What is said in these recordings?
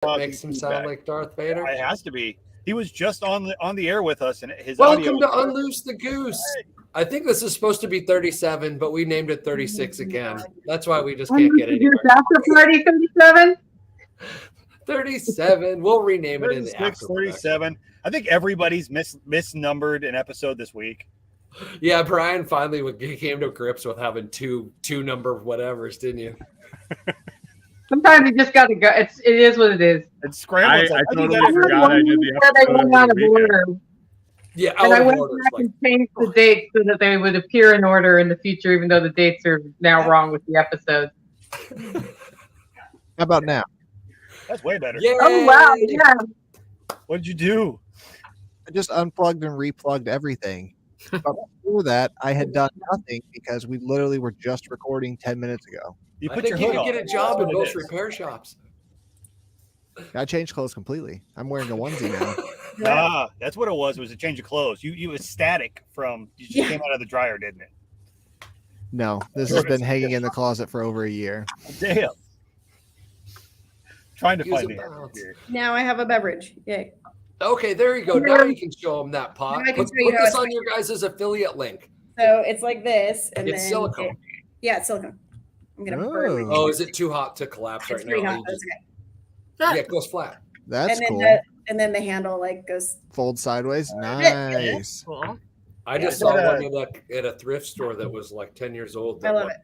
makes him sound like Darth Vader? It has to be. He was just on the air with us, and his Welcome audio to Unloose the Goose. I think this is supposed to be 37, but we named it 36 again. That's why we just can't get anywhere. After Party 37? 37. We'll rename it in the after 37. I think everybody's misnumbered an episode this week. Yeah, Brian finally came to grips with having two number whatevers, didn't you? Sometimes you just got to go. It is what it is. It's scrambled. I totally forgot I did the episode. Yeah, and I went back and changed the dates so that they would appear in order in the future, even though the dates are now wrong with the episodes. How about now? That's way better. Yay! Oh, wow. Yeah. What did you do? I just unplugged and replugged everything. But before that, I had done nothing because we literally were just recording 10 minutes ago. You put your hood on. You can get a job in most repair shops. I changed clothes completely. I'm wearing a onesie now. That's what it was. It was a change of clothes. You was static from you just came out of the dryer, didn't it? No, this has been hanging in the closet for over a year. Damn. Trying to find the answer here. Now I have a beverage. Yay. Okay, there you go. Now you can show them that pot. Put this on your guys' affiliate link. So it's like this, and it's silicone. It's silicone. I'm gonna burn. Oh, is it too hot to collapse right now? Hot. Yeah, it goes flat. That's cool. And then the handle goes fold sideways. Nice. Cool. I just saw one at a thrift store that was like 10 years old. I love it.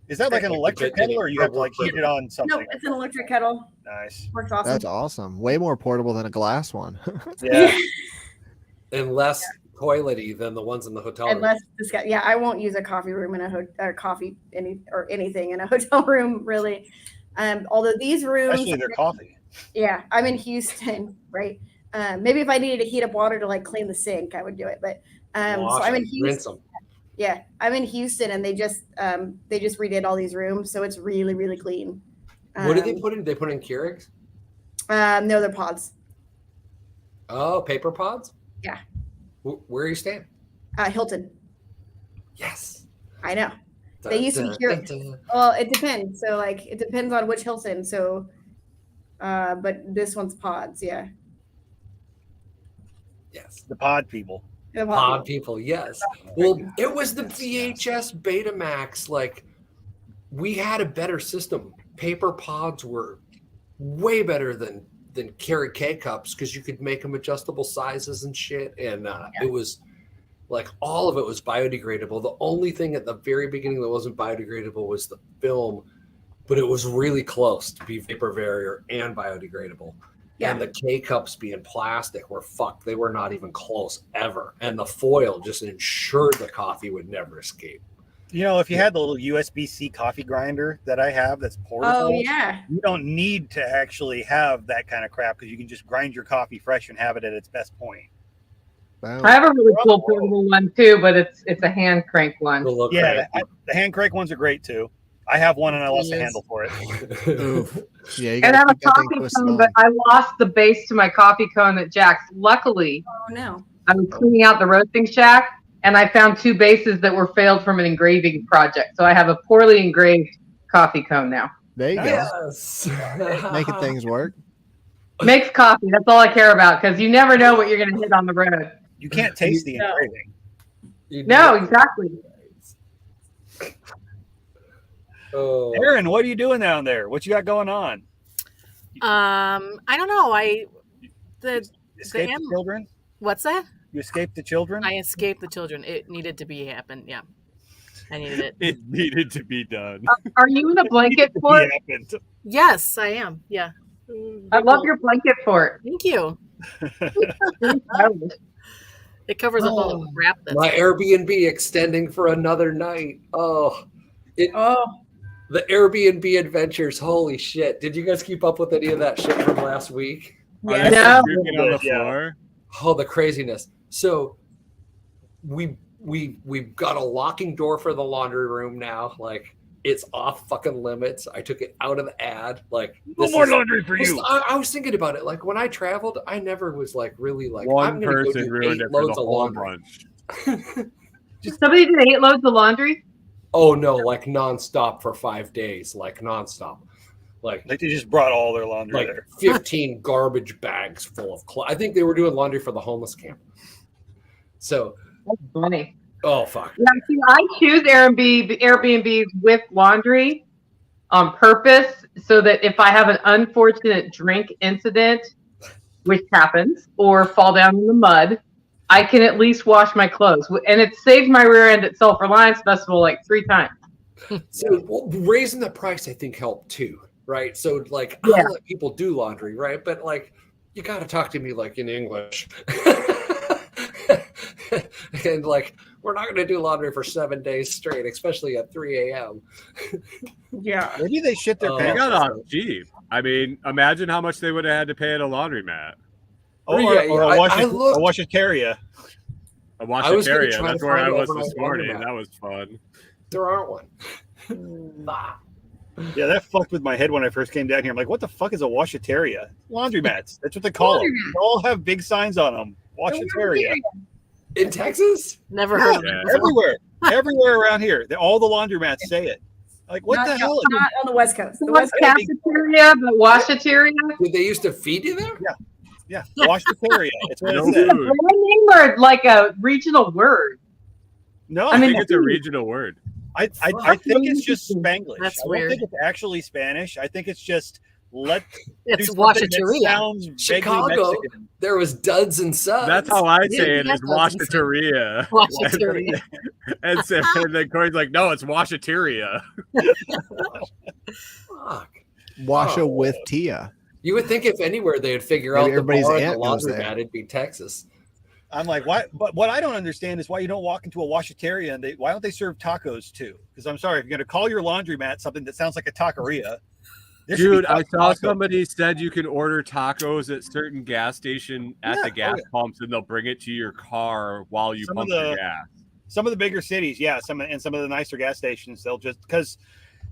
Is that like an electric kettle, or you have to heat it on something? No, it's an electric kettle. Nice. Works awesome. That's awesome. Way more portable than a glass one. Yeah. And less toilety than the ones in the hotel room. I won't use a coffee room in anything in a hotel room really. Although these rooms, especially their coffee. Yeah, I'm in Houston, right? Maybe if I needed to heat up water to clean the sink, I would do it. But so I'm in Houston. Rinse them. Yeah, I'm in Houston, and they just redid all these rooms, so it's really, really clean. What did they put in? They put in Keurigs? No, they're pods. Oh, paper pods? Yeah. Where are you staying? Hilton. Yes. I know. They used to be Keurigs. Well, it depends. So it depends on which Hilton. So, but this one's pods. Yeah. Yes. The pod people. Pod people, yes. Well, it was the VHS Betamax. We had a better system. Paper pods were way better than Carry K cups because you could make them adjustable sizes and shit. And it was all of it was biodegradable. The only thing at the very beginning that wasn't biodegradable was the film, but it was really close to be vapor barrier and biodegradable. Yeah. And the K cups being plastic were fucked. They were not even close ever. And the foil just ensured the coffee would never escape. You know, if you had the little USB-C coffee grinder that I have that's portable, you don't need to actually have that kind of crap because you can just grind your coffee fresh and have it at its best point. Wow. I have a really cool portable one too, but it's a hand crank one. Yeah, the hand crank ones are great too. I have one and I lost the handle for it. Yeah, and I have a coffee cone, but I lost the base to my coffee cone at Jack's. Luckily, I was cleaning out the roasting shack, and I found 2 bases that were failed from an engraving project. So I have a poorly engraved coffee cone now. There you go. Yes. Making things work. Makes coffee. That's all I care about because you never know what you're going to hit on the road. You can't taste the engraving. No, exactly. Oh. Aaron, what are you doing down there? What you got going on? I don't know. The children? What's that? You escaped the children? I escaped the children. It needed to be happen. Yeah. I needed it. It needed to be done. Are you in a blanket fort? Yes, I am. Yeah. I love your blanket fort. Thank you. It covers up all the crap. My Airbnb extending for another night. The Airbnb adventures. Holy shit. Did you guys keep up with any of that shit from last week? Yeah. No. On the floor. Oh, the craziness. So we've got a locking door for the laundry room now. It's off fucking limits. I took it out of the ad. No more laundry for you. I was thinking about it. When I traveled, I never was really one I'm gonna person go do ruined 8 it for loads the of whole laundry. bunch. Somebody did 8 loads of laundry? Oh no, nonstop for 5 days, nonstop. Like they just brought all their laundry there. 15 garbage bags full of clothes. I think they were doing laundry for the homeless camp. So that's funny. Oh fuck. Yeah, see, I choose Airbnbs with laundry on purpose so that if I have an unfortunate drink incident, which happens, or fall down in the mud, I can at least wash my clothes. And it saved my rear end at Self-Reliance Festival like 3 times. So raising the price, I think, helped too, right? So like, Yeah. I'll let people do laundry, right? But like, you got to talk to me like in English. And like, we're not going to do laundry for 7 days straight, especially at 3 a.m. Yeah. Maybe they shit their They pants. got off cheap. I mean, imagine how much they would have had to pay at a laundromat. Or a washateria. A I was gonna washateria. try to That's where I find was overnight this morning. laundromat. That was fun. There aren't one. Yeah, that fucked with my head when I first came down here. I'm like, what the fuck is a washateria? Laundromats. That's what they call them. They all have big signs on them. Washateria. In Texas? Never heard of it. Everywhere. Everywhere around here. All the laundromats say it. Like, what the hell? Not on the West Coast. The What's West Coast. cafeteria, but washateria? Did they used to feed you there? Yeah, washateria. It's what No it says. food. Name or like a regional word? No, I I mean, think it's a regional word. I think it's just Spanglish. That's I don't weird. think it's actually Spanish. I think it's just do It's something that washateria. sounds vaguely Chicago, Mexican. there was duds and suds. That's how I say Yeah, it, is that's washateria. Washateria. And then Corey's like, no, it's washateria. Fuck. Washa Oh. with Tia. You would think if anywhere they'd figure Maybe out the everybody's bar and the aunt goes there. laundromat, it'd be Texas. I'm like, why? But what I don't understand is why you don't walk into a washateria and why don't they serve tacos too? Because I'm sorry, if you're going to call your laundromat something that sounds like a taqueria, there should be Dude, I saw taco. somebody said you can order tacos at certain gas station at Yeah, the gas yeah. pumps, and they'll bring it to your car while you Some pump of your the- gas. Some of the bigger cities, yeah, some of the nicer gas stations, they'll just because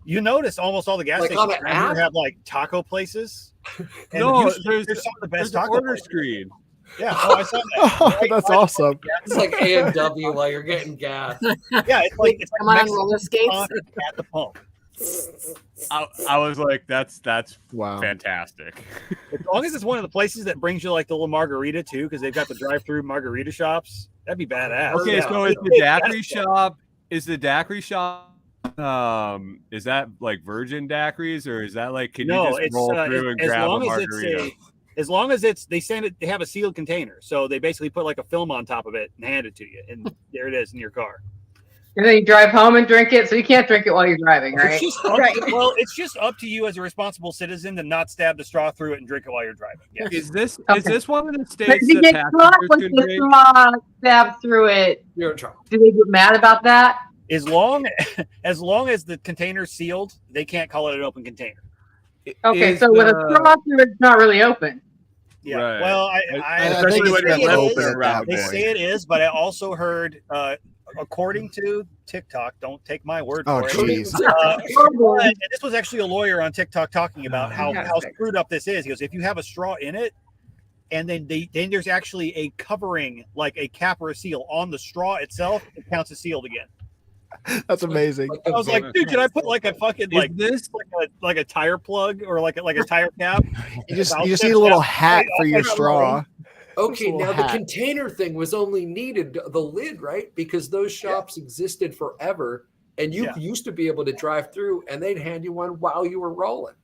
you notice almost all the gas Like on stations an around here app? have like taco places. And No, usually there's some of the There's best an taco order places. screen. Yeah, oh, I saw that. Oh, that's awesome. It's like A&W while you're getting gas. Yeah, it's like Come on, Mexican roller skates. coffee at the pump. I was like, that's Wow. fantastic. As long as it's one of the places that brings you like the little margarita too, because they've got the drive-through margarita shops. That'd be badass. Okay, Yeah. so is the daiquiri shop? Is the daiquiri shop? Is that like virgin daiquiris, or is that like can you No, just it's roll through and as grab a long as it's margarita? as long as it's they send it, they have a sealed container, so they basically put like a film on top of it and hand it to you, and there it is in your car. And then you drive home and drink it, so you can't drink it while you're driving, right? It's just up, Right. Well, it's just up to you as a responsible citizen to not stab the straw through it and drink it while you're driving. Yes. Is this Okay. one of the But states if you that get caught passengers with can the drink? straw stabbed through it, You're in trouble. do they get mad about that? As long as the container's sealed, they can't call it an open container. Okay, Is so with a the- straw through it, it's not really open. Yeah. Right. Well, I especially think when it's it's left open open around they there. say it is, but I also heard, according to TikTok, don't take my word Oh, for it. jeez. And this was actually a lawyer on TikTok talking about how Fantastic. screwed up this is. He goes, if you have a straw in it, and then there's actually a covering, like a cap or a seal on the straw itself, it counts as sealed again. That's amazing. I was like, dude, can I put like a fucking Is this like a tire plug or like a tire cap? You just need a little hat for your straw. Okay, Just a now little the hat. container thing was only needed the lid, right? Because those shops existed forever, and you Yeah. used to be able to drive through, and they'd hand you one while you were rolling.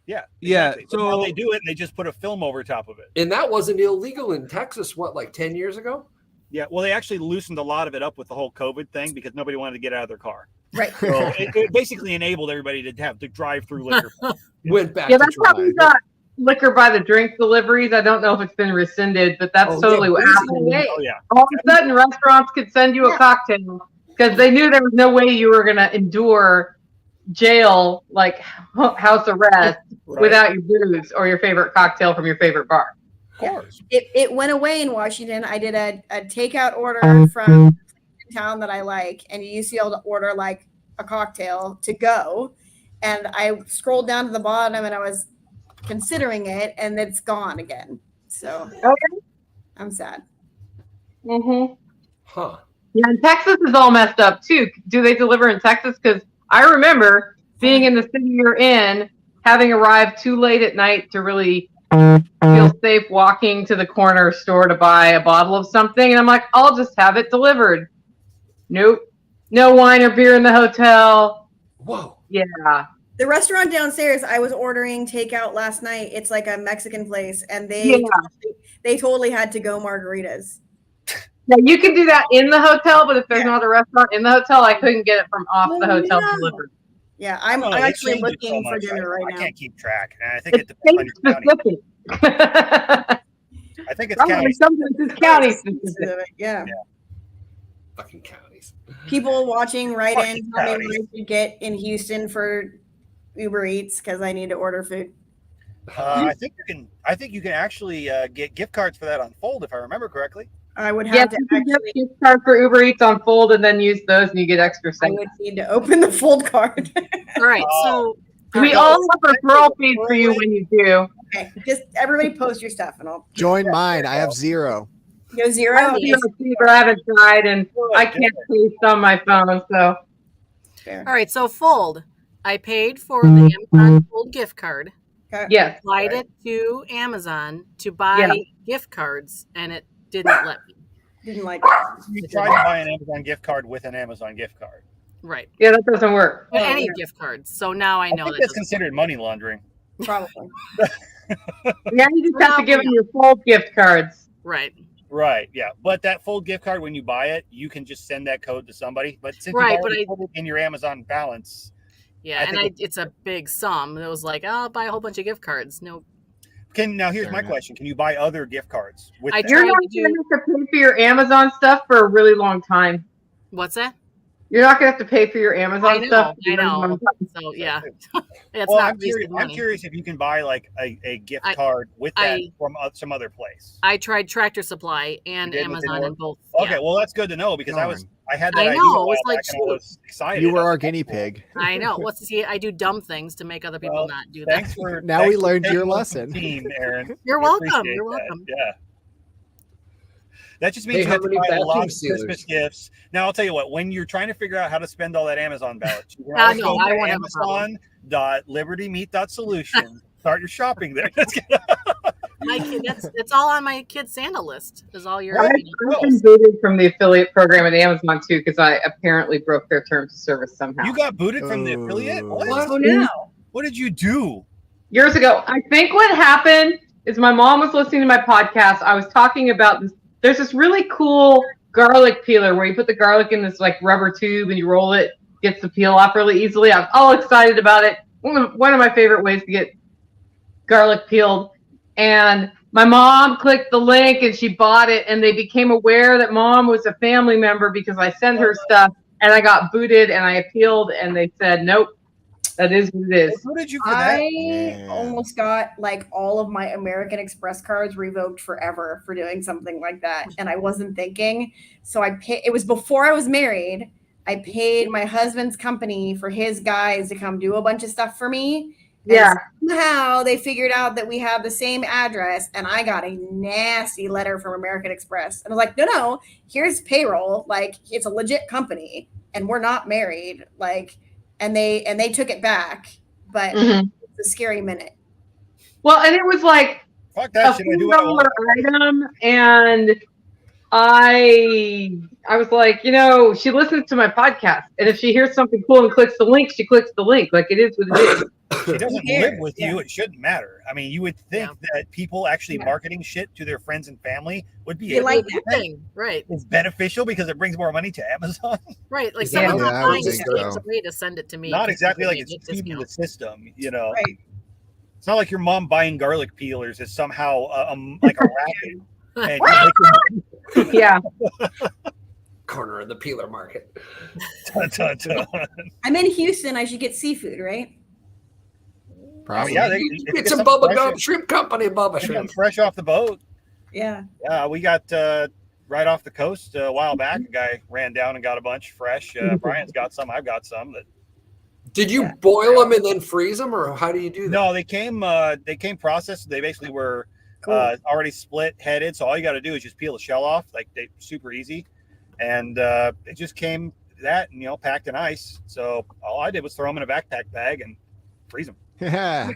Yeah, Yeah, exactly. But now so- they do it and they just put a film over top of it. And that wasn't illegal in Texas, what, like 10 years ago? Yeah, well, they actually loosened a lot of it up with the whole COVID thing because nobody wanted to get out of their car. Right. So it basically enabled everybody to have to drive through liquor. Went back Yeah, to that's how we drive. got liquor by the drink deliveries. I don't know if it's been rescinded, but that's Oh, totally yeah, what basically. happened. Oh yeah, All of a sudden, restaurants could send you a cocktail because they knew there was no way you were going to endure jail, like house arrest, right. without your booze or your favorite cocktail from your favorite bar. Of course. It went away in Washington. I did a takeout order from a town that I like, and you used to be able to order like a cocktail to go. And I scrolled down to the bottom and I was considering it, and it's gone again. So Okay. I'm sad. Mm-hmm. Huh. Yeah, and Texas is all messed up too. Do they deliver in Texas? Because I remember being in the city you're in, having arrived too late at night to really feel safe walking to the corner store to buy a bottle of something. And I'm like, I'll just have it delivered. Nope. No wine or beer in the hotel. Whoa. Yeah. The restaurant downstairs, I was ordering takeout last night. It's like a Mexican place, and they totally had to go margaritas. Yeah, you can do that in the hotel, but if there's not a restaurant in the hotel, I couldn't get it from off the hotel delivered. Yeah, I'm actually looking for dinner right now. I can't keep track. And I think it depends on your county. I think it's county. Sometimes it's county specific. Yeah. Fucking counties. People watching right in tell me what I should get in Houston for Uber Eats because I need to order food. I think you can actually get gift cards for that on Fold, if I remember correctly. I would have to actually get gift card for Uber Eats on Fold and then use those, and you get extra cents. I would need to open the Fold card. All right, so we all have a referral feed for you when you do. Okay, just everybody post your stuff, and I'll join mine. I have 0. You have 0. I haven't tried, and I can't paste on my phone. So, all right, so Fold. I paid for the Amazon Fold gift card. Okay. Yes. Applied it to Amazon to buy gift cards, and it didn't let me. Didn't like it. You tried to buy an Amazon gift card with an Amazon gift card. Right. Yeah, that doesn't work. Any gift cards. So now I know think that's considered money laundering. Probably. Yeah, you just have to give them your Fold gift cards. Right. Right. Yeah. But that Fold gift card, when you buy it, you can just send that code to somebody. But since right, you've already put it in your Amazon balance. Yeah, it's a big sum. It was like, I'll buy a whole bunch of gift cards. No. Now here's my question: can you buy other gift cards? You're not going to have to pay for your Amazon stuff for a really long time. What's that? You're not going to have to pay for your Amazon stuff. I know. So yeah, well, I'm curious if you can buy like a gift card with that from some other place. I tried Tractor Supply and Amazon and both. Okay, well that's good to know because I had that idea. I was excited. You were our guinea pig. I know. What's see? I do dumb things to make other people not do that. Thanks for now we learned your lesson. Team, Aaron. You're welcome. You're welcome. Yeah. That just means you have to buy a lot of Christmas gifts. Now, I'll tell you what, when you're trying to figure out how to spend all that Amazon balance, you can always go to Amazon.libertymeat.solutions. Start your shopping there. My kid, that's all on my kid's Santa list. Is all your. I've been booted from the affiliate program at Amazon too because I apparently broke their terms of service somehow. You got booted from the affiliate? What? Oh no! What did you do? Years ago, I think what happened is my mom was listening to my podcast. I was talking about this. There's this really cool garlic peeler where you put the garlic in this like rubber tube and you roll it, gets the peel off really easily. I'm all excited about it. One of my favorite ways to get garlic peeled. And my mom clicked the link and she bought it, and they became aware that mom was a family member because I sent her stuff, and I got booted and I appealed, and they said, nope, that is what it is. What did you for that? I almost got like all of my American Express cards revoked forever for doing something like that. And I wasn't thinking. So it was before I was married. I paid my husband's company for his guys to come do a bunch of stuff for me. Yeah. And somehow they figured out that we have the same address, and I got a nasty letter from American Express. And I was like, no, here's payroll. Like, it's a legit company and we're not married. Like, and they took it back, but it's a scary minute. Well, and it was like fuck that shit. $4 item, and I was like, she listens to my podcast, and if she hears something cool and clicks the link, she clicks the link. Like, it is what it is. She doesn't live with you. It shouldn't matter. I mean, you would think that people actually marketing shit to their friends and family would be a good thing, right? It's beneficial because it brings more money to Amazon, right? Like someone's buying it's a way to send it to me. Not exactly like it's feeding the system, Right. It's not like your mom buying garlic peelers is somehow like a racket. Yeah. Corner of the peeler market. I'm in Houston. I should get seafood, right? Probably. Yeah, it's a Bubba Gum Shrimp Company, Bubba Shrimp. Fresh off the boat. Yeah. Yeah, we got right off the coast a while back. A guy ran down and got a bunch fresh. Brian's got some. I've got some. Did you boil them and then freeze them, or how do you do that? No, they came processed. They basically were already split headed. So all you got to do is just peel the shell off. Like they super easy, and it just came that and packed in ice. So all I did was throw them in a backpack bag and freeze them. Yeah,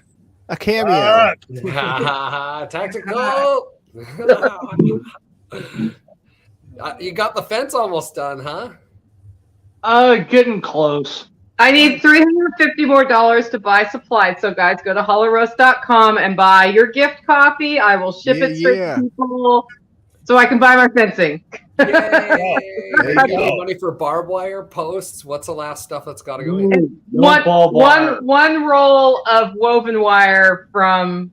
a cameo. Tactical. You got the fence almost done, huh? Getting close. I need $350 more to buy supplies. So guys, go to hollowroast.com and buy your gift coffee. I will ship it straight to people so I can buy my fencing. Yay. Money for barbed wire posts. What's the last stuff that's got to go in? One roll of woven wire from.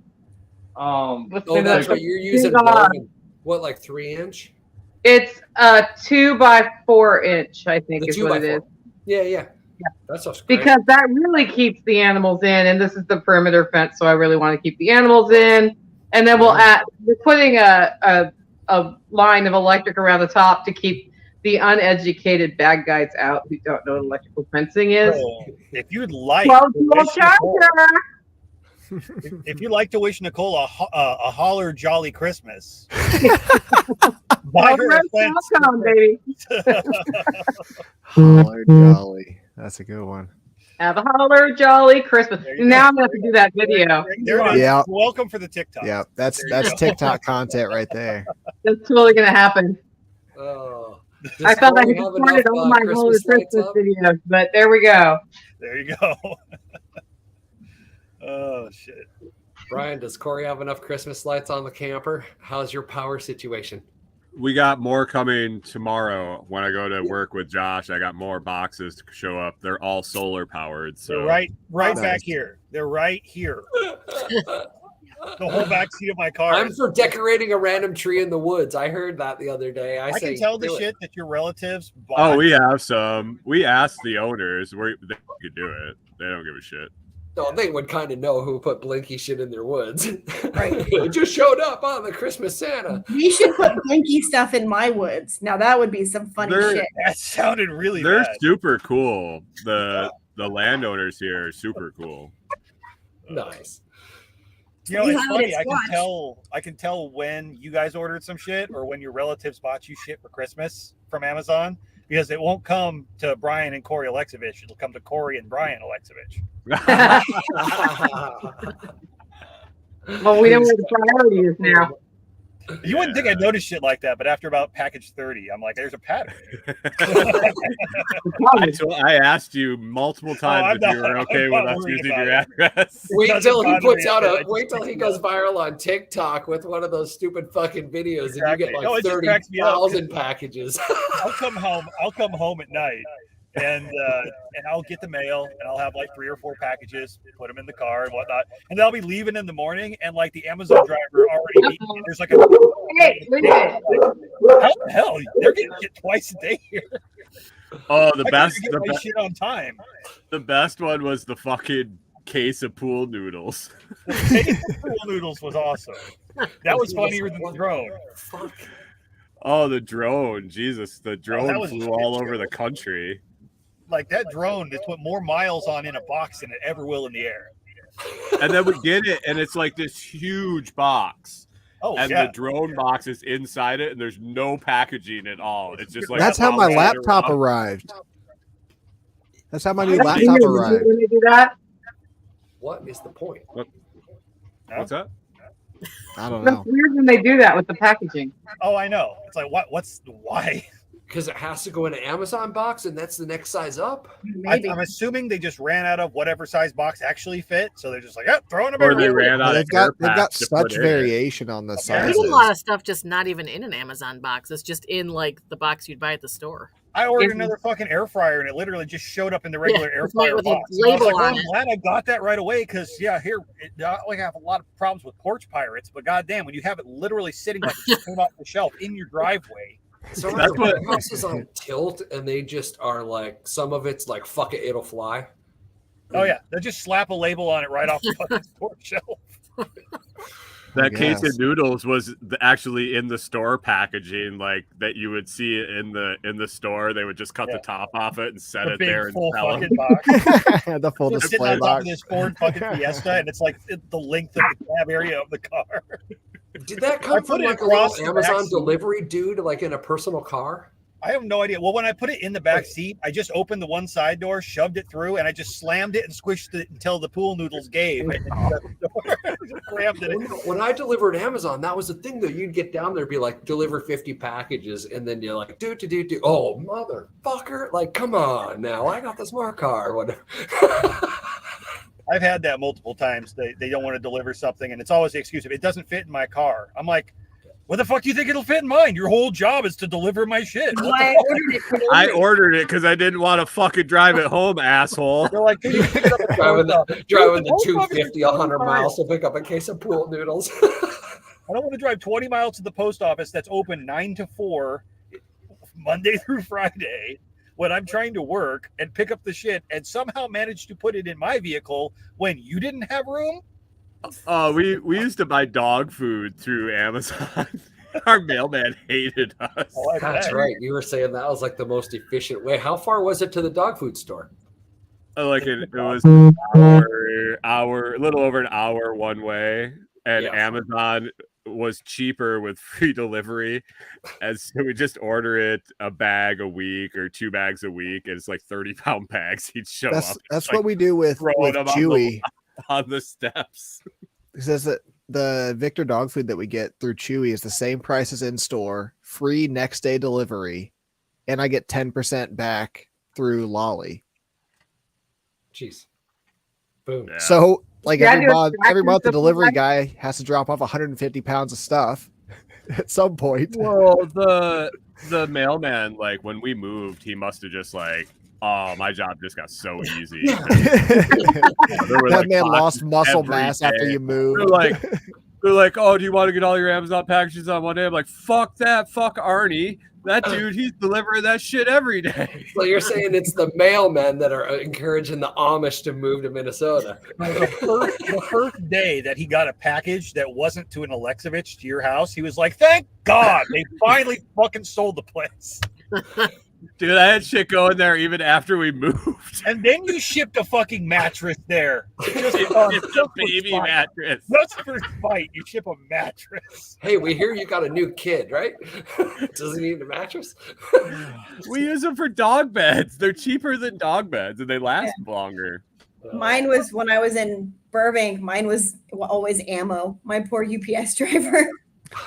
That's what you're using. Woven. What, like 3-inch? It's a 2 by 4 inch, I think is what it is. Yeah. That's so great. Because that really keeps the animals in, and this is the perimeter fence, so I really want to keep the animals in. And then we're putting a line of electric around the top to keep the uneducated bad guys out who don't know what electrical fencing is. If you'd like, if you'd like to wish Nicole a holler jolly Christmas, buy her a fence. Baby. Holler jolly. That's a good one. Have a holler jolly Christmas. Now I'm going to have to do that video. Yeah. Welcome for the TikTok. Yeah, that's TikTok content right there. That's totally going to happen. I felt I had started all my holler Christmas videos, but there we go. There you go. Oh, shit. Brian, does Corey have enough Christmas lights on the camper? How's your power situation? We got more coming tomorrow when I go to work with Josh. I got more boxes to show up. They're all solar powered. So they're right back here. They're right here. The whole back seat of my car. I'm for decorating a random tree in the woods. I heard that the other day. I can tell the shit that your relatives bought. Oh, we have some. We asked the owners. They could do it. They don't give a shit. No, they would kind of know who put blinky shit in their woods. Right. It just showed up on the Christmas Santa. We should put blinky stuff in my woods. Now that would be some funny shit. That sounded really They're bad. super cool. The landowners here are super cool. Nice. You know, it's funny. I can tell when you guys ordered some shit or when your relatives bought you shit for Christmas from Amazon. Because it won't come to Brian and Corey Alexovich. It'll come to Corey and Brian Alexovich. Well, we know where the priority is now. You wouldn't think I'd notice shit like that, but after about package 30, I'm like, there's a pattern. I asked you multiple times if you were okay with us using your address. Wait till he goes viral on TikTok with one of those stupid fucking videos and you get like 30,000 packages. I'll come home at night and I'll get the mail and I'll have like 3 or 4 packages, put them in the car and whatnot, and then I'll be leaving in the morning and like the Amazon driver already meet me. There's like how the hell they're getting shit twice a day here. Oh, the best shit on time. The best one was the fucking case of pool noodles. The case of pool noodles was awesome. That was funnier than the drone. Fuck. Oh, the drone. Jesus, the drone flew all over the country. Like that drone, it's put more miles on in a box than it ever will in the air. And then we get it, and it's like this huge box. Oh, and the drone box is inside it, and there's no packaging at all. It's just like that's how my laptop arrived. That's how my new laptop arrived. When you do that, what is the point? What's that? I don't know. That's weird when they do that with the packaging. Oh, I know. It's like why? Because it has to go in an Amazon box, and that's the next size up. I'm assuming they just ran out of whatever size box actually fit, so they're just like, throw in a or they ran out. They've got such variation on the sizes. There's a lot of stuff just not even in an Amazon box. It's just in like the box you'd buy at the store. I ordered another fucking air fryer, and it literally just showed up in the regular air fryer with box. a label on I'm glad I got that right away because I have a lot of problems with porch pirates, but goddamn, when you have it literally sitting like it came off the shelf in your driveway. So that's what houses on tilt, and they just are like, some of it's like, fuck it, it'll fly. Oh yeah, they'll just slap a label on it right off the fucking porch shelf. That case of noodles was actually in the store packaging, like that you would see it in the store. They would just cut the top off it and set it there and sell it. The full just display box. On top of this Ford fucking Fiesta, and it's like the length of the cab area of the car. Did that come from like a little Amazon delivery dude, like in a personal car? I have no idea. Well, when I put it in the back seat, I just opened the one side door, shoved it through, and I just slammed it and squished it until the pool noodles gave. And when I delivered Amazon, that was the thing, though. You'd get down there and be like, deliver 50 packages, and then you're like, do. Oh, motherfucker. Like, come on now. I got the smart car. Whatever. I've had that multiple times. They don't want to deliver something, and it's always the excuse of it doesn't fit in my car. I'm like, what the fuck do you think it'll fit in mine? Your whole job is to deliver my shit. I ordered it because I didn't want to fucking drive it home, asshole. They're like, driving the 250, 100 miles to pick up a case of pool noodles. I don't want to drive 20 miles to the post office that's open 9 to 4, Monday through Friday, when I'm trying to work and pick up the shit and somehow manage to put it in my vehicle when you didn't have room. We used to buy dog food through Amazon. Our mailman hated us. That's right. You were saying that was like the most efficient way. How far was it to the dog food store? Like it was an hour, a little over an hour one way, and Amazon was cheaper with free delivery, as so we just order it a bag a week or 2 bags a week, and it's like 30-pound bags each show up. That's like what we do with Chewy on the steps. It says that the Victor dog food that we get through Chewy is the same price as in store, free next day delivery, and I get 10% back through Lolly. Jeez. Boom. Yeah. So like every month the delivery guy has to drop off 150 pounds of stuff at some point. Well, the mailman, like when we moved, he must have just like, oh, my job just got so easy. That man lost muscle mass after you moved. They're like, oh, do you want to get all your Amazon packages on one day? I'm like, fuck that. Fuck Arnie. That dude, he's delivering that shit every day. So you're saying it's the mailmen that are encouraging the Amish to move to Minnesota. The first day that he got a package that wasn't to an Alexovich to your house, he was like, thank God they finally fucking sold the place. Dude, I had shit going there even after we moved. And then you shipped a fucking mattress there. Just a baby mattress. Just for spite, you ship a mattress. Hey, we hear you got a new kid, right? Does he need a mattress? We use them for dog beds. They're cheaper than dog beds, and they last longer. Mine was, when I was in Burbank, mine was always ammo. My poor UPS driver.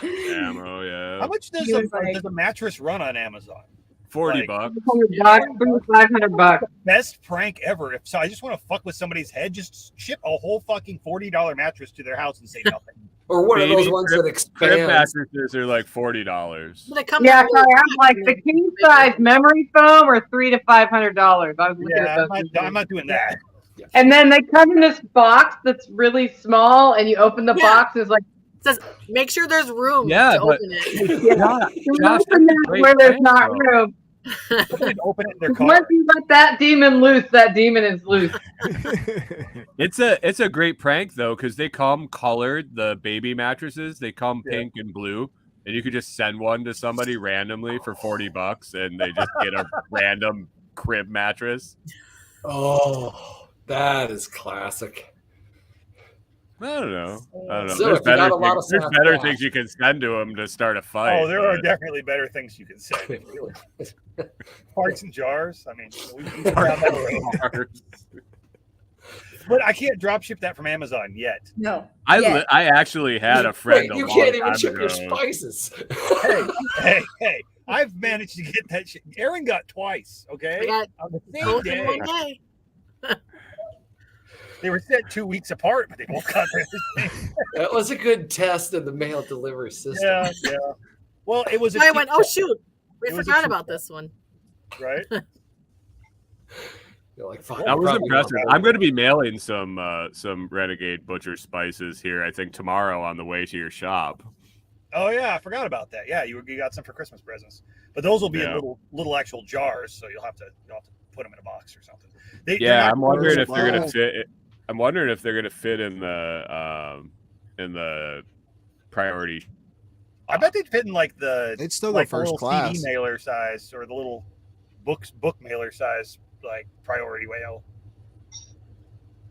Ammo, yeah. How much does a mattress run on Amazon? $40. $500. Best prank ever. So I just want to fuck with somebody's head, just ship a whole fucking $40 mattress to their house and say nothing. Or one of those ones that expand. Mattresses are like $40. Yeah, sorry, I'm like the king size memory foam or $300 to $500. I was looking at those. I'm not doing that. And then they come in this box that's really small, and you open the box, and it's like, it says, make sure there's room to open it. Yeah. Open that where there's not room. Open it in their car. Once you let that demon loose, that demon is loose. It's a great prank though, because they come colored. The baby mattresses, they come pink and blue, and you could just send one to somebody randomly for $40, and they just get a random crib mattress. Oh, that is classic. I don't know. So there's better things things you can send to them to start a fight. Oh, there are definitely better things you can send. Parts and jars. I mean, we've down that road. But I can't drop ship that from Amazon yet. No. I actually had a friend. You can't even ship your spices. Hey. I've managed to get that shit. Aaron got twice, okay? I got on the same both day. in one day. They were sent 2 weeks apart, but they both got there. That was a good test of the mail delivery system. Yeah. Well, it was. I went, oh shoot, we forgot about this one. Right. You're like, I was impressed. I'm going to be mailing some Renegade Butcher spices here, I think, tomorrow on the way to your shop. Oh yeah, I forgot about that. Yeah, you got some for Christmas presents, but those will be in little actual jars, so you'll have to put them in a box or something. I'm wondering if they're going to fit. I'm wondering if they're going to fit in the priority. I bet they'd fit in like the. They'd still go first class. CD mailer size or the little book mailer size, like priority whale.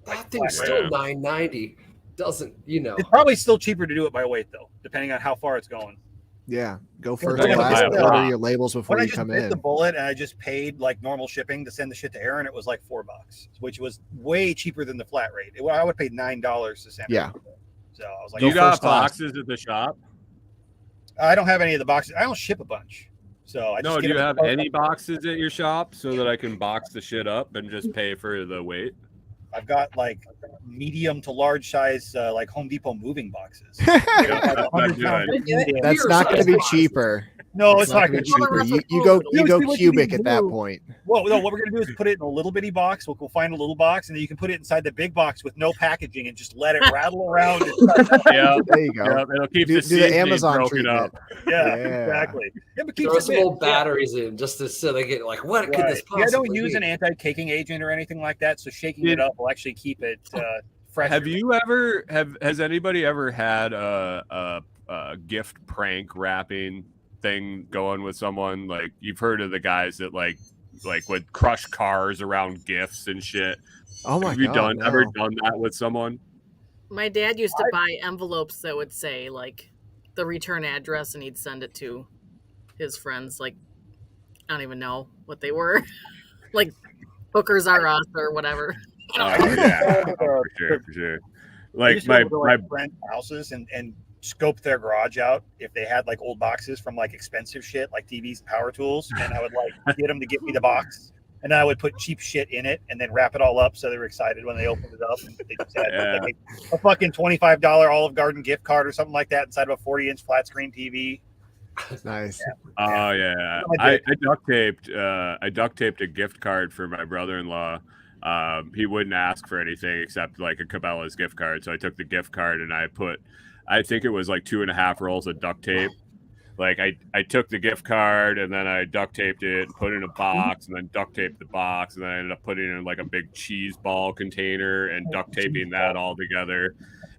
That thing's still $9.90. Doesn't, It's probably still cheaper to do it by weight though, depending on how far it's going. Yeah, go Because first when I class. bit And the- order your labels before When I you just come bit the in. bullet and I just paid like normal shipping to send the shit to Aaron, it was like $4, which was way cheaper than the flat rate. I would pay $9 to send it. Yeah. So I was like, You Go got first class. boxes at the shop? I don't have any of the boxes. I don't ship a bunch. So I just No, get do you them- have any boxes at your shop so that I can box the shit up and just pay for the weight? I've got like medium to large size, like Home Depot moving boxes. That's not good. That's not going to be cheaper. No, It's it's not going going to to be be cheaper. cheaper. You go See what you cubic can at that do. point. Well, no, what we're going to do is put it in a little bitty box. We'll find a little box, and then you can put it inside the big box with no packaging and just let it rattle around. Yeah, There you go. yeah, it'll keep Do the the seasoning Amazon broken treatment. up. Yeah, Yeah. exactly. Yeah, but keeps Throw it some mixed. old batteries in just to so they get like, what could Right. this Yeah, possibly don't use be? an anti-caking agent or anything like that. So shaking it up will actually keep it fresh. Have you ever has anybody ever had a gift prank wrapping thing going with someone? Like, you've heard of the guys that like would crush cars around gifts and shit. Oh my Have you God, ever no. done that with someone? My dad used to buy envelopes that would say like the return address, and he'd send it to his friends. Like, I don't even know what they were, like Hookers R Us or whatever. Yeah, for sure. I Like used to my go to like friends' houses and scope their garage out if they had like old boxes from like expensive shit like TVs and power tools, and I would like get them to give me the box, and then I would put cheap shit in it and then wrap it all up so they were excited when they opened it up, and they just had like a fucking $25 Olive Garden gift card or something like that inside of a 40-inch flat screen TV. Nice. Oh yeah, I duct taped a gift card for my brother-in-law. He wouldn't ask for anything except like a Cabela's gift card, so I took the gift card and I think it was like 2.5 rolls of duct tape. Like I took the gift card and then I duct taped it and put it in a box and then duct taped the box, and then I ended up putting it in like a big cheese ball container and duct taping that all together.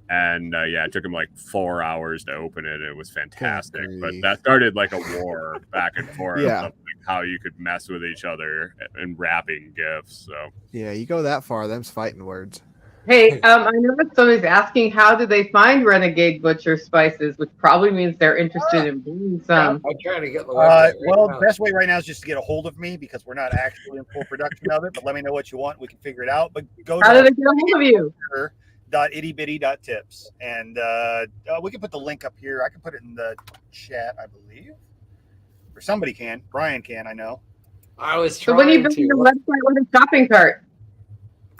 And it took him like 4 hours to open it. It was fantastic. But that started like a war back and forth of like how you could mess with each other and wrapping gifts. So Yeah, you go that far, them's fighting words. Hey, I know that somebody's asking how do they find Renegade Butcher spices, which probably means they're interested in bringing some. I'm trying to get the website. Well, the best way right now is just to get a hold of me because we're not actually in full production of it. But let me know what you want. We can figure it out. But go How to do they get a hold of you? .ittybitty.tips, and we can put the link up here. I can put it in the chat, I believe, or somebody can. Brian can, I know. I was So trying when are you building your website with a shopping cart?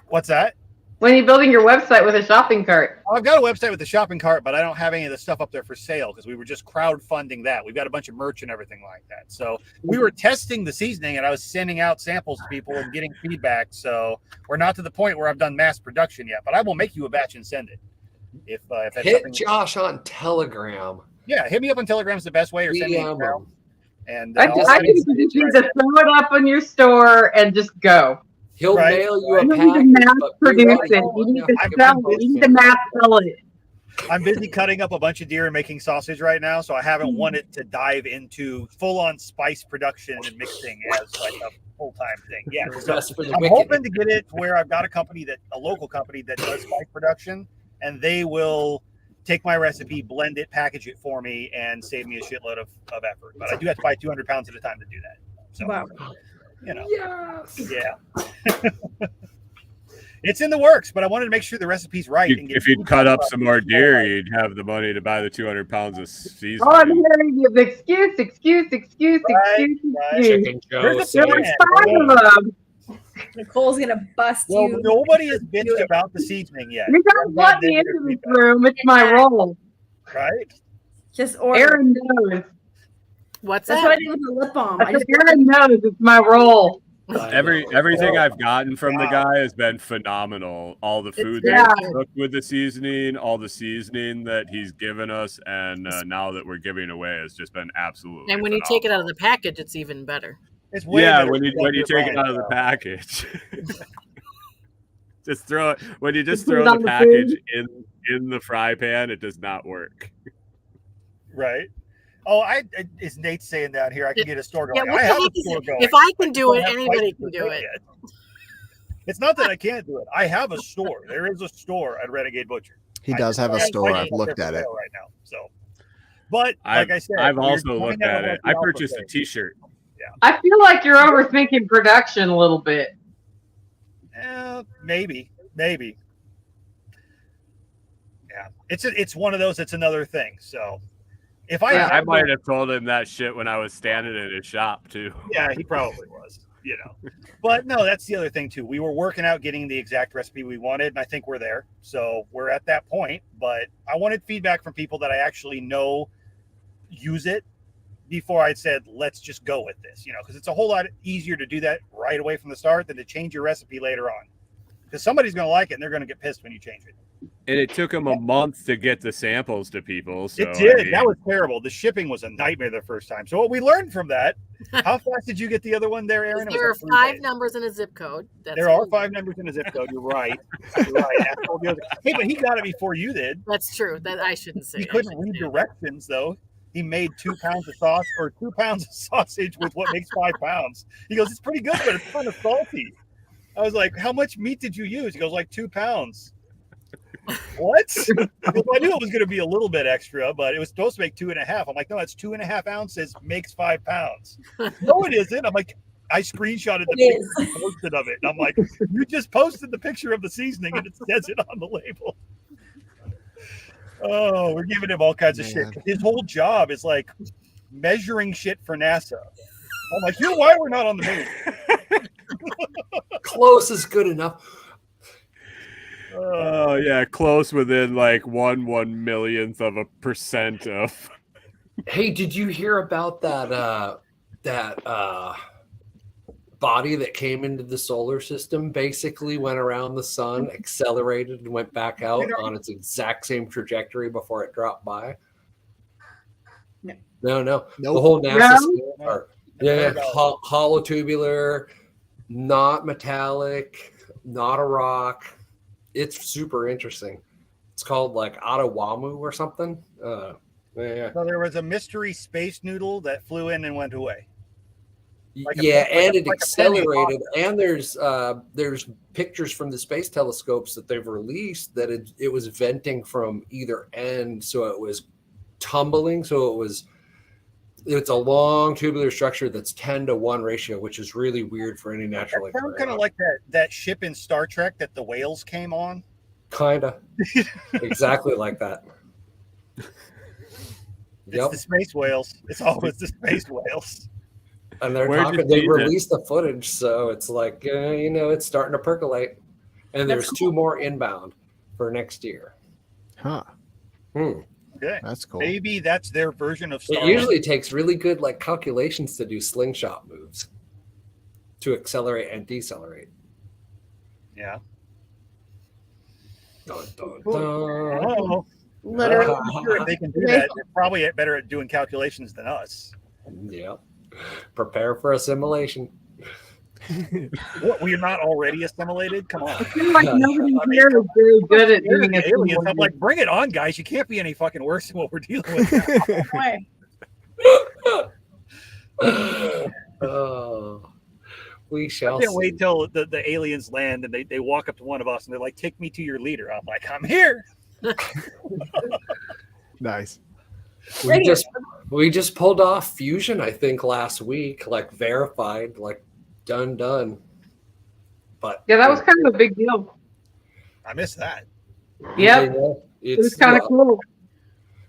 What's that? When are you building your website with a shopping cart? I've got a website with the shopping cart, but I don't have any of the stuff up there for sale because we were just crowdfunding that. We've got a bunch of merch and everything like that. So we were testing the seasoning, and I was sending out samples to people and getting feedback. So we're not to the point where I've done mass production yet, but I will make you a batch and send it. If that's hit something... Josh on Telegram. Yeah, hit me up on Telegram is the best way, or send me an email. And I think you need to throw it up on your store and just go. He'll mail you a You package. need to mass produce it. You need to sell it. You need to mass sell it. I'm busy cutting up a bunch of deer and making sausage right now, so I haven't wanted to dive into full-on spice production and mixing as like a full-time thing. Yeah, so I'm hoping to get it to where I've got a local company that does spice production, and they will take my recipe, blend it, package it for me, and save me a shitload of effort. But I do have to buy 200 pounds at a time to do that. So, you know, it's in the works, but I wanted to make sure the recipe's right. If you'd cut up some more deer, you'd have the money to buy the 200 pounds of seasoning. Oh, I'm hearing you. Excuse. There's like 5 of them. Nicole's gonna bust you. Nobody has bitched about the seasoning yet. You don't let me into this room. It's my role. Right? Just order. Aaron knows. What's That's that? what I did with the lip balm. Aaron knows it's my role. Everything I've gotten from the guy has been phenomenal. All the food that he's cooked with the seasoning, all the seasoning that he's given us, and now that we're giving away has just been absolutely. And when you take it out of the package, it's even better. It's way better when you take it out of the package. Just throw it when you just Put it throw on the the package in the fry pan. It does not work. Right. Oh, is Nate saying down here? I can get a store going. Yeah, I have a store going. If I can do it, anybody can do it. It's not that I can't do it. I have a store. There is a store at Renegade Butcher. He does have a store. I've looked at it right now. So, But like I said, I've also looked at it. I purchased a T-shirt. Yeah. I feel like you're overthinking production a little bit. Maybe. Yeah, it's one of those. It's another thing. So if I might have told him that shit when I was standing in his shop too. Yeah, he probably was. But no, that's the other thing too. We were working out getting the exact recipe we wanted, and I think we're there. So we're at that point. But I wanted feedback from people that I actually know use it before I said, let's just go with this, because it's a whole lot easier to do that right away from the start than to change your recipe later on. Because somebody's going to like it and they're going to get pissed when you change it. And it took them a month to get the samples to people. So it did. That was terrible. The shipping was a nightmare the first time. So what we learned from that, how fast did you get the other one there, Aaron? There are 5 numbers in a zip code. There are 5 numbers in a zip code. You're right. Hey, but he got it before you did. That's true. That I shouldn't say. He couldn't read directions, though. He made 2 pounds of sauce or 2 pounds of sausage with what makes 5 pounds. He goes, it's pretty good, but it's kind of salty. I was like, how much meat did you use? He goes, like 2 pounds. What? Because I knew it was going to be a little bit extra, but it was supposed to make 2.5. I'm like, no, that's 2.5 ounces makes 5 pounds. No, it isn't. I'm like, I screenshotted the picture and posted of it. And I'm like, you just posted the picture of the seasoning and it says it on the label. Oh, we're giving him all kinds of shit. His whole job is like measuring shit for NASA. I'm like, you know why we're not on the moon? Close is good enough. Oh yeah, close within like 1/1,000,000th of a percent of. Hey, did you hear about that body that came into the solar system? Basically, went around the sun, accelerated, and went back out on its exact same trajectory before it dropped by. No. Nope. The whole NASA holotubular, not metallic, not a rock. It's super interesting. It's called like Ottawamu or something. So there was a mystery space noodle that flew in and went away. It accelerated. And there's pictures from the space telescopes that they've released that it was venting from either end, so it was tumbling. So it's a long tubular structure that's 10-to-1 ratio, which is really weird for any natural. It sounds kind of like that ship in Star Trek that the whales came on. Kinda. Exactly like that. It's the space whales. It's always the space whales. And they're talking. They released the footage, so it's like it's starting to percolate. And there's 2 more inbound for next year. Huh. Okay. That's cool. Maybe that's their version of Star It usually takes really good calculations to do slingshot moves to accelerate and decelerate. Yeah. Dun, dun, Cool. dun. Literally. I'm sure if they can do that, they're probably better at doing calculations than us. Yep. Prepare for assimilation. What, we're not already assimilated? Come on. I feel like nobody here is very good at doing it. Aliens. I'm like, bring it on, guys. You can't be any fucking worse than what we're dealing with. Oh, we shall. I can't wait till the aliens land and they walk up to one of us and they're like, take me to your leader. I'm like, I'm here. Nice. We just pulled off fusion, I think, last week, verified, done. But yeah, that was kind of a big deal. I missed that. Yep. It was kind of cool.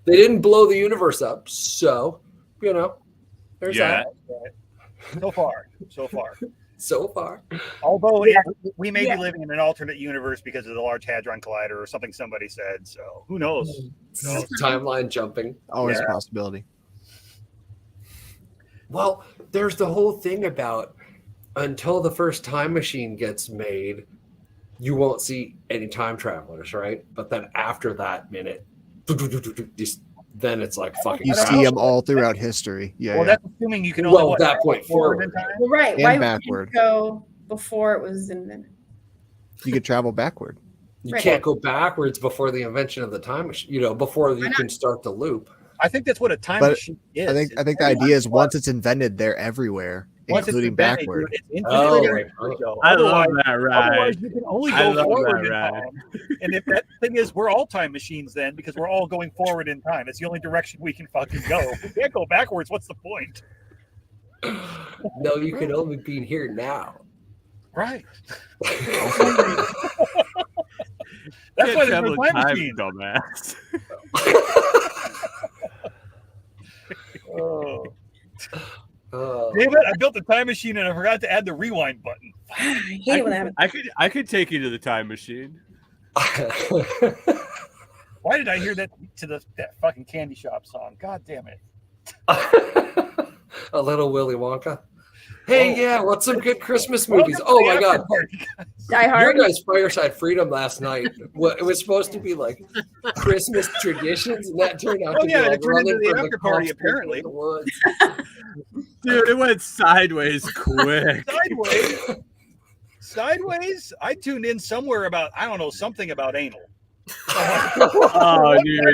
They didn't blow the universe up, so there's that. So far. Although we may be living in an alternate universe because of the Large Hadron Collider or something somebody said. So who knows? Timeline jumping. Always a possibility. Well, there's the whole thing about until the first time machine gets made, you won't see any time travelers, right? But then after that minute, then it's like fucking. You see them all throughout history. Yeah. Well, that's assuming you can only at that point forward. Well, right. And Why backward. would you go before it was invented? You could travel backward. You can't go backwards before the invention of the time machine. Before you can start the loop. I think that's what a time machine is. I think the idea is once it's invented, they're everywhere. including backwards. I love that ride. Otherwise, you can only go forward in time. And if that thing is, we're all time machines then, because we're all going forward in time. It's the only direction we can fucking go. If we can't go backwards, what's the point? No, you can only be here now. Right. That's why there's no time machine. Dumbass. Damn it, I built the time machine and I forgot to add the rewind button. I hate it when that happens. I could take you to the time machine. Why did I hear that that fucking candy shop song? God damn it. A little Willy Wonka. Hey, yeah, what's some good Christmas movies? Oh my God. Die Hard. Your guys' Fireside Freedom last night. It was supposed to be like Christmas traditions, and that turned out to be like it turned into running the from after party, cops apparently. in the woods. Dude, it went sideways quick. Sideways? I tuned in somewhere about, I don't know, something about anal. Oh, dude,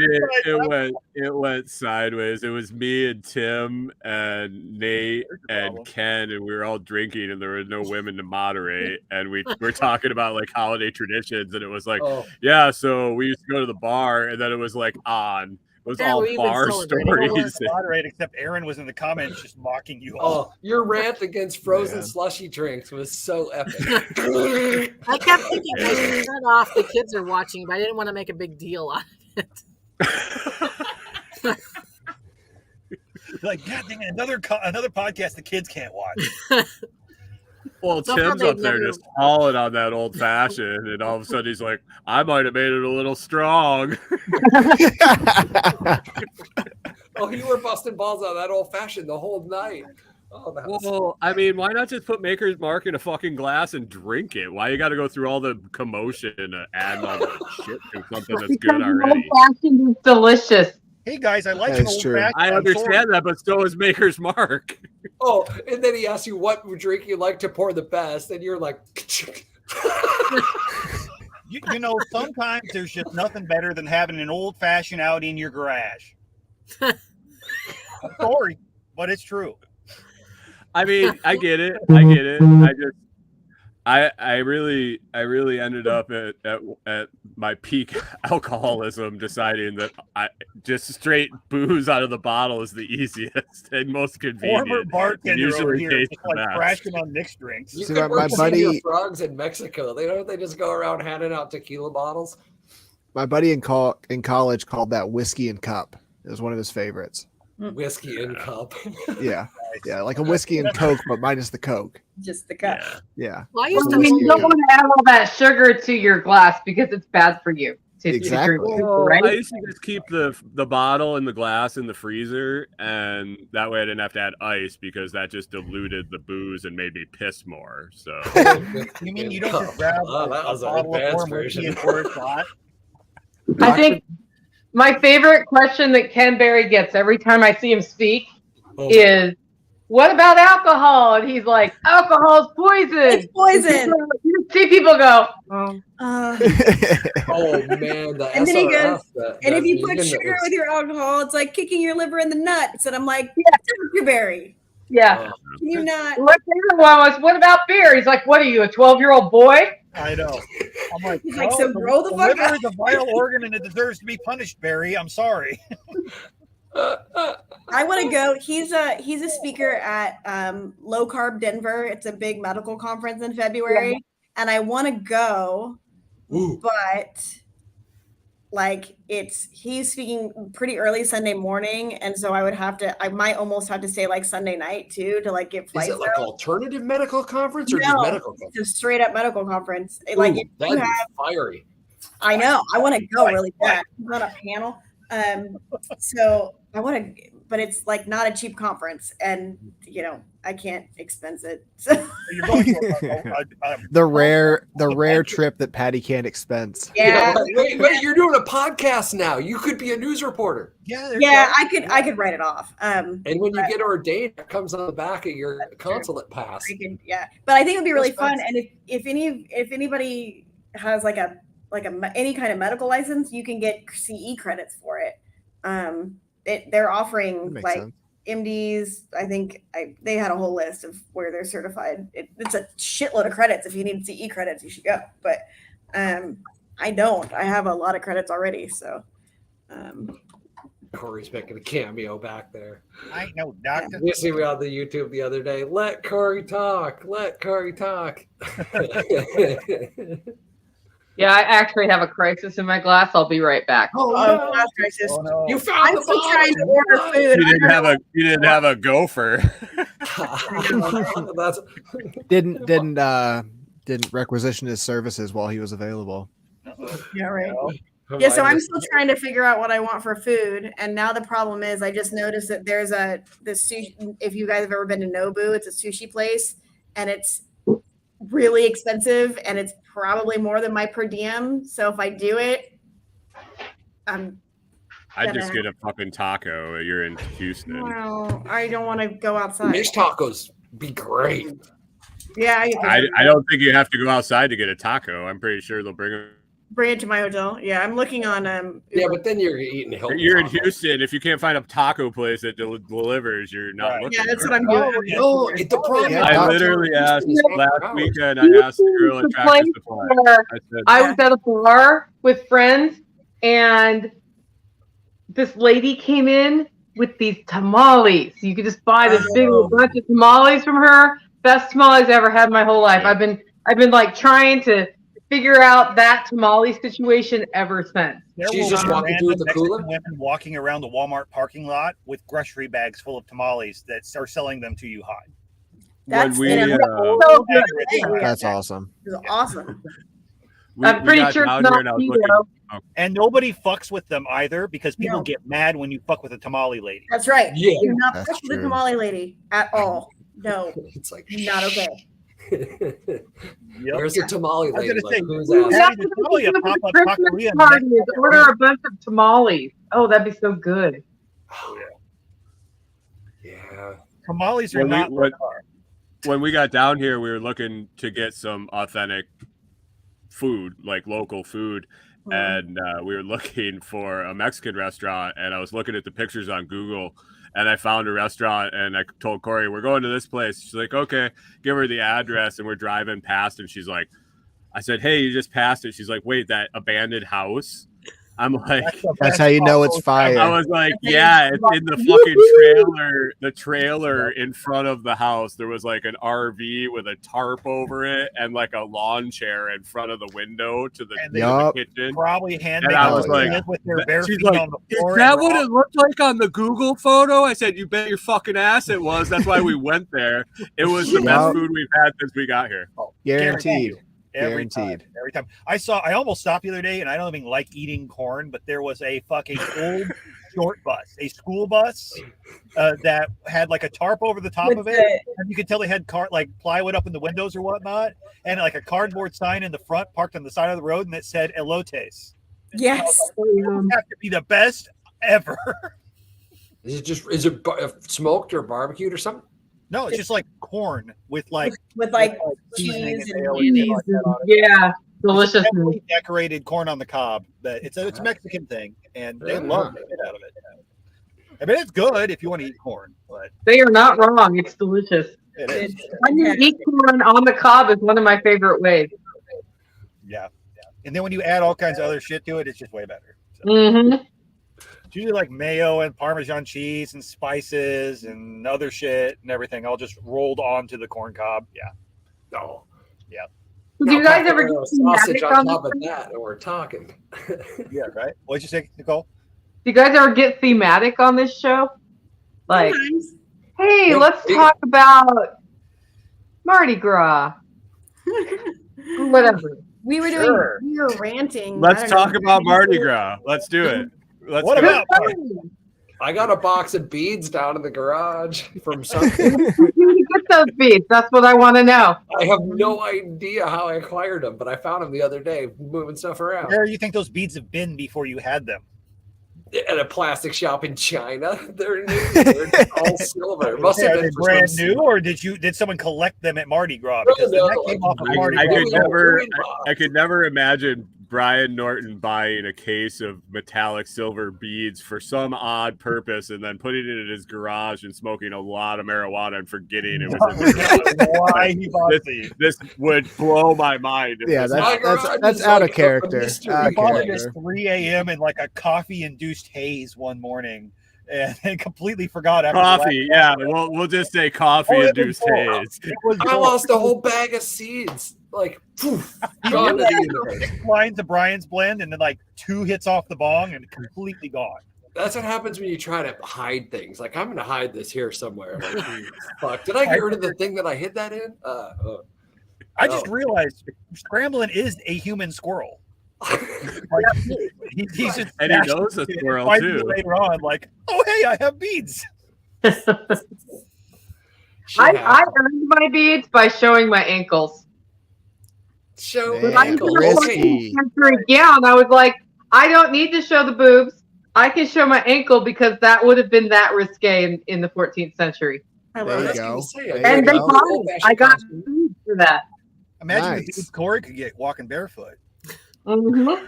it went sideways. It was me and Tim and Nate and Ken, and we were all drinking, and there were no women to moderate, and we were talking about like holiday traditions, and it was like, yeah, so we used to go to the bar, and then it was like on. It was all bar stories. Moderate, except Aaron was in the comments just mocking you all. Oh, your rant against frozen slushy drinks was so epic. I kept thinking I should shut off. The kids are watching, but I didn't want to make a big deal out of it. Like, God dang it, another podcast the kids can't watch. Well, Tim's up there just hauling on that old fashioned, and all of a sudden he's like, I might have made it a little strong. Oh, you were busting balls on that old fashioned the whole night. Oh, well, I mean, why not just put Maker's Mark in a fucking glass and drink it? Why you got to go through all the commotion and add all the shit to something that's good already? Old fashioned is delicious. Hey guys, I like an old fashioned. I understand that, but so is Maker's Mark. Oh, and then he asks you what drink you like to pour the best, and you're like, you know, sometimes there's just nothing better than having an old fashioned out in your garage. Sorry, but it's true. I mean, I get it. I really ended up at my peak alcoholism, deciding that just straight booze out of the bottle is the easiest and most convenient. Former bartender over here, just like crashing on mixed drinks. You could work senior frogs in Mexico. They just go around handing out tequila bottles. My buddy in college called that whiskey and cup. It was one of his favorites. Whiskey and cup. Yeah. Yeah, like a whiskey and Coke, but minus the Coke. Just the cup. Yeah. Well, you don't want to add all that sugar to your glass because it's bad for you. Exactly. Right? I used to just keep the bottle and the glass in the freezer, and that way I didn't have to add ice because that just diluted the booze and made me piss more. So you mean you don't just grab a bottle of warm whiskey and pour it hot? I think my favorite question that Ken Berry gets every time I see him speak is, what about alcohol? And he's like, alcohol's poison. It's poison. You see people go, oh man. And then he goes, and if you put sugar with your alcohol, it's like kicking your liver in the nuts. And I'm like, Dr. Berry. Yeah. Can you not? My favorite one was, what about beer? He's like, what are you, a 12-year-old boy? I know. I'm like, he's like, so grow the fuck up. Liver is a vital organ and it deserves to be punished, Barry. I'm sorry. I want to go. He's a speaker at Low Carb Denver. It's a big medical conference in February, and I want to go. But like he's speaking pretty early Sunday morning, and so I might almost have to stay like Sunday night too to like get flights. Is it like alternative medical conference or just medical conference? It's a straight up medical conference. That'd be fiery. I know. I want to go really bad. It's not a panel. So I want to, but it's like not a cheap conference, and I can't expense it. So. You're going to the rare trip that Patty can't expense. Yeah. Wait, you're doing a podcast now. You could be a news reporter. Yeah, I could write it off. And when you get ordained, it comes on the back of your consulate pass. But I think it'd be really fun. And if anybody has like any kind of medical license, you can get CE credits for it. They're offering like sense. MDs. I think they had a whole list of where they're certified. It's a shitload of credits. If you need CE credits, you should go. But I don't. I have a lot of credits already. So Corey's making a cameo back there. I ain't no doctor. You see me on the YouTube the other day. Let Corey talk. Let Corey talk. Yeah, I actually have a crisis in my glass. I'll be right back. Oh, no. Crisis. Oh, no. You found I'm the still bottle. trying to order food. You didn't have a gopher. That's Didn't requisition his services while he was available. Yeah, right. Yeah, so I'm still trying to figure out what I want for food, and now the problem is I just noticed that there's this sushi. If you guys have ever been to Nobu, it's a sushi place, and it's really expensive, and it's probably more than my per diem. So if I do it, I'd just get a fucking taco. You're in Houston. Well, I don't want to go outside. Mish tacos be great. Yeah, I don't think you have to go outside to get a taco. I'm pretty sure they'll bring it to my hotel. Yeah, I'm looking on Yeah, but then you're eating Hilton. You're in Houston. If you can't find a taco place that delivers, you're not looking. Yeah, that's what I'm doing. No, the problem. I literally asked last weekend. I asked the girl at Tractor Supply. I was at a bar with friends, and this lady came in with these tamales. You could just buy this big bunch of tamales from her. Best tamales I ever had in my whole life. I've been like trying to figure out that tamale situation ever since. She's just walking through the cooler. Women walking around the Walmart parking lot with grocery bags full of tamales that are selling them to you hot. That's That's awesome. It's awesome. I'm pretty sure it's not keto. And nobody fucks with them either because people get mad when you fuck with a tamale lady. That's right. Yeah, you're not fucking with the tamale lady at all. No, it's like not okay. There's a tamale lady. Like, who's order a bunch of tamales. Oh, that'd be so good. Yeah. Tamales are not. When we got down here, we were looking to get some authentic food, like local food. And we were looking for a Mexican restaurant, and I was looking at the pictures on Google, and I found a restaurant, and I told Corey, we're going to this place. She's like, okay, give her the address, and we're driving past, and she's like, I said, hey, you just passed it. She's like, wait, that abandoned house? I'm like, that's how you know it's fire. I was like, yeah, it's in the fucking trailer in front of the house. There was like an RV with a tarp over it and like a lawn chair in front of the window to the kitchen. Probably and I was like, with their bare she's feet like, on the floor. Is that what it looked like on the Google photo? I said, you bet your fucking ass it was. That's why we went there. It was the best food we've had since we got here. Guaranteed. Every time. I almost stopped the other day, and I don't even like eating corn, but there was a fucking old short bus, a school bus that had like a tarp over the top of it. And you could tell they had plywood up in the windows or whatnot, and like a cardboard sign in the front parked on the side of the road, and it said elotes. Yes. Have to be the best ever. Is it smoked or barbecued or something? No, it's just like corn with cheese and yeah, delicious. Decorated corn on the cob. But it's a Mexican thing, and they love the shit out of it. I mean, it's good if you want to eat corn, but they are not wrong. It's delicious. It is. When you eat corn on the cob is one of my favorite ways. Yeah. And then when you add all kinds of other shit to it, it's just way better. So. Mm-hmm. It's usually like mayo and Parmesan cheese and spices and other shit and everything all just rolled onto the corn cob. Yeah. Oh. Yeah. Do you guys ever get sausage on top of that? And we're talking. Yeah, right. What'd you say, Nicole? Do you guys ever get thematic on this show? Like, hey, let's talk about Mardi Gras. Whatever. We were ranting. Let's talk about Mardi Gras. Let's do it. What about? I got a box of beads down in the garage from something. Where did you get those beads? That's what I want to know. I have no idea how I acquired them, but I found them the other day moving stuff around. Where do you think those beads have been before you had them? At a plastic shop in China. They're new. They're all silver. It must have been brand new, or did someone collect them at Mardi Gras? Because that came off of Mardi Gras. I could never imagine Brian Norton buying a case of metallic silver beads for some odd purpose and then putting it in his garage and smoking a lot of marijuana and forgetting it was in the garage. Why he bought these? This would blow my mind. Yeah, My that's garage out is of like a character. mystery Out I of bought it character. at 3 a.m. in like a coffee-induced haze one morning, and completely forgot after the Coffee, last yeah. We'll just say coffee-induced haze. It was I lost a whole bag of seeds. Like, poof, gone to the universe. 6 lines of Brian's blend, and then like 2 hits off the bong, and completely gone. That's what happens when you try to hide things. Like, I'm going to hide this here somewhere. Like, fuck. Did I get rid of the thing that I hid that in? I just realized Scramblin' is a human squirrel. Like, he's just And he knows a squirrel, finds me too. later on, like, oh hey, I have beads. I earned my beads by showing my ankles. Show Man, I was in a risky. 14th century gown. I was like, I don't need to show the boobs. I can show my ankle because that would have been that risque in the 14th century. I There love you it. go. And they go. bought it. I got beads for that. Imagine Nice. the dudes Corey could get walking barefoot. Mhm.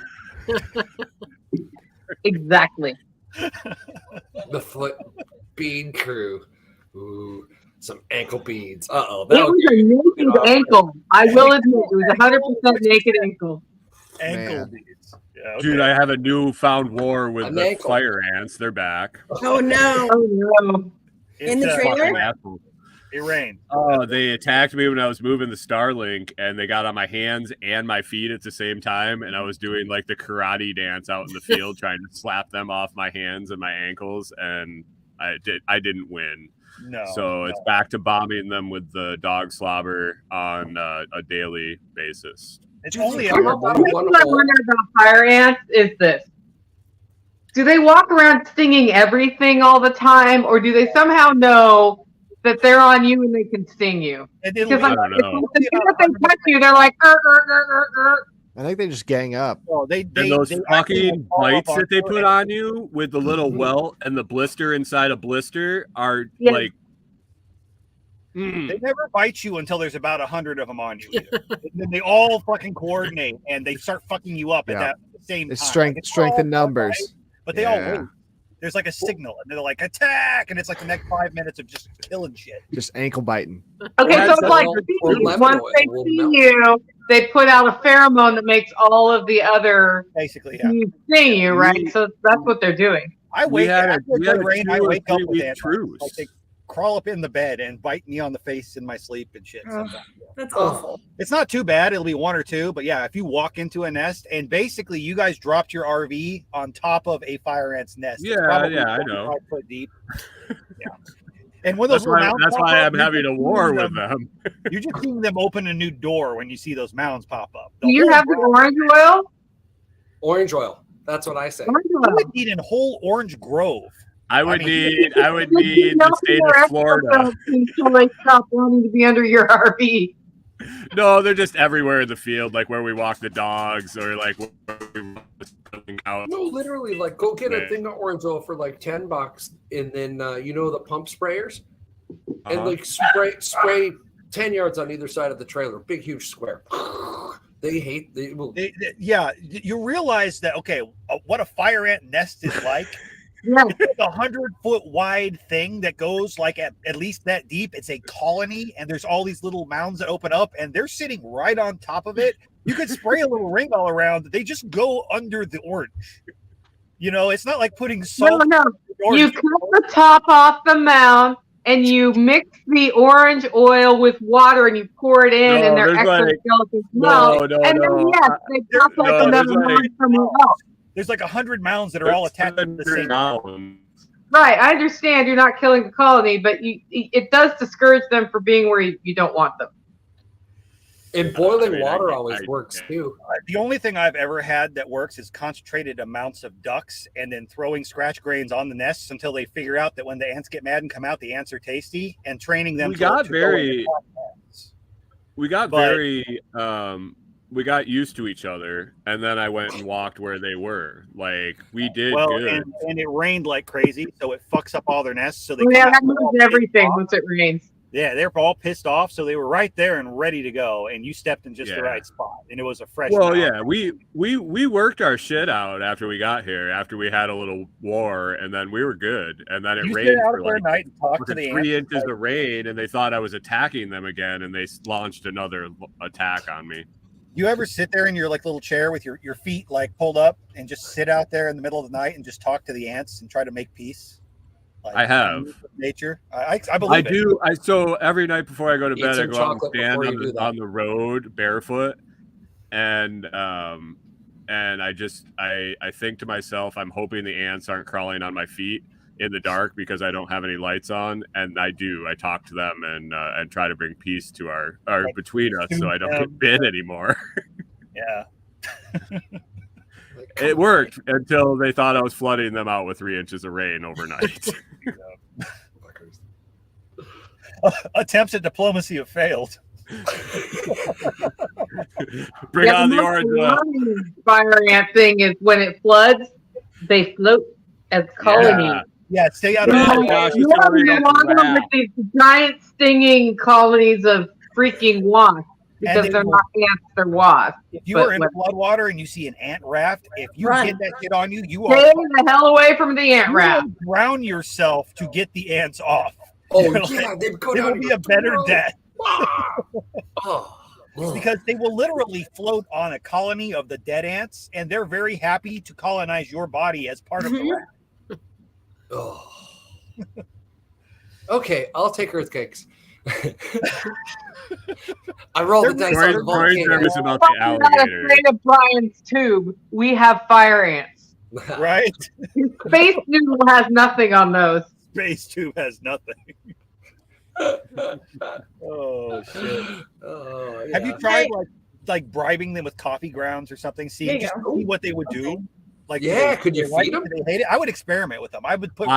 Exactly. The foot bead crew. Ooh, some ankle beads. Uh-oh. It That'll was a naked ankle. I will admit, it was 100% naked ankle. Ankle Man. beads. Yeah, okay. Dude, I have a newfound war with An the ankle. fire ants. They're back. Oh no! Oh no. In the It's, trailer? Fucking assholes. It rained. Oh, they attacked me when I was moving the Starlink, and they got on my hands and my feet at the same time, and I was doing like the karate dance out in the field, trying to slap them off my hands and my ankles, and I didn't win. No. So it's back to bombing them with the dog slobber on a daily basis. It's Dude, only you ever come up out The of thing one I hole. wonder about fire ants is this. Do they walk around stinging everything all the time, or do they somehow know that they're on you and they can sting you? It Because didn't like, I don't if know. the minute they touch you, they're like, I think they just gang up. well, they And those actually fucking follow up bites on that they Corey. put on you with the little welt and the blister inside a blister are Yeah. like. They never bite you until there's about 100 of them on you. Either. And then they all fucking coordinate and they start fucking you up at Yeah. that same time. It's strength Like, strength all in numbers. right, but they all Yeah. wait. There's like a signal and they're like attack, and it's like the next 5 minutes of just killing shit. Just ankle biting. Okay, Or so it's like or bees. lemon Once oil they will see melt. you, they put out a pheromone that makes all of the other Basically, yeah. bees sting you, right? So that's what they're doing. I We wake had a- after we had a rain. I 2 or wake up 3 with week that. truce. Like they crawl up in the bed and bite me on the face in my sleep and shit. Ugh. sometimes. That's Oh. awful. It's not too bad. It'll be 1 or 2, but yeah, if you walk into a nest and basically you guys dropped your RV on top of a fire ant's nest. It's Yeah, probably yeah, I 25 know. foot deep. Yeah. And when those That's why, little mounds that's pop why up, I'm you're having just a war seeing with them- them. You're just seeing them open a new door when you see those mounds pop up. Do you have the orange oil? Orange oil. That's what I say. Orange You oil. would need a whole orange grove. I would mean- need the state of Florida. Until they stop wanting to be under your RV. No, they're just everywhere in the field, like where we walk the dogs or like where we walk the out. No, literally, like go get a thing of orange oil for like $10, and then the pump sprayers, and Uh-huh. like spray 10 yards on either side of the trailer, big huge square. They will. Yeah, you realize that, okay, what a fire ant nest is like. Yeah. It's a 100-foot wide thing that goes like at least that deep. It's a colony, and there's all these little mounds that open up, and they're sitting right on top of it. You could spray a little ring all around. They just go under the orange. It's not like putting salt. No. in the orange. You cut the top off the mound and you mix the orange oil with water and you pour it in, No, and they're there's exoskeletons melt. no, And then yes, they pop No, like there's another like- mound somewhere else. There's like 100 mounds that are all attached to the same. Right, I understand you're not killing the colony, but it does discourage them from being where you don't want them. And boiling I mean, water I- always I- works too. The only thing I've ever had that works is concentrated amounts of ducks and then throwing scratch grains on the nests until they figure out that when the ants get mad and come out, the ants are tasty, and training them. We got very we got used to each other, and then I went and walked where they were. Like we did good. and it rained like crazy, so it fucks up all their nests. So they Yeah, come that out with all moves everything big once it rains. Yeah, they were all pissed off, so they were right there and ready to go, and you stepped in just the right spot, and it was a fresh. Well, yeah, we worked our shit out after we got here, after we had a little war, and then we were good, and then it rained for like night and talked to 3 inches of rain, and they thought I was attacking them again, and they launched another attack on me. You ever sit there in your like little chair with your feet like pulled up and just sit out there in the middle of the night and just talk to the ants and try to make peace? Like, I have nature. I believe I do. So every night before I go to bed, I some go out and chocolate stand before you do that. on the road barefoot, and I just I think to myself, I'm hoping the ants aren't crawling on my feet in the dark because I don't have any lights on, and I do. I talk to them and try to bring peace to our between us, so I don't get bit anymore. Yeah. It worked until they thought I was flooding them out with 3 inches of rain overnight. Attempts at diplomacy have failed. Bring on the orange. Fire ant thing is when it floods, they float as colonies. Yeah, stay out of with these giant stinging colonies of freaking wasps. Because they're not ants, they're wasps. If you are in floodwater and you see an ant raft, if you get that shit on you, you are stay the hell away from the ant raft. Drown yourself to get the ants off. Oh yeah, they'd go down. It will be a better death. Oh. Because they will literally float on a colony of the dead ants, and they're very happy to colonize your body as part of the raft. Oh. Okay, I'll take earthquakes. I rolled the dice on the volcano. About the alligator. Afraid of Brian's tube. We have fire ants. Right? Space Noodle has nothing on those. Space Tube has nothing. Oh shit! Oh, yeah. Have you tried like bribing them with coffee grounds or something? See what they would do. Like, could you feed them? They hate it. I would experiment with them. I would put.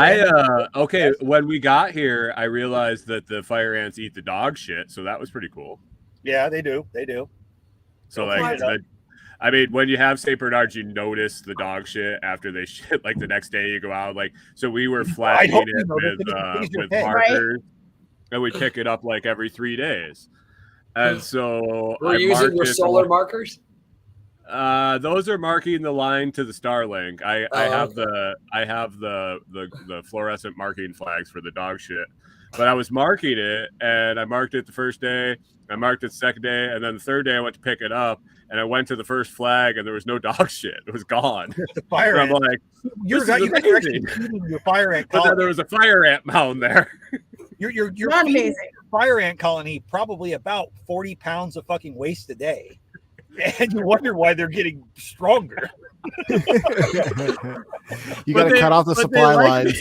Okay. When we got here, I realized that the fire ants eat the dog shit, so that was pretty cool. Yeah, they do. They do. So like, I mean, when you have St. Bernards, you notice the dog shit after they shit. Like the next day, you go out. Like, so we were flagging it with markers, and we pick it up like every 3 days. And so we're using your solar markers. Those are marking the line to the Starlink. I have the fluorescent marking flags for the dog shit. But I was marking it, and I marked it the first day, I marked it the second day, and then the third day I went to pick it up, and I went to the first flag, and there was no dog shit. It was gone. The fire ant. I'm like, you guys are actually feeding your fire ant colony. But then there was a fire ant mound there. You're feeding fire ant colony probably about 40 pounds of fucking waste a day. And you wonder why they're getting stronger. You got to cut off the supply lines.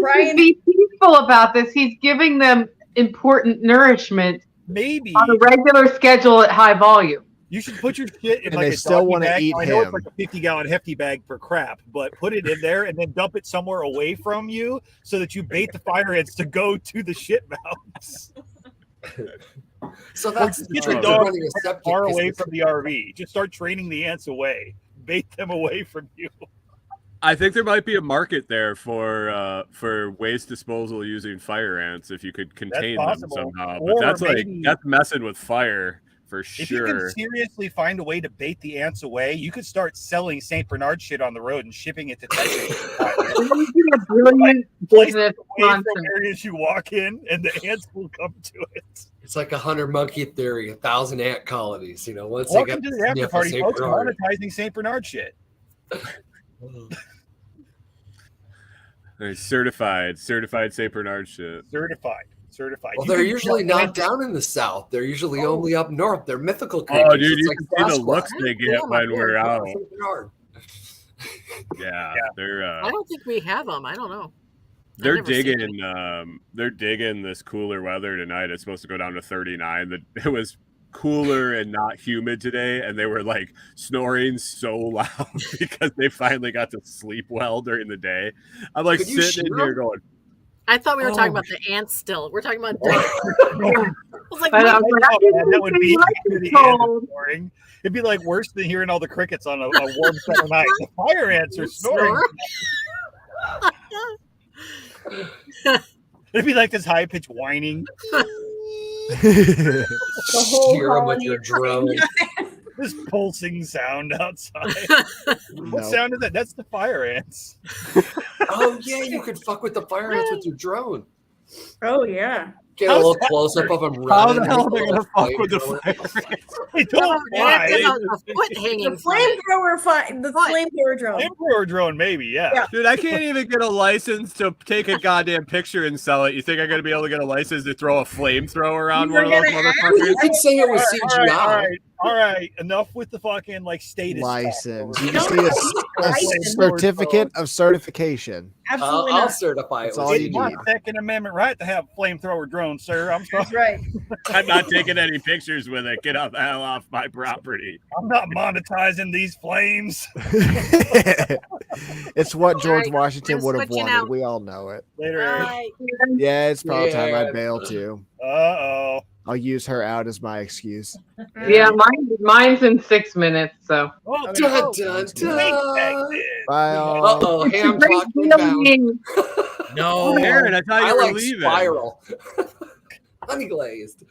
Brian, be peaceful about this. He's giving them important nourishment. Maybe on a regular schedule at high volume. You should put your shit in and like they a still want to bag. eat I know him. it's like a 50-gallon hefty bag for crap, but put it in there and then dump it somewhere away from you so that you bait the fire ants to go to the shit mounds. So that's get the dog far away from the RV. Just start training the ants away. Bait them away from you. I think there might be a market there for waste disposal using fire ants if you could contain them somehow. But that's messing with fire for sure. If you can seriously find a way to bait the ants away, you could start selling St. Bernard shit on the road and shipping it to Texas. A brilliant business from areas you walk in, and the ants will come to it. It's like 100 monkey theory, 1,000 ant colonies. You know, once welcome to the after party, folks. Monetizing St. Bernard shit. Certified St. Bernard shit. Certified. Well, they're usually not down in the south. They're usually only up north. They're mythical creatures. Oh, dude, you like can see the looks they get when we're out. Yeah, they're. I don't think we have them. I don't know. They're digging. They're digging this cooler weather tonight. It's supposed to go down to 39. It was cooler and not humid today, and they were like snoring so loud because they finally got to sleep well during the day. I'm like sitting in here going. I thought we were talking about the ants still. We're talking about dogs. I was like, that would be the snoring. It'd be like worse than hearing all the crickets on a warm summer night. The fire ants are snoring. Snore? It'd be like this high-pitched whining. The whole Steer 'em with colony your is flying. drone. This pulsing sound outside. What Nope. sound is that? That's the fire ants. Oh yeah, you could fuck with the fire ants with your drone. Oh yeah. Get a little close up of them How running. the hell are they with gonna a fuck with the flamethrower. fire ants? I don't That's fly. about a foot hanging. The flamethrower the flamethrower drone. Emperor drone, maybe, yeah. Yeah. Dude, I can't even get a license to take a goddamn picture and sell it. You think I'm gonna be able to get a license to throw a flamethrower around You're one of those gonna motherfuckers? You could say it was CGI. All right. Enough with the fucking status License. talk. You just need a License. certificate of certification. Absolutely I'll not. certify it. That's was all you It's my need. Second Amendment right to have flamethrower drones, sir. I'm sorry. That's right. I'm not taking any pictures with it. Get the hell off my property. I'm not monetizing these flames. It's what George Alright, Washington I'm would have switching wanted. out. We all know it. Later, Eric. Bye. Yeah, it's probably time I Yeah. bail too. Uh-oh. I'll use her out as my excuse. Yeah, mine's in 6 minutes. So Oh, Dun, dun, Wait, dun. Bye all. Uh-oh, ham Great talk deal inbound. being- No, Aaron, I thought you I were like leaving. spiral. Honey glazed.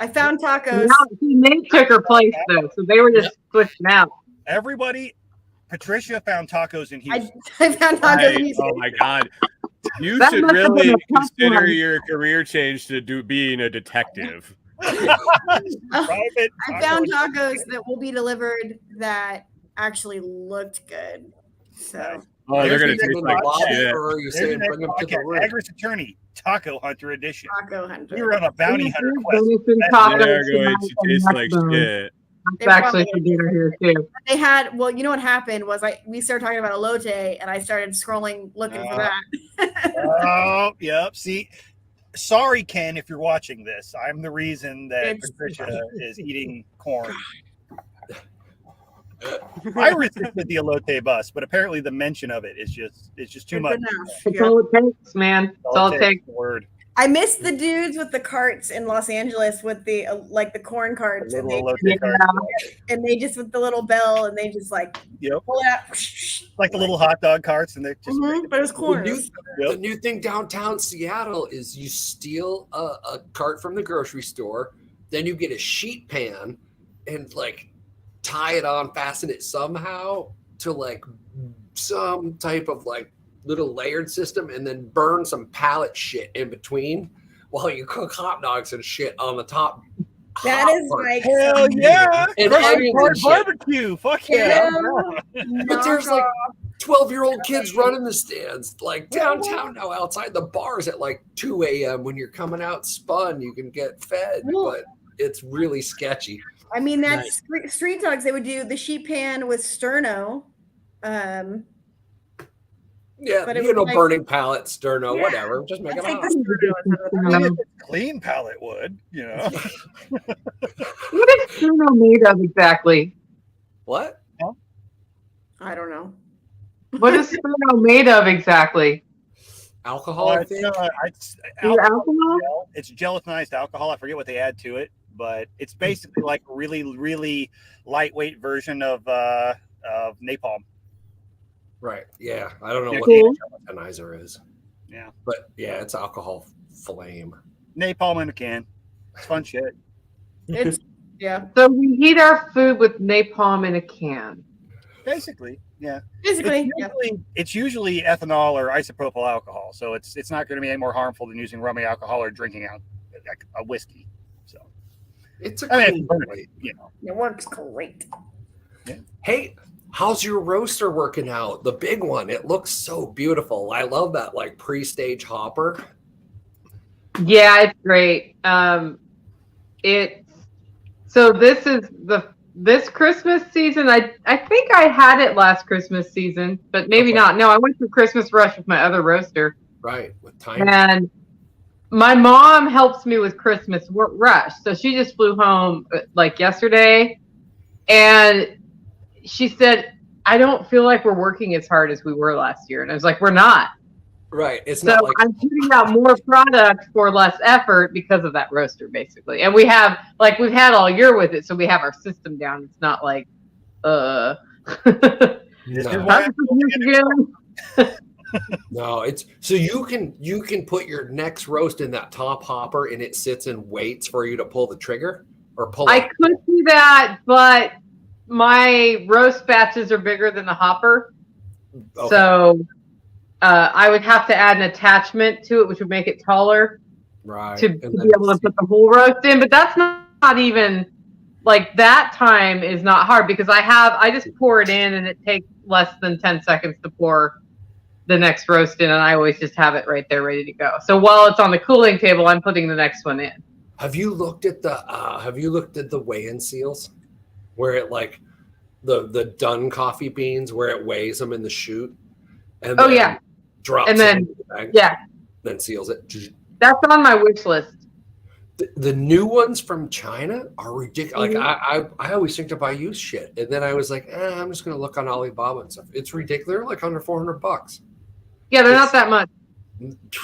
I found tacos. No, Nate took her place though, so they were just switching out. Everybody, Patricia found tacos in Houston. I found tacos. Right. in Houston. Oh my god. You That should must have been really a tough consider one. your career change to being a detective. Private I found tacos that will be delivered that actually looked good. So Oh, they're gonna There's taste in the like lobby, shit. or are you There's saying the bring them to the podcast, room? Agris Attorney, Taco Hunter Edition. taco hunter. We were on a bounty hunter quest. Venison tacos They're going tonight to and taste neck like bone. shit. It's actually for dinner here too. They had you know what happened was we started talking about elote and I started scrolling looking for that. Oh, yep. See, sorry, Ken, if you're watching this. I'm the reason that It's- Patricia is eating corn. I resisted the elote bus, but apparently the mention of it is just too Good much. enough. It's Yeah. all it takes, man. It's all it takes. The word. I missed the dudes with the carts in Los Angeles with the the corn carts and Little they, elote cart. and they just with the little bell and they just Yep. pull it out. Like the little hot dog carts, and they just. But it was corn. The new thing downtown Seattle is you steal a cart from the grocery store, then you get a sheet pan and tie it on, fasten it somehow to some type of little layered system, and then burn some pallet shit in between while you cook hot dogs and shit on the top. That hot is part. like Hell yeah! And Grocery onions cart and shit. barbecue. Fuck yeah! But there's 12-year-old kids running the stands downtown now, outside the bars at 2 a.m. when you're coming out spun, you can get fed, but it's really sketchy. I mean, that's street dogs. They would do the sheet pan with sterno. Yeah, But it was burning pallet, sterno, Yeah. whatever. Just make it Take hot. the Clean pallet wood, What is Sterno made of exactly? What? I don't know. What is Sterno made of exactly? Alcohol, I think. It's Is it alcohol? It's gelatinized alcohol. I forget what they add to it, but it's basically like a really, really lightweight version of napalm. Right. Yeah. I don't know what Cool. the gelatinizer is. Yeah. But yeah, it's alcohol flame. Napalm in a can. It's fun shit. It's yeah. So we heat our food with napalm in a can. Basically, yeah. Basically, It's usually ethanol or isopropyl alcohol, so it's not going to be any more harmful than using rummy alcohol or drinking out like a whiskey. So It's a clean clean way, it works great. Yeah. Hey, how's your roaster working out? The big one. It looks so beautiful. I love that pre-stage hopper. Yeah, it's great. This is this Christmas season. I think I had it last Christmas season, but maybe not. No, I went through Christmas rush with my other roaster. Right, with time. And my mom helps me with Christmas rush. So she just flew home yesterday, and she said, I don't feel like we're working as hard as we were last year. And I was like, we're not. Right. It's So not like I'm putting out more product for less effort because of that roaster, basically. And we have we've had all year with it, so we have our system down. It's not like This is why No, it's so you can put your next roast in that top hopper and it sits and waits for you to pull the trigger or pull. I could do that, but my roast batches are bigger than the hopper, so I would have to add an attachment to it, which would make it taller, right? To be able to put the whole roast in. But that's not even like that time is not hard because I just pour it in and it takes less than 10 seconds to pour the next roast in, and I always just have it right there ready to go. So while it's on the cooling table, I'm putting the next one in. Have you looked at the weigh-in seals where it like the done coffee beans where it weighs them in the chute and then drops and then in the bag, then seals it? That's on my wish list. The new ones from China are ridiculous. Like I always think to buy used shit, and then I was like, I'm just gonna look on Alibaba and stuff. It's ridiculous. They're like under $400. Yeah, they're not that much.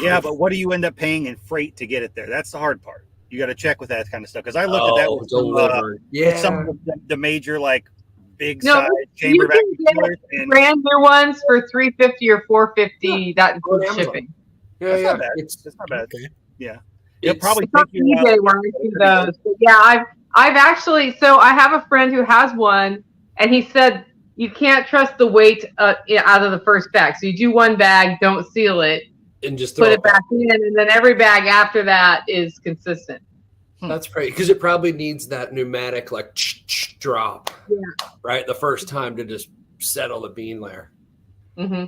Yeah, but what do you end up paying in freight to get it there? That's the hard part. You got to check with that kind of stuff because I looked at that with some of the major like big size chamber vacuum brand new ones for $350 or $450. That includes shipping. That's not bad. It's not bad. Okay. Yeah. It'll probably take you eBay where I see those. But yeah, I've actually, so I have a friend who has one, and he said you can't trust the weight out of the first bag. So you do one bag, don't seal it, and just put it back in, and then every bag after that is consistent. That's great because it probably needs that pneumatic like drop, right, the first time to just settle the bean layer. Mm-hmm.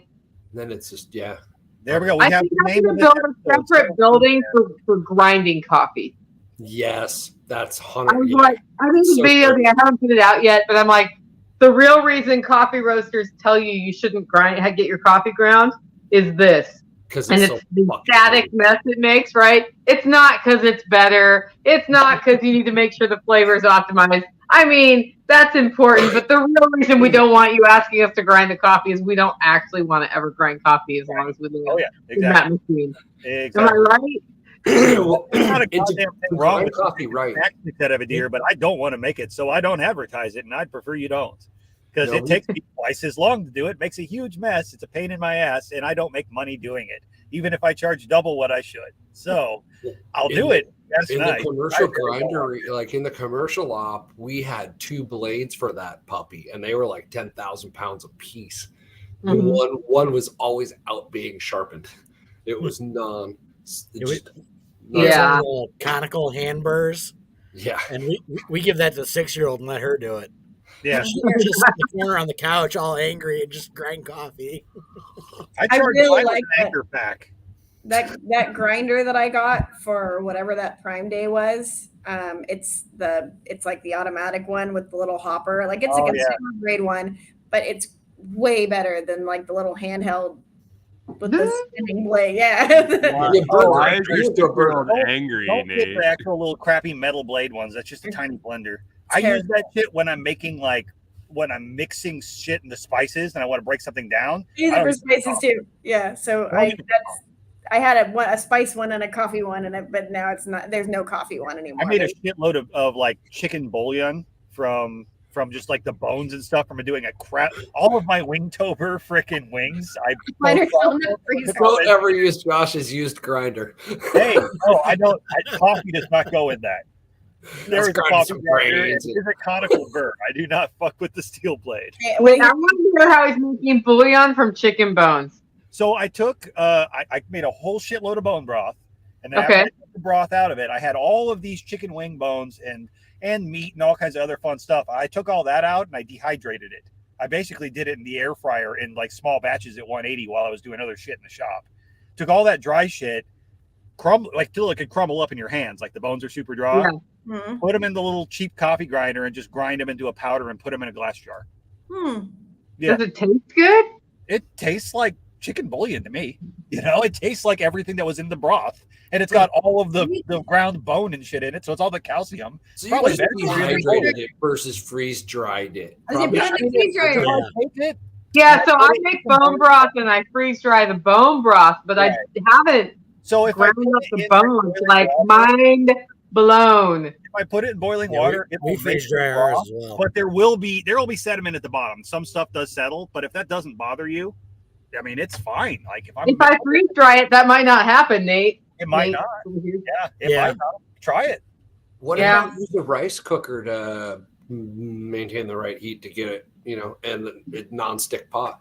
Then it's just There we go. We I think I'm going to build a separate building for grinding coffee. Yes, that's 100%. I was like, I think the video thing, I haven't put it out yet, but I'm like, the real reason coffee roasters tell you shouldn't get your coffee ground is this. And it's the static mess it makes, right? It's not because it's better. It's not because you need to make sure the flavor is optimized. I mean, that's important, but the real reason we don't want you asking us to grind the coffee is we don't actually want to ever grind coffee as long as we live in that machine. Exactly. Am I right? Well, it's not a goddamn thing wrong with coffee, right? That of a deer, but I don't want to make it, so I don't advertise it, and I'd prefer you don't. Because it takes me twice as long to do it. Makes a huge mess. It's a pain in my ass, and I don't make money doing it, even if I charge double what I should. So I'll do it. That's nice. The commercial grinder, like in the commercial op, we had 2 blades for that puppy, and they were like 10,000 pounds a piece. Mm-hmm. One was always out being sharpened. It was conical hand burrs. Yeah, and we give that to the 6-year-old and let her do it. Yeah, she's just in the corner on the couch, all angry and just grind coffee. I really like anchor pack. That grinder that I got for whatever that Prime Day was. It's like the automatic one with the little hopper. Like it's a consumer grade one, but it's way better than like the little handheld with the spinning blade. Yeah. I used to burn angry. Don't get the actual little crappy metal blade ones. That's just a tiny blender. I use that shit when I'm mixing shit into spices and I want to break something down. Use it for spices too. Yeah. So I had a spice one and a coffee one, but now it's not. There's no coffee one anymore. I made a shitload of like chicken bouillon from just like the bones and stuff from doing a crap. All of my Wingtober freaking wings. Don't ever use Josh's used grinder. Hey, no, I don't. Coffee does not go in that. There is a coffee grinder. It is a conical burr. I do not fuck with the steel blade. Wait, I want to hear how he's making bouillon from chicken bones. So I took, I made a whole shitload of bone broth, and then after I took the broth out of it, I had all of these chicken wing bones and meat and all kinds of other fun stuff. I took all that out and I dehydrated it. I basically did it in the air fryer in like small batches at 180 while I was doing other shit in the shop. Took all that dry shit, till it could crumble up in your hands, like the bones are super dry. Yeah. Mm-hmm. Put them in the little cheap coffee grinder and just grind them into a powder and put them in a glass jar. Yeah. Does it taste good? It tastes like chicken bouillon to me. It tastes like everything that was in the broth, and it's got all of the ground bone and shit in it, so it's all the calcium. So you probably dehydrated it versus freeze dried it. Yeah, so I make bone broth and I freeze dry the bone broth, but I haven't. So if ground up the bones, like mind blown. If I put it in boiling water, it will freeze dry ours as well. But there will be sediment at the bottom. Some stuff does settle, but if that doesn't bother you, I mean, it's fine. Like if I freeze dry it, that might not happen, Nate. it might not. Yeah, it might not. Try it. What about use a rice cooker to maintain the right heat to get it, and the non-stick pot?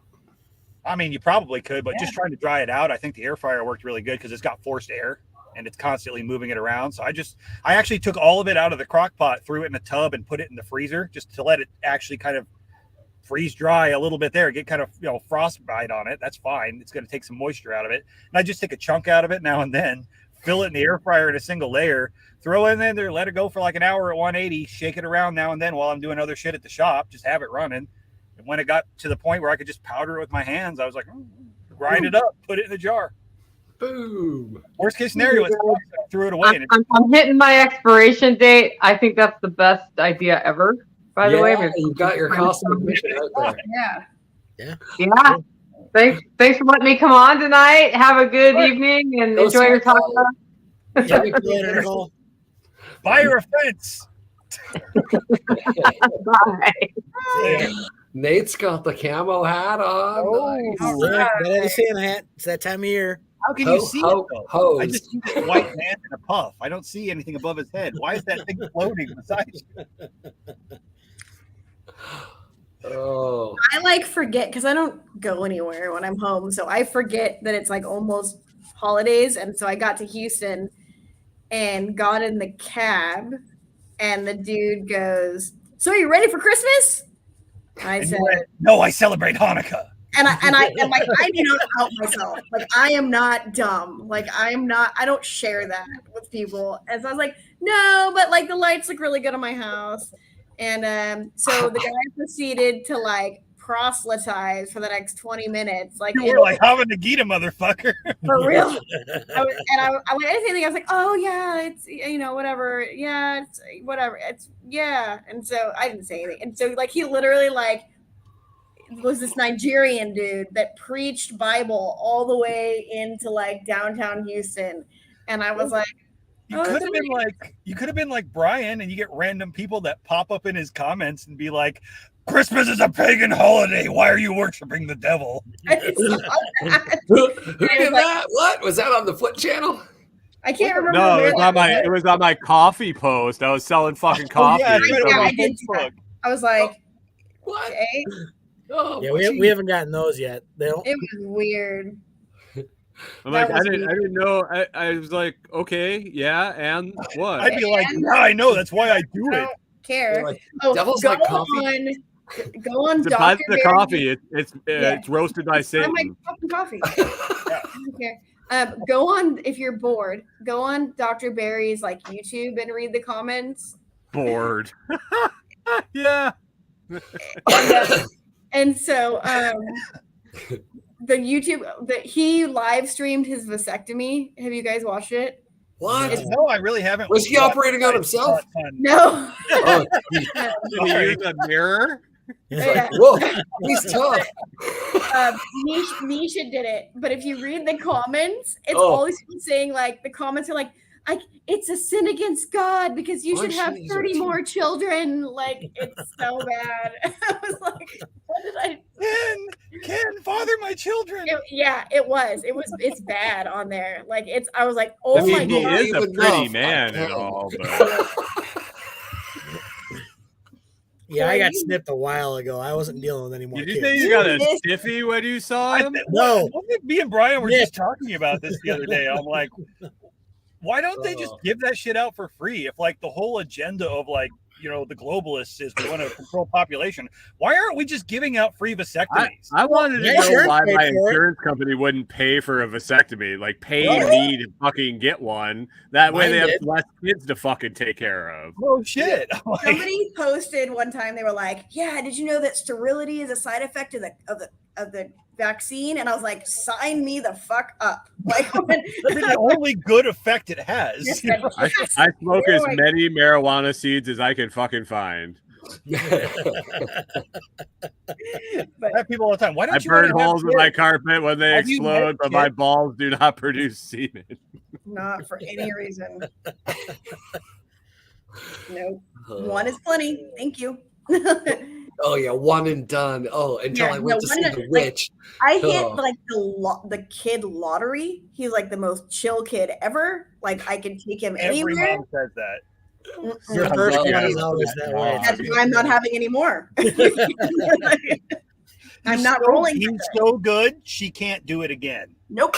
I mean, you probably could, but just trying to dry it out, I think the air fryer worked really good because it's got forced air and it's constantly moving it around. So I actually took all of it out of the crock pot, threw it in a tub, and put it in the freezer just to let it actually kind of freeze dry a little bit there, get kind of frostbite on it. That's fine. It's going to take some moisture out of it. And I just take a chunk out of it now and then, fill it in the air fryer in a single layer, throw it in there, let it go for like an hour at 180, shake it around now and then while I'm doing other shit at the shop, just have it running. And when it got to the point where I could just powder it with my hands, I was like, grind it up, put it in the jar. Boom. Worst case scenario, I threw it away. I'm hitting my expiration date. I think that's the best idea ever. By the way, you got your costume out there. Yeah. Thanks for letting me come on tonight. Have a good evening and enjoy your taco. Buy her a fence. Bye. Yeah. Nate's got the camo hat on. Oh, nice. Yeah, the Santa hat. It's that time of year. How can you see it, though? I just see a white man in a puff. I don't see anything above his head. Why is that thing floating beside you? Oh. I forget because I don't go anywhere when I'm home. So I forget that it's almost holidays. And so I got to Houston and got in the cab and the dude goes, "So are you ready for Christmas?" I said, "No, I celebrate Hanukkah." And I do not out myself. I am not dumb. I don't share that with people. And so I was like, "No, but the lights look really good on my house." And so the guy proceeded to proselytize for the next 20 minutes. You were like, "I'm a Nagita, motherfucker." For real. I went anything. I was like, "Oh yeah, it's whatever. Yeah, it's whatever. It's yeah." And so I didn't say anything. And so he literally was this Nigerian dude that preached Bible all the way into downtown Houston. And I was like, you could have been like Brian, and you get random people that pop up in his comments and be like, "Christmas is a pagan holiday. Why are you worshiping the devil?" Who did that? What was that on the Foot channel? I can't remember. No, it was on my coffee post. I was selling fucking coffee. I did. I was like, "What?" Okay. Oh, yeah, we haven't gotten those yet. It was weird. I'm like, I didn't know. I was like, okay, yeah, and what? I'd be like, "Yeah, I know. That's why I do it." Don't care. Devil's go like coffee. Go on. Besides the coffee, it's roasted by Satan. I like fucking coffee. I don't care. Go on if you're bored. Go on Dr. Barry's YouTube and read the comments. Bored. Yeah. And so the YouTube that he live streamed his vasectomy. Have you guys watched it? What? No, I really haven't. Was he operating on himself? No. Did he use a mirror? He's like, "Whoa, he's tough." Nisha did it, but if you read the comments, it's always saying the comments are like it's a sin against God because you should have 30 more children. It's so bad. I was like, what did I? Can father my children? It's bad on there. I was like, oh my God. He is a pretty man and all, but yeah, I got snipped a while ago. I wasn't dealing with any more. Did you say you got a stiffy when you saw him? No. Me and Brian were just talking about this the other day. I'm like, why don't they just give that shit out for free? If the whole agenda of the globalists is we want to control population, why aren't we just giving out free vasectomies? I wanted to know why my insurance company wouldn't pay for a vasectomy, pay me to fucking get one. That way they have less kids to fucking take care of. Oh shit. Somebody posted one time, they were like, "Yeah, did you know that sterility is a side effect of the vaccine?" And I was like, "Sign me the fuck up." It's the only good effect it has. I smoke as many marijuana seeds as I can fucking find. I have people all the time. Why don't you burn holes in my carpet when they explode, but my balls do not produce semen. Not for any reason. Nope. One is plenty. Thank you. Oh yeah, one and done. Oh, until I went to see the witch. I hit like the kid lottery. He's like the most chill kid ever. Like I can take him Every anywhere. mom says that. Your first one is always that way. That's why I'm not having any more. I'm not rolling. He's so good, she can't do it again. Nope.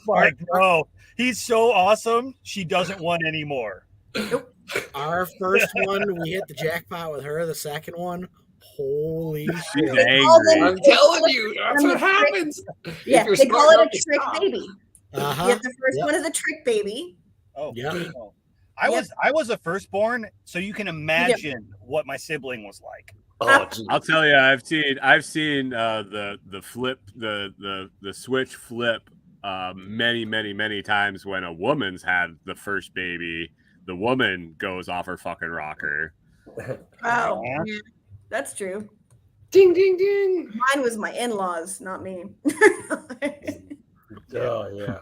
Like, bro, he's so awesome. She doesn't want any more. Nope. Our first one, we hit the jackpot with her. The second one, holy shit! I'm telling you, that's what happens. Yeah, they call it a trick baby. Uh-huh. Yeah, the first one is a trick baby. Oh, yeah. I was a firstborn, so you can imagine what my sibling was like. Oh, I'll tell you, I've seen the flip, the switch flip many times when a woman's had the first baby. The woman goes off her fucking rocker. Oh, yeah, that's true. Ding ding ding. Mine was my in-laws, not me. Oh yeah.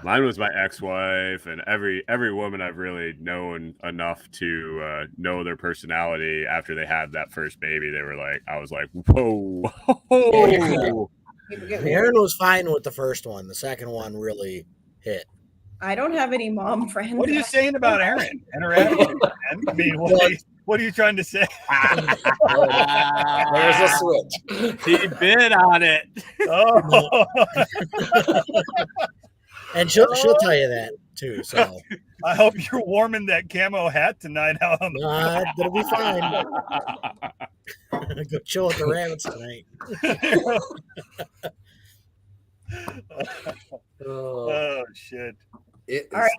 Mine was my ex-wife, and every woman I've really known enough to know their personality after they had that first baby. They were like, I was like, whoa. Aaron was fine with the first one. The second one really hit. I don't have any mom friends. What are you saying about Aaron and her attitude? I mean, what are you trying to say? There's a switch. He bid on it. Oh. And she'll tell you that too. So I hope you're warming that camo hat tonight out on the it'll be fine. Go chill with the rabbits tonight. Oh shit. All right,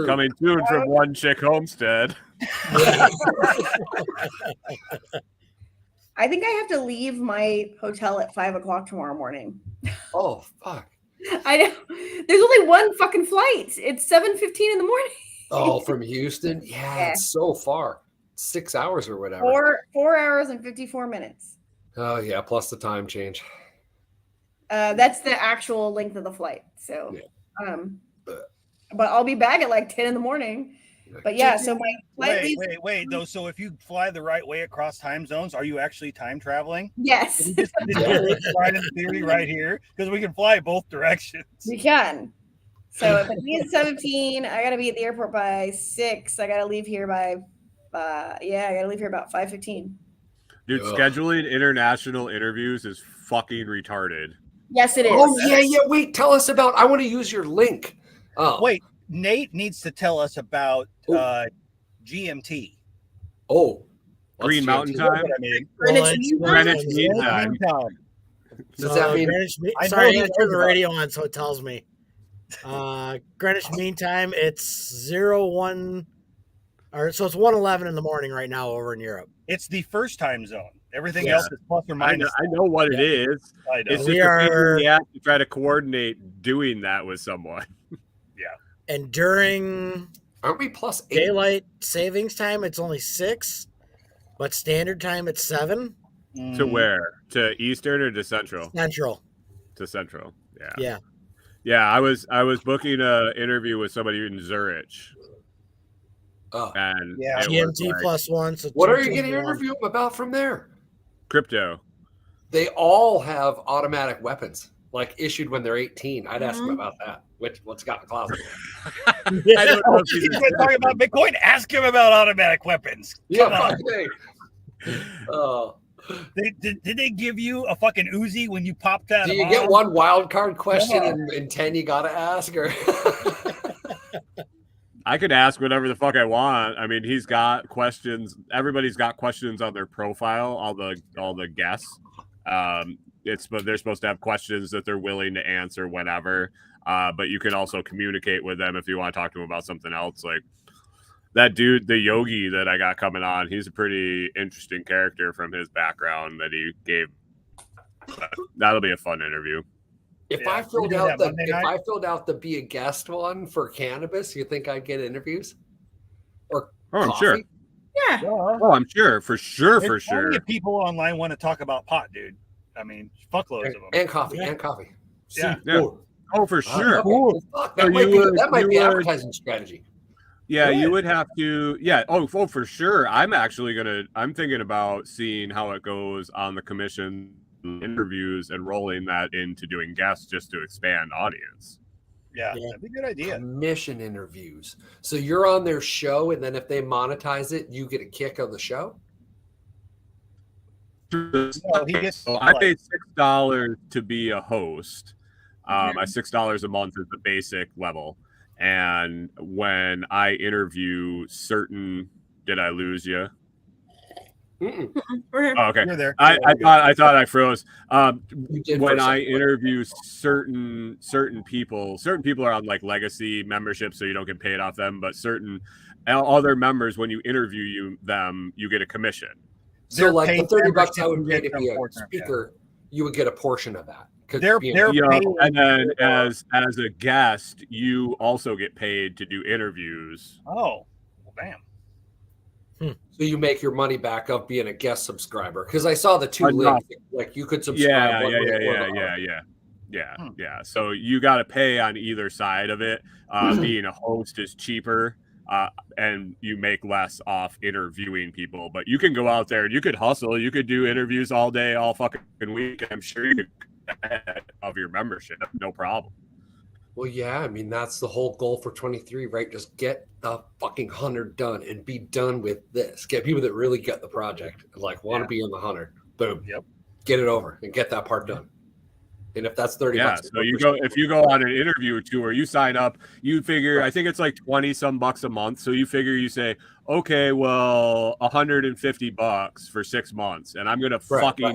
coming soon from One Chick Homestead. I think I have to leave my hotel at 5:00 tomorrow morning. Oh fuck! I know. There's only one fucking flight. It's 7:15 in the morning. Oh, from Houston? Yeah, it's so far. 6 hours or whatever. 4 hours and 54 minutes. Oh yeah, plus the time change. That's the actual length of the flight. So, but I'll be back at like 10 in the morning. But yeah, so my flight wait though. So if you fly the right way across time zones, are you actually time traveling? Yes. Right in theory, right here, because we can fly both directions. We can. So if it means 17, I gotta be at the airport by 6. I gotta leave here by, I gotta leave here about 5:15. Dude, scheduling international interviews is fucking retarded. Yes, it is. Oh yeah. Wait, tell us about. I want to use your link. Oh wait, Nate needs to tell us about GMT. Oh, Green Mountain Time. Greenwich Mean Time. Does that mean? Sorry, I turned the radio on, so it tells me. Greenwich Mean Time. It's 01, or so it's 1:11 in the morning right now over in Europe. It's the first time zone. Everything else is plus or minus. I know what it is. I know. It's just you have to try to coordinate doing that with someone. Yeah. And during aren't we plus 8? Daylight savings time, it's only 6, but standard time it's 7. To where? To Eastern or to Central? Central. To Central. Yeah. Yeah. Yeah, I was booking an interview with somebody in Zurich. Oh. And GMT +1. So what are you going to interview them about from there? Crypto. They all have automatic weapons, like issued when they're 18. I'd ask them about that. What's got in the closet? I don't know if he's talking about Bitcoin. Ask him about automatic weapons. Come on. Oh. Did they give you a fucking Uzi when you popped that? Do you get one wild card question in 10 you got to ask? Or I could ask whatever the fuck I want. I mean, he's got questions. Everybody's got questions on their profile. All the guests. They're supposed to have questions that they're willing to answer whenever. But you can also communicate with them if you want to talk to them about something else. Like that dude, the yogi that I got coming on, he's a pretty interesting character from his background that he gave. That'll be a fun interview. If I filled out the be a guest one for cannabis, you think I'd get interviews? Or I'm sure. Yeah. Oh, I'm sure. For sure. Plenty of people online want to talk about pot, dude. I mean, fuckloads of them. And coffee. Yeah. Oh, for sure. That might be advertising strategy. Yeah, you would have to. Yeah. Oh, for sure. I'm thinking about seeing how it goes on the commission interviews and rolling that into doing guests just to expand audience. Yeah, that'd be a good idea. Commission interviews. So you're on their show, and then if they monetize it, you get a kick on the show. No, he gets. I paid $6 to be a host. My $6 a month is the basic level. And when I interview certain, did I lose you? We're here. Oh, okay. You're there. I thought I froze. When I interview certain people are on like legacy membership, so you don't get paid off them. But certain other members, when you interview them, you get a commission. So They're like the paid $30 I would membership pay to be a program, speaker, you would get a portion of that. They're You paid. know, and then as a guest, you also get paid to do interviews. Oh, well, bam. So you make your money back of being a guest subscriber. Because I saw the two Enough. links, like you could subscribe. Yeah. So you got to pay on either side of it. Being a host is cheaper, and you make less off interviewing people. But you can go out there and you could hustle. You could do interviews all day, all fucking week. I'm sure you could of your membership, no problem. Well, yeah, I mean that's the whole goal for 23, right? Just get the fucking 100 done and be done with this. Get people that really get the project, like want to be in the 100. Boom. Yep. Get it over and get that part done. And if that's 30 bucks, so if you go on an interview or two, or you sign up, you figure, I think it's like 20 some bucks a month. So you figure, you say, okay, well, $150 for 6 months, and I'm gonna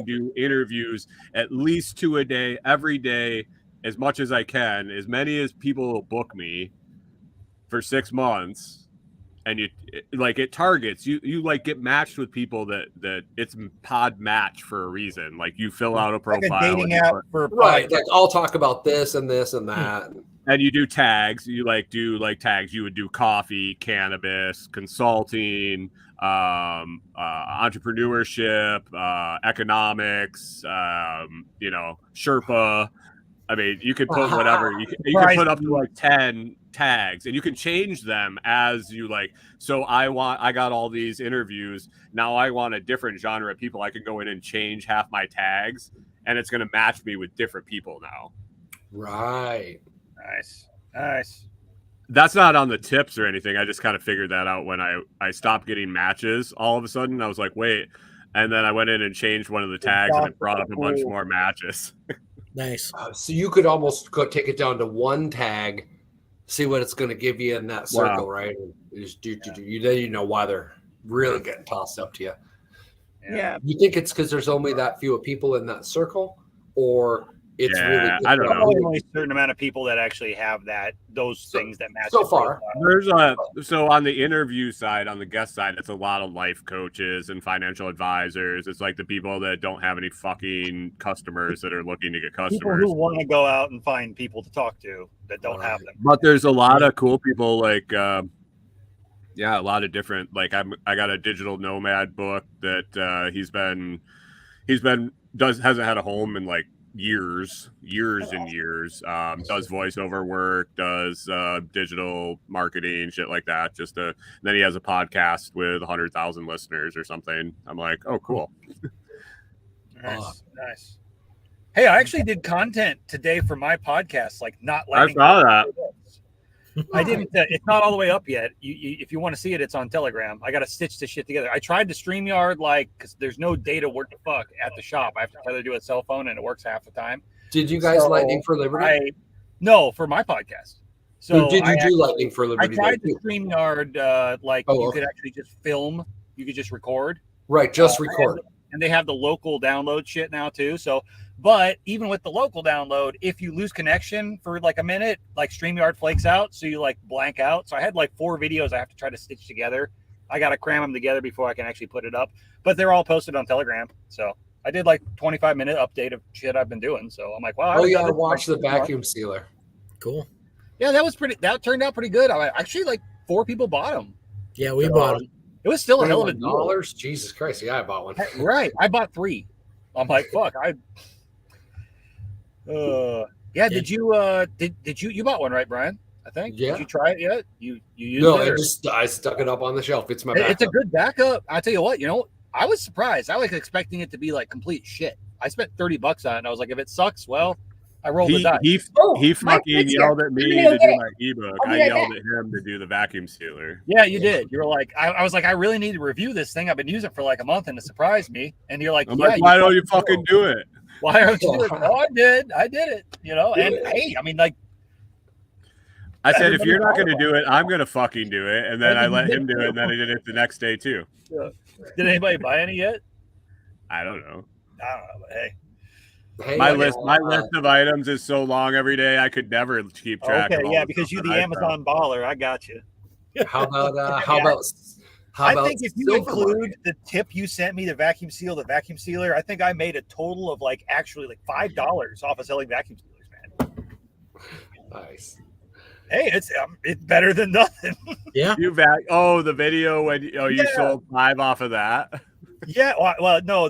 do interviews at least 2 a day, every day, as much as I can, as many as people will book me for 6 months. And it targets you like get matched with people that it's pod match for a reason. Like you fill out a profile, like a dating app for like I'll talk about this and this and that. And you do tags. You do tags. You would do coffee, cannabis, consulting, entrepreneurship, economics, Sherpa. I mean, you could put whatever you can put up to like 10 tags, and you can change them as you like. So I got all these interviews. Now I want a different genre of people. I can go in and change half my tags, and it's going to match me with different people now. Right. Nice. That's not on the tips or anything. I just kind of figured that out when I stopped getting matches. All of a sudden, I was like, wait. And then I went in and changed one of the tags, and it brought up a bunch more matches. Nice. So you could almost take it down to one tag, see what it's going to give you in that circle, right? And just then you know why they're really getting tossed up to you. Yeah. You think it's because there's only that few people in that circle, or it's really? I don't know. Only a certain amount of people that actually have those things that match. So far, there's so on the interview side, on the guest side, it's a lot of life coaches and financial advisors. It's like the people that don't have any fucking customers that are looking to get customers. People who want to go out and find people to talk to that don't have them. But there's a lot of cool people like. A lot of different, like I got a digital nomad book that hasn't had a home in like years and years. Does voiceover work, does digital marketing, shit like that. Then he has a podcast with 100,000 listeners or something. I'm like, oh, cool. Nice. Hey, I actually did content today for my podcast. Like not. I saw that. I didn't. It's not all the way up yet. If you want to see it, it's on Telegram. I got to stitch this shit together. I tried to StreamYard because there's no data worth the fuck at the shop. I have to try to do a cell phone, and it works half the time. Did you guys Lightning for Liberty? No, for my podcast. So did you do Lightning for Liberty? I tried to StreamYard. You could actually just film. You could just record. Right, just record. And they have the local download shit now too. So, but even with the local download, if you lose connection for like a minute, like StreamYard flakes out, so you like blank out. So I had like 4 videos I have to try to stitch together. I got to cram them together before I can actually put it up. But they're all posted on Telegram. So I did like 25-minute update of shit I've been doing. So I'm like, wow. Oh yeah, watch the vacuum sealer. Cool. Yeah, that turned out pretty good. Actually, like 4 people bought them. Yeah, we bought them. It was still a hell of a deal. Jesus Christ! Yeah, I bought one. Right, I bought 3. I'm like, fuck. Did you bought one, right, Brian? I think. Yeah. Did you try it yet? You used No, it? I stuck it up on the shelf. It's my backup. It's a good backup. I tell you what, I was surprised. I was expecting it to be like complete shit. I spent $30 on it, and I was like, if it sucks, well, I rolled the dice. He fucking yelled at me to do my ebook. I yelled at him to do the vacuum sealer. Yeah, you did. You were like, I was like, I really need to review this thing. I've been using it for like a month, and it surprised me. And you're like, why don't you fucking do it? Why aren't you doing it? Oh, I did it. And hey, I mean, like, I said, if you're not going to do it, I'm going to fucking do it. And then I let him do it, and then he did it the next day too. Yeah. Did anybody buy any yet? I don't know. But hey. My list of items is so long every day I could never keep track. Okay, yeah, because you're the Amazon baller. I got you. How about I think if you include the tip you sent me to vacuum seal the vacuum sealer, I think I made a total of like $5 off of selling vacuum sealers, man. Nice. Hey, it's better than nothing. Yeah. The video when you sold 5 off of that. Yeah. Well, no.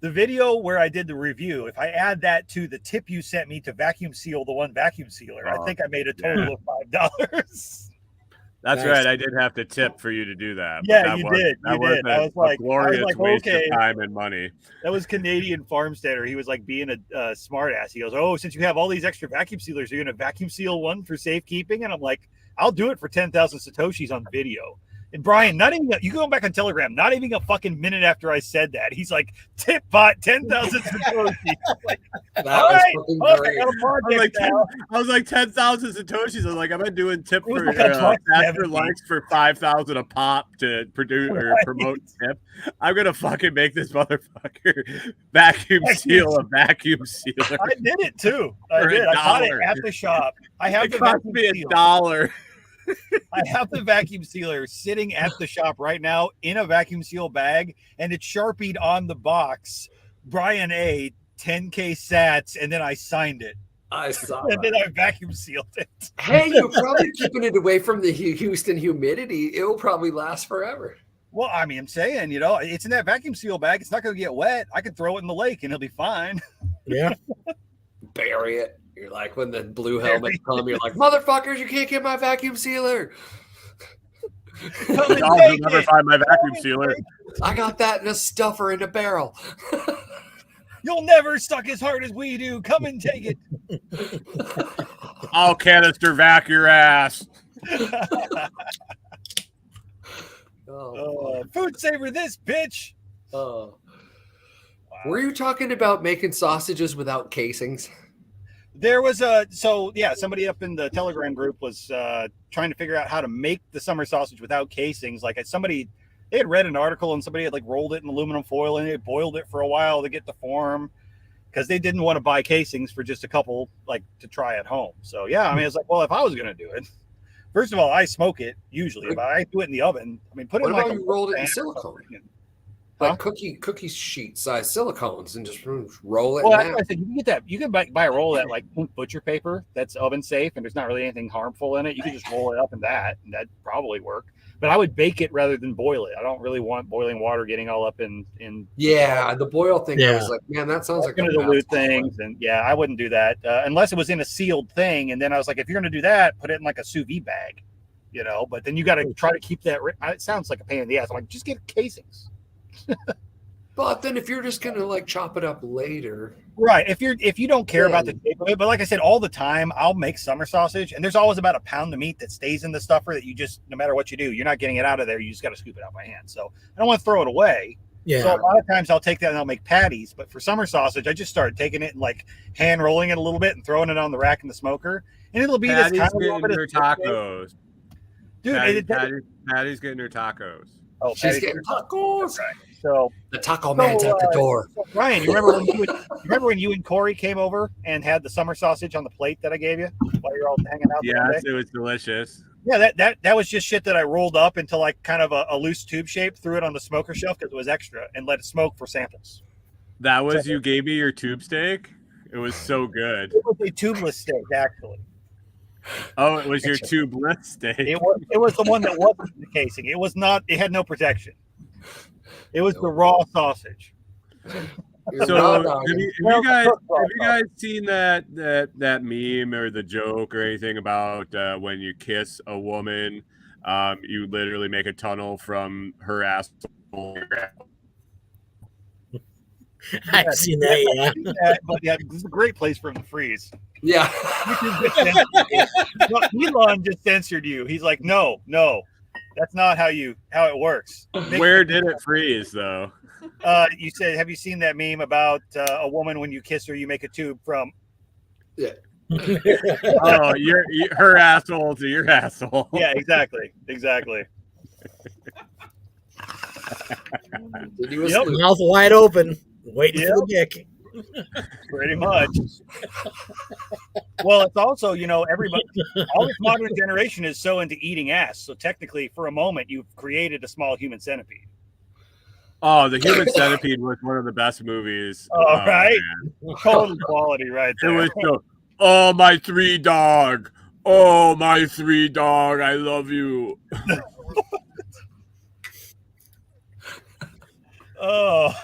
The video where I did the review, if I add that to the tip you sent me to vacuum seal the one vacuum sealer, I think I made a total of $5. That's right. I did have to tip for you to do that. Yeah, you did. I was like, glorious waste of time and money. That was Canadian Farmsteader. He was like being a smart ass. He goes, "Oh, since you have all these extra vacuum sealers, you're going to vacuum seal one for safekeeping?" And I'm like, "I'll do it for 10,000 Satoshis on video." And Brian, you go back on Telegram, not even a fucking minute after I said that, he's like, tip bot 10,000 Satoshis. Like, that was fucking great. I was like 10,000 Satoshis. I was like, I've been doing tip for faster likes for 5,000 a pop to produce or promote tip. I'm gonna fucking make this motherfucker vacuum seal a vacuum sealer. I did it too. I did. I bought it at the shop. I have it cost me $1. I have the vacuum sealer sitting at the shop right now in a vacuum seal bag, and it's Sharpied on the box, Brian A, 10K sats, and then I signed it. I saw and then I vacuum sealed it. Hey, you're probably keeping it away from the Houston humidity. It will probably last forever. Well, I mean, I'm saying, it's in that vacuum seal bag. It's not going to get wet. I could throw it in the lake and it'll be fine. Yeah. Bury it. You're like, when the blue helmets come, you're like, motherfuckers, you can't get my vacuum sealer. You'll never find my vacuum sealer. I got that in a stuffer in a barrel. You'll never suck as hard as we do. Come and take it. I'll canister vac your ass. Food saver this, bitch. Were you talking about making sausages without casings? There was somebody up in the Telegram group was trying to figure out how to make the summer sausage without casings. Like they had read an article and somebody had like rolled it in aluminum foil and they boiled it for a while to get the form because they didn't want to buy casings for just a couple like to try at home. So yeah, I mean, it's like, well, if I was going to do it, first of all, I smoke it usually, but I do it in the oven. I mean, what about you rolled it in silicone? Like cookie sheet size silicones and just roll it. Well, I said you can get that. You can buy a roll of that like butcher paper that's oven safe and there's not really anything harmful in it. You can just roll it up in that, and that'd probably work. But I would bake it rather than boil it. I don't really want boiling water getting all up in. Yeah, the boil thing. Yeah. I was like, man, that sounds like going to dilute things, and yeah, I wouldn't do that unless it was in a sealed thing. And then I was like, if you're going to do that, put it in like a sous vide bag, But then you got to try to keep that. It sounds like a pain in the ass. I'm like, just get casings. But then if you're just gonna like chop it up later, right? If you don't care about the shape of it, but like I said, all the time I'll make summer sausage, and there's always about a pound of meat that stays in the stuffer that you just, no matter what you do, you're not getting it out of there. You just got to scoop it out by hand. So I don't want to throw it away. Yeah. So a lot of times I'll take that and I'll make patties. But for summer sausage, I just started taking it and like hand rolling it a little bit and throwing it on the rack in the smoker, and it'll be Patty's this kind getting her tacos. Dude, Patty's getting her tacos. Oh, she's getting tacos. Right. So the taco man's at the door. So Ryan, you remember when you and Corey came over and had the summer sausage on the plate that I gave you while you were all hanging out? Yes, it was delicious. Yeah, that was just shit that I rolled up into like kind of a loose tube shape, threw it on the smoker shelf because it was extra, and let it smoke for samples. That was you gave me your tube steak. It was so good. It was a tubeless steak, actually. Oh, it was your tubeless steak. It was the one that wasn't in the casing. It was not. It had no protection. It was the raw sausage. So have you guys seen that meme or the joke or anything about when you kiss a woman, you literally make a tunnel from her asshole? I've seen that, yeah. But yeah, this is a great place for him to freeze. Yeah. Elon just censored you. He's like, no, that's not how it works. Where did it freeze though? You said, have you seen that meme about a woman when you kiss her, you make a tube from? Yeah. Oh, her asshole to your asshole. Yeah, exactly. Mouth wide open, waiting for the dick. Pretty much. Well, it's also, everybody, all this modern generation is so into eating ass. So technically, for a moment, you've created a small human centipede. Oh, the Human Centipede was one of the best movies. Oh, right? Total quality right there. It was so, oh, my 3 dog. Oh, my 3 dog. I love you. Oh,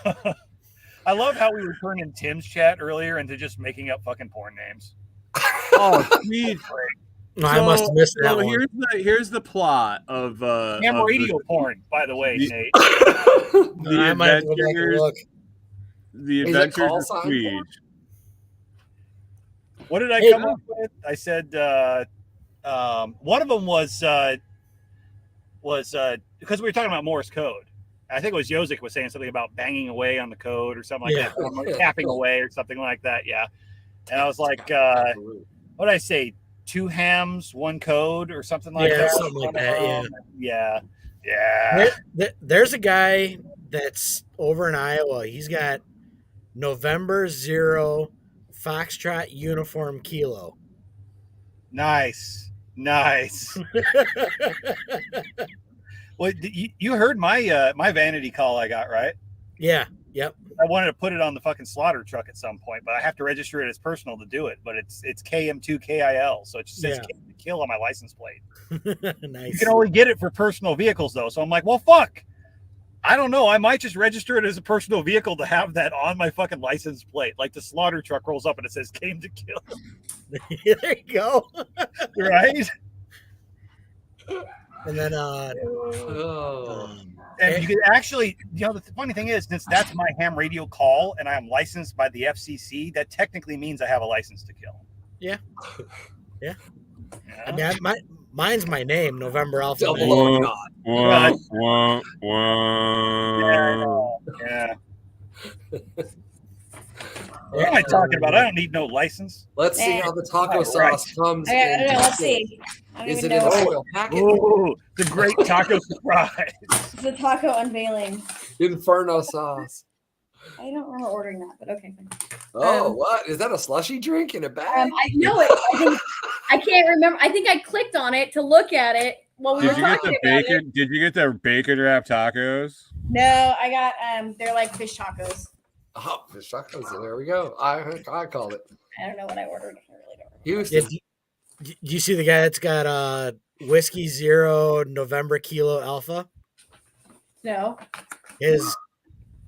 I love how we were turning Tim's chat earlier into just making up fucking porn names. Oh, geez. I must have missed that one. Here's the plot of Ham radio porn, by the way, Nate. I might have to go back and look. The Adventures of Tweed. What did I come up with? I said one of them was because we were talking about Morse code. I think it was Yozik was saying something about banging away on the code or something like that, or tapping away or something like that. Yeah, and I was like, what did I say? 2 hams, 1 code, or something like that. Yeah, something like that. Yeah. There's a guy that's over in Iowa. He's got November 0 Foxtrot Uniform Kilo. Nice. Well, you heard my my vanity call I got, right? Yeah. Yep. I wanted to put it on the fucking slaughter truck at some point, but I have to register it as personal to do it. But it's KM2KIL, so it just says kill on my license plate. Nice. You can only get it for personal vehicles though, so I'm like, well, fuck. I don't know. I might just register it as a personal vehicle to have that on my fucking license plate. Like the slaughter truck rolls up and it says came to kill. There you go. Right? And then and you could actually, the funny thing is, since that's my ham radio call and I'm licensed by the FCC, that technically means I have a license to kill. Yeah. I mean, mine's my name, November Alpha. Yeah. What am I talking about? I don't need no license. Let's see how the taco sauce comes. Let's see. Is it in a foil packet? Oh, the great taco surprise. It's a taco unveiling. Inferno sauce. I don't remember ordering that, but okay. Oh, what? Is that a slushy drink in a bag? I know it. I can't remember. I think I clicked on it to look at it while we were talking about it. Did you get the bacon wrap tacos? No, I got they're like fish tacos. Oh, fish tacos. There we go. I called it. I don't know what I ordered. I really don't remember. Houston. Do you see the guy that's got Whiskey 0 November Kilo Alpha? No. His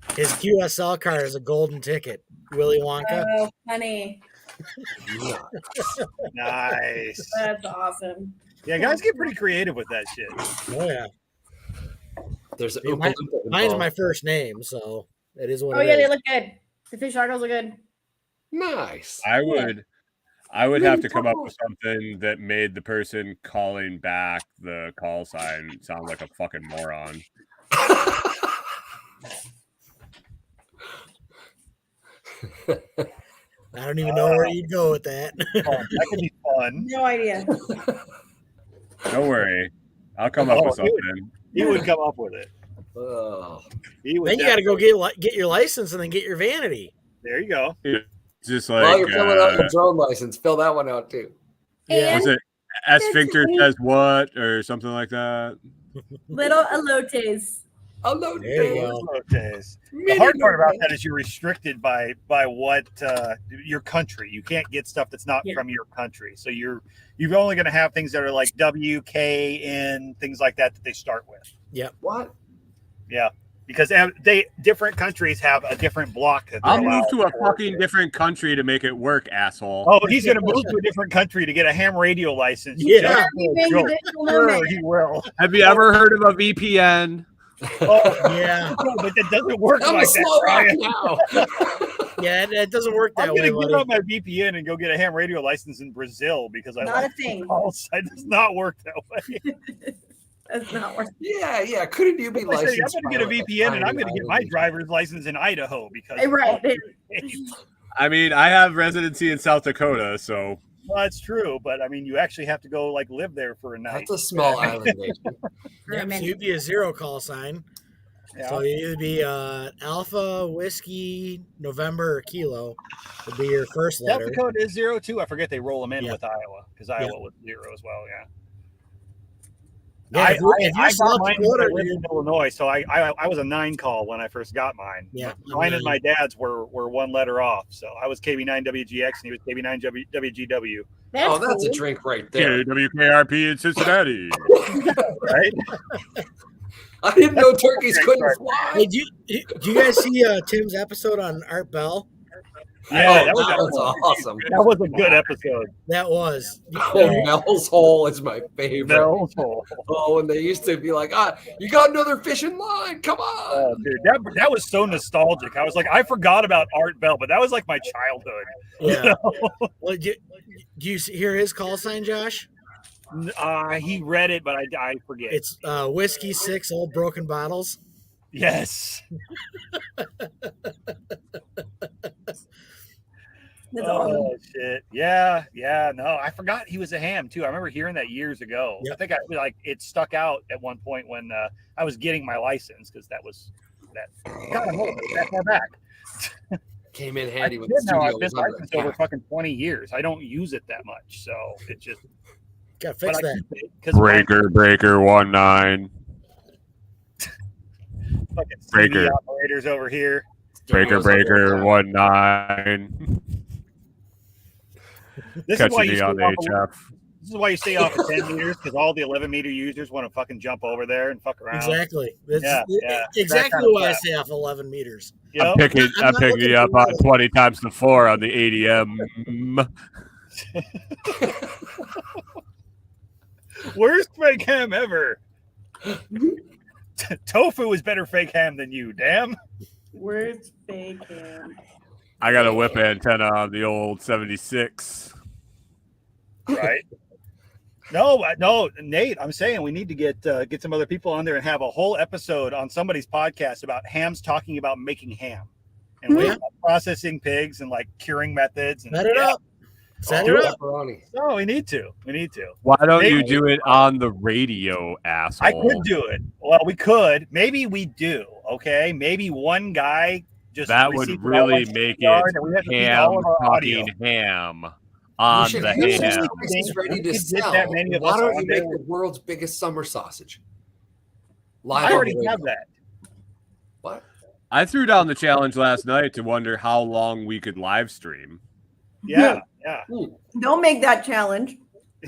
QSL card is a golden ticket. Willy Wonka. Oh, funny. Nice. That's awesome. Yeah, guys get pretty creative with that shit. Oh yeah. There's mine's my first name, so it is what. Oh yeah, they look good. The fish tacos look good. Nice. I would have to come up with something that made the person calling back the call sign sound like a fucking moron. I don't even know where you'd go with that. That could be fun. No idea. Don't worry. I'll come up with something. He would come up with it. Oh. Then you got to go get your license and then get your vanity. There you go. Just like while you're filling out your drone license, fill that one out too. Yeah. Was it Sphincter says what or something like that? Little elotes. Elotes. The hard part about that is you're restricted by what your country. You can't get stuff that's not from your country. So you're only going to have things that are like WKN, things like that they start with. Yep. What? Yeah. because different countries have a different block. I'll move to a fucking different country to make it work, asshole. Oh, he's gonna move to a different country to get a ham radio license. Yeah, sure, he will. Have you ever heard of a VPN? Oh, yeah, no, but that doesn't work I'm like a Slovak that. now. yeah. It doesn't work that I'm way. gonna Buddy. give up my VPN and go get a ham radio license in Brazil because I Not like a thing. calls. It does not work that way. That's not worth Yeah. Couldn't you be I say, licensed? I'm going to get a VPN and I'm going to get my driver's license in Idaho because Right. I mean, I have residency in South Dakota, so. Well, that's true, but I mean, you actually have to go like live there for a night. That's a small island nation. Yeah, so you'd be a 0 call sign. Yeah. So you'd be Alpha, Whiskey, November, or Kilo would be your first South letter. Dakota is 0 too. I forget they roll them in Yeah. with Iowa because Iowa was 0 as well. Yeah. Yeah, if you're I South got mine when I Dakota, lived in Illinois, so I was a 9 call when I first got mine. Yeah, Mine and my dad's were 1 letter off, so I was KB9 WGX and he was KB9 WGW. That's a drink right there. WKRP in Cincinnati. Right? I didn't know turkeys couldn't fly. Hey, do you guys see Tim's episode on Art Bell? Yeah, that was awesome. That was a good episode. That was. Oh, Mel's Hole is my favorite. Mel's Hole. Oh, and they used to be like, you got another fishing line. Come on. Oh, dude, that was so nostalgic. I was like, I forgot about Art Bell, but that was like my childhood. Yeah. You know? Well, do you hear his call sign, Josh? He read it, but I forget. It's Whiskey 6 Old Broken Bottles. Yes. Oh shit! Yeah. No, I forgot he was a ham too. I remember hearing that years ago. Yep. I think it stuck out at one point when I was getting my license because that was that. God, I'm old. That far back. Came in handy with the the studio. I've been licensed over fucking 20 years. I don't use it that much, so it just gotta fix that. Breaker 19. Fucking Breaker operators over here. Breaker 19. This is why you on the HF. This is why you stay off of 10 meters because all the 11-meter users want to fucking jump over there and fuck around. Exactly. Exactly why I stay off 11 meters. Yep. I'm picking you up on 20 times the 4 on the ADM. Worst fake ham ever. Tofu is better fake ham than you, damn. Worst fake ham. I got a whip antenna on the old 76. Right. No, Nate, I'm saying we need to get some other people on there and have a whole episode on somebody's podcast about hams talking about making ham and processing pigs and like curing methods. And Set it up. Set it up. No, we need to. Why don't you do it on the radio, asshole? I could do it. Well, we could. Maybe we do. Okay. Maybe one guy just that would really make it ham talking ham. On the ham. Ready to sell. Why don't you make the world's biggest summer sausage? I already have that. What? I threw down the challenge last night to wonder how long we could live stream. Yeah. Don't make that challenge.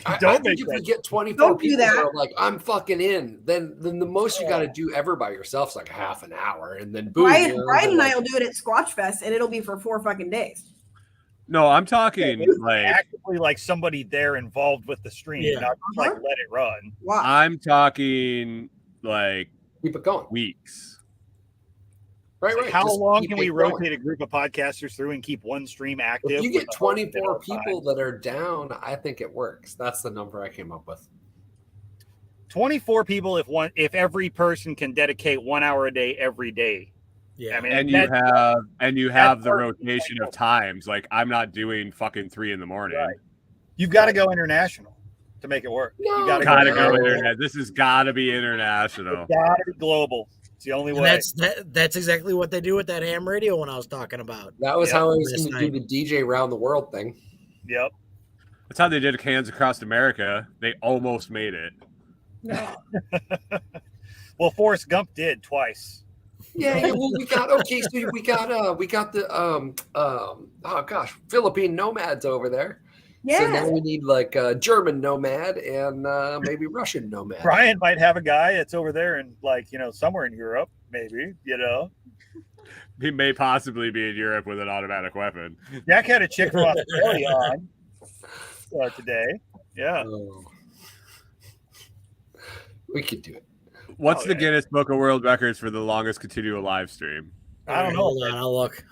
I think if we get 24 people that are like, I'm fucking in, then the most you got to do ever by yourself is like half an hour, and then boom. Brian and I will do it at Squatch Fest, and it'll be for 4 fucking days. No, I'm talking like actively like somebody there involved with the stream, not just like let it run. Wow. I'm talking like keep it going weeks. Right. How long can we rotate a group of podcasters through and keep one stream active? If you get 24 people that are down, I think it works. That's the number I came up with. 24 people if every person can dedicate 1 hour a day every day. Yeah, I mean, and you have the rotation of times. Like I'm not doing fucking 3 a.m. Right. You've got to go international to make it work. No, you got to go internet. This has got to be international. It's got to be global. It's the only way. That's exactly what they do with that ham radio when I was talking about. That was how I was going to do the DJ around the world thing. Yep. That's how they did Cans Across America. They almost made it. No. Well, Forrest Gump did twice. Yeah, well, we got the Philippine nomads over there. Yeah. So now we need like a German nomad and maybe Russian nomad. Brian might have a guy that's over there in like, somewhere in Europe, maybe, He may possibly be in Europe with an automatic weapon. Jack had a chick from Australia on today. Yeah. Oh. We could do it. What's the Guinness Book of World Records for the longest continual live stream? I don't know. Hold on, I'll look.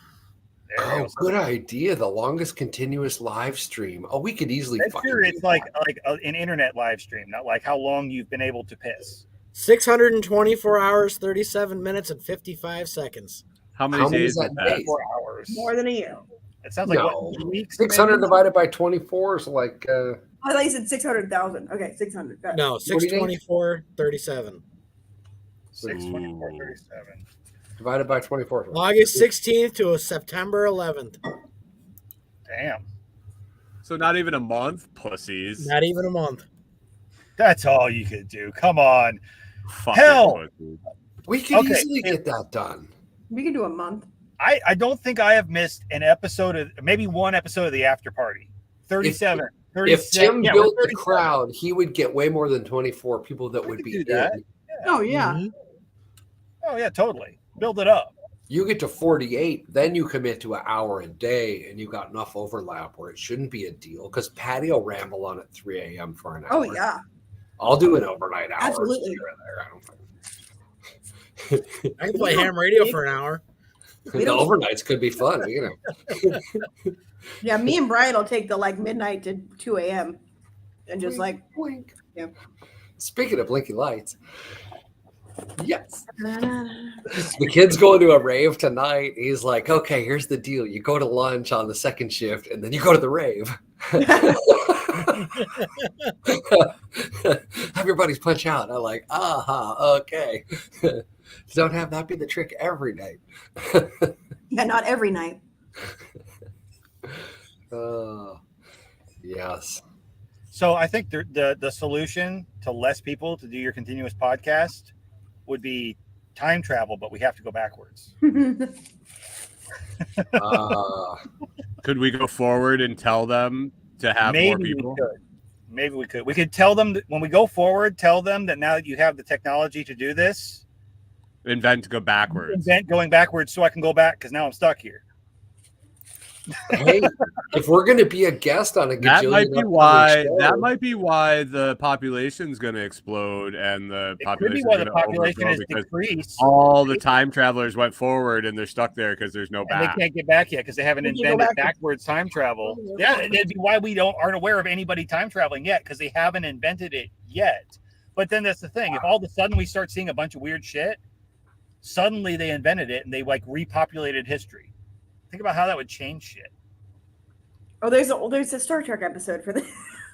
Oh, good idea. The longest continuous live stream. Oh, we could easily. I'm sure it's like an internet live stream, not like how long you've been able to piss. 624 hours, 37 minutes, and 55 seconds. How many days is that? 4 hours. More than a year. It sounds like No. what, 2 weeks? 600 divided by 24 is like. I thought you said 600,000. Okay, 600. Got it. No, 624, 37. 624, 37. Divided by 24. August 16th to September 11th. Damn. So not even a month, pussies. Not even a month. That's all you could do. Come on. Fucking Hell. pussies. We could easily get that done. We can do a month. I don't think I have missed an episode of maybe one episode of the After Party. 37. If Tim yeah, built we're the crowd, he would get way more than 24 people that would be in. that. Oh, yeah. Mhm. Oh, yeah, totally. Build it up. You get to 48, then you commit to an hour a day, and you got enough overlap where it shouldn't be a deal. Because Patty will ramble on at 3 a.m. for an hour. Oh, yeah. I'll do an overnight hour. Absolutely. Here or there. I don't think. I can play ham radio for an hour. The overnights could be fun, you know. Yeah, me and Brian will take the like midnight to 2 a.m. and just like Blink. Yeah. Speaking of blinky lights, yes. The kid's going to a rave tonight. He's like, okay, here's the deal. You go to lunch on the second shift and then you go to the rave. Have your buddies punch out. I'm like, okay. Don't have that be the trick every night. Yeah, not every night. Yes. So I think the solution to less people to do your continuous podcast would be time travel, but we have to go backwards. Could we go forward and tell them to have more people? Maybe we could. We could tell them that when we go forward, tell them that now that you have the technology to do this, invent to go backwards. Invent going backwards so I can go back because now I'm stuck here. Hey, if we're going to be a guest on a that might be why the population's going to explode and the population is decreased. All the time travelers went forward and they're stuck there because there's no back. They can't get back yet because they haven't invented backwards time travel. Yeah, that'd be why we aren't aware of anybody time traveling yet because they haven't invented it yet. But then that's the thing. If all of a sudden we start seeing a bunch of weird shit, suddenly they invented it and they like repopulated history. Think about how that would change shit. Oh, there's a Star Trek episode for this.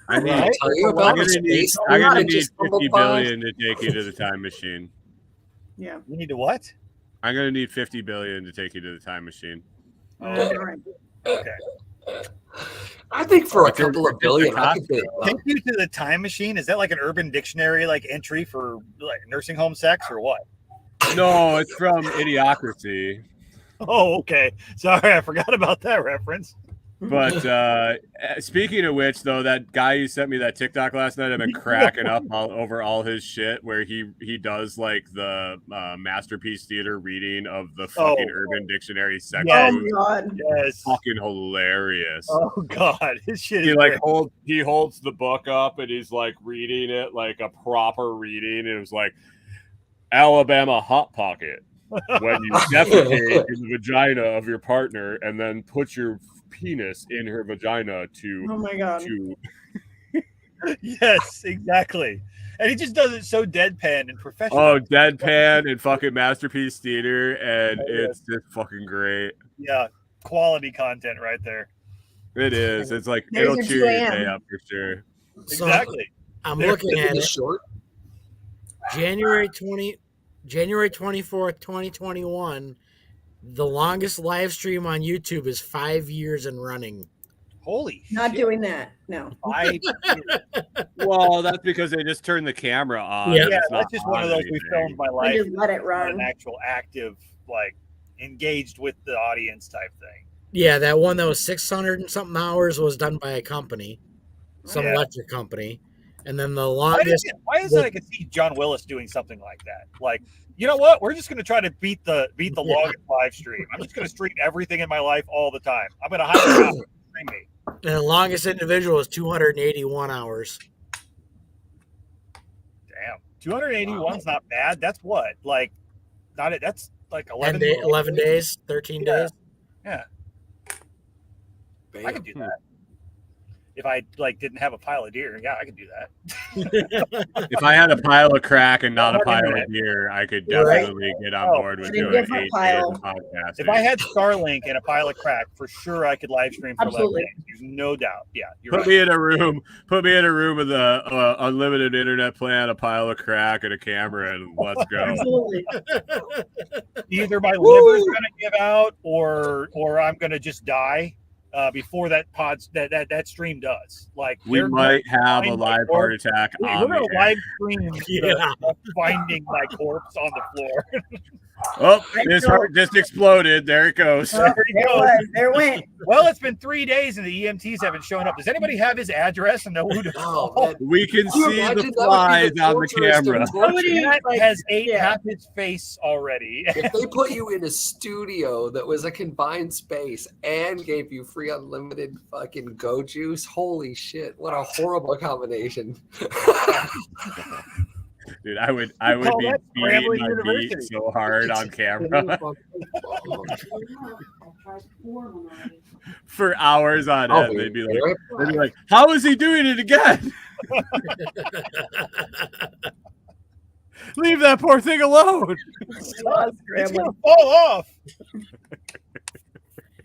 I'm going to need 50 billion to take you to the time machine. Yeah. You need to what? I'm going to need 50 billion to take you to the time machine. Okay. I think for a couple of billion, I could take you to the time machine. Is that like an Urban Dictionary like entry for like nursing home sex or what? No, it's from Idiocracy. Oh, okay. Sorry, I forgot about that reference. But speaking of which, though, that guy you sent me that TikTok last night, I've been cracking up over all his shit where he does like the Masterpiece Theater reading of the fucking Urban Dictionary section. Yes. Oh God, yes, fucking hilarious. Oh God, his shit. He holds the book up and he's like reading it like a proper reading. It was like Alabama Hot Pocket. When you defecate in the vagina of your partner and then put your penis in her vagina to. Oh my God. Yes, exactly. And he just does it so deadpan and professional. Oh, deadpan and fucking Masterpiece Theater, and it's just fucking great. Yeah, quality content right there. It is. It's like it'll cheer your day up for sure. Exactly. I'm looking at it. Short. January 24th, 2021. The longest live stream on YouTube is 5 years and running. Holy Not doing that. No. Well, that's because they just turned the camera on. Yeah, that's just one of those we filmed my life. Just let it run. An actual active, like, engaged with the audience type thing. Yeah, that one that was 600 and something hours was done by a company. some electric company, and then the longest. Why is it I could see John Willis doing something like that? Like, you know what? We're just going to try to beat the longest live stream. I'm just going to stream everything in my life all the time. I'm going to hire a stream me. And the longest individual is 281 hours. Damn, 281 is not bad. That's what, like, not it. That's like 11 days, 13 days. Yeah, Bam. I could do that. If I didn't have a pile of deer, I could do that. If I had a pile of crack and not a pile of deer, I could definitely get on board with doing 8 days of podcasting. If I had Starlink and a pile of crack, for sure I could live stream for 11 days. There's no doubt. Yeah, Put me in a room with a unlimited internet plan, a pile of crack, and a camera, and let's go. Absolutely. Either my liver's gonna give out, or I'm gonna just die. Before that stream does, like we might have a live heart attack. We're gonna live stream finding my corpse on the floor. Oh, his heart just exploded. There it goes. There it went. Well, it's been 3 days and the EMTs haven't shown up. Does anybody have his address and know who to call? We can see the flies on the camera. Somebody has ate half his face already. If they put you in a studio that was a confined space and gave you free unlimited fucking go juice, holy shit, what a horrible combination. Dude, I would be beating my meat so hard on camera for hours on end. They'd be like, "How is he doing it again? Leave that poor thing alone." It's gonna fall off.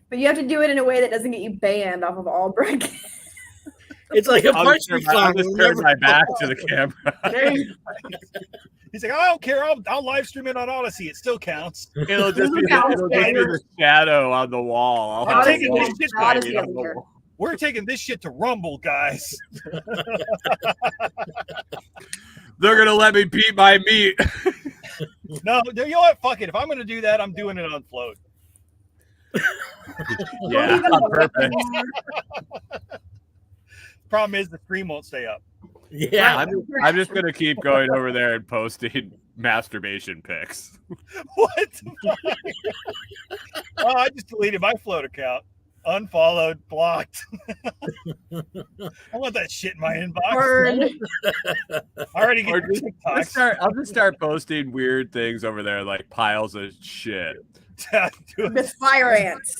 But you have to do it in a way that doesn't get you banned off of all broadcasts. It's like a punch I'll just turn my back to the camera. He's like, I don't care. I'll live stream it on Odyssey. It still counts. It'll just be the shadow on the wall. We're taking this shit to Rumble, guys. They're gonna let me beat my meat. No, you know what? Fuck it. If I'm gonna do that, I'm doing it on Float. Yeah, on purpose. Problem is the stream won't stay up. Yeah, I'm just gonna keep going over there and posting masturbation pics. What? Oh, I just deleted my Float account. Unfollowed, blocked. I want that shit in my inbox. I already get TikToks. I'll just start posting weird things over there, like piles of shit. With fire ants.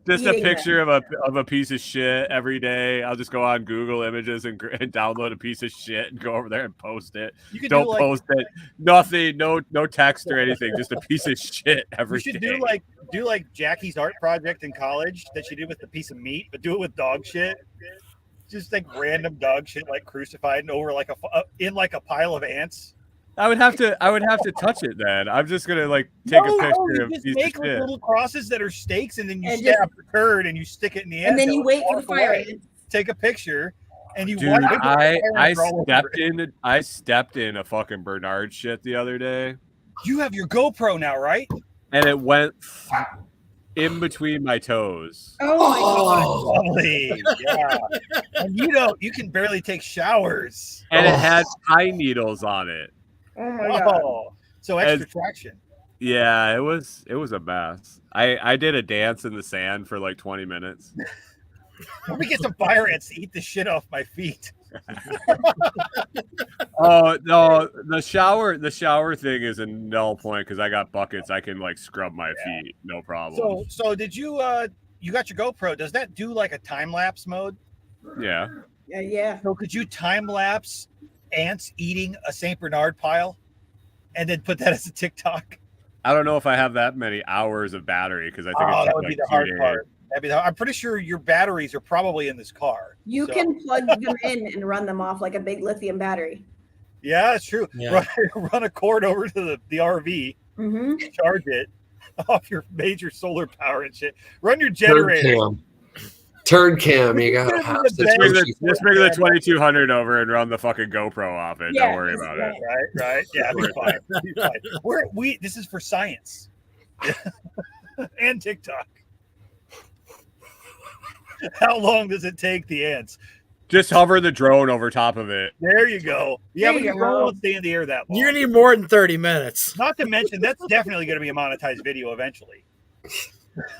Just a picture of a piece of shit every day. I'll just go on Google Images and download a piece of shit and go over there and post it. Don't post it. Nothing. No text or anything. Just a piece of shit every day. You should do like Jackie's art project in college that she did with the piece of meat, but do it with dog shit. Just like random dog shit, like crucified and over like in a pile of ants. I would have to touch it then. I'm just gonna take a picture of just piece make of shit. little crosses that are stakes, and then you stab the turd and you stick it in the end. And then you wait for the fire ant. Take a picture, and you. Dude, I stepped in a fucking Bernard shit the other day. You have your GoPro now, right? And it went in between my toes. Oh my god! Yeah, and you can barely take showers. And it had pine needles on it. Oh my god! So extra traction. Yeah, it was a mess. I did a dance in the sand for like 20 minutes. Let me get some fire ants to eat the shit off my feet. Oh no, the shower thing is a null point because I got buckets. I can scrub my feet, no problem. So did you you got your GoPro? Does that do like a time lapse mode? Yeah. Yeah. So could you time lapse ants eating a Saint Bernard pile, and then put that as a TikTok? I don't know if I have that many hours of battery because I think that would be the hard part. I'm pretty sure your batteries are probably in this car. You can plug them in and run them off like a big lithium battery. Yeah, that's true. Yeah. Run a cord over to the RV, charge it off your major solar power and shit. Run your generator. Turn cam, you gotta have just bring the 2200 over and run the fucking GoPro off it. Don't worry about it. Right. Yeah, it'll be fine. This is for science and TikTok. How long does it take the ants Just hover the drone over top of it. There you go. Yeah, There but you your go. drone won't stay in the air that long. You're gonna need more than 30 minutes. Not to mention, that's definitely going to be a monetized video eventually.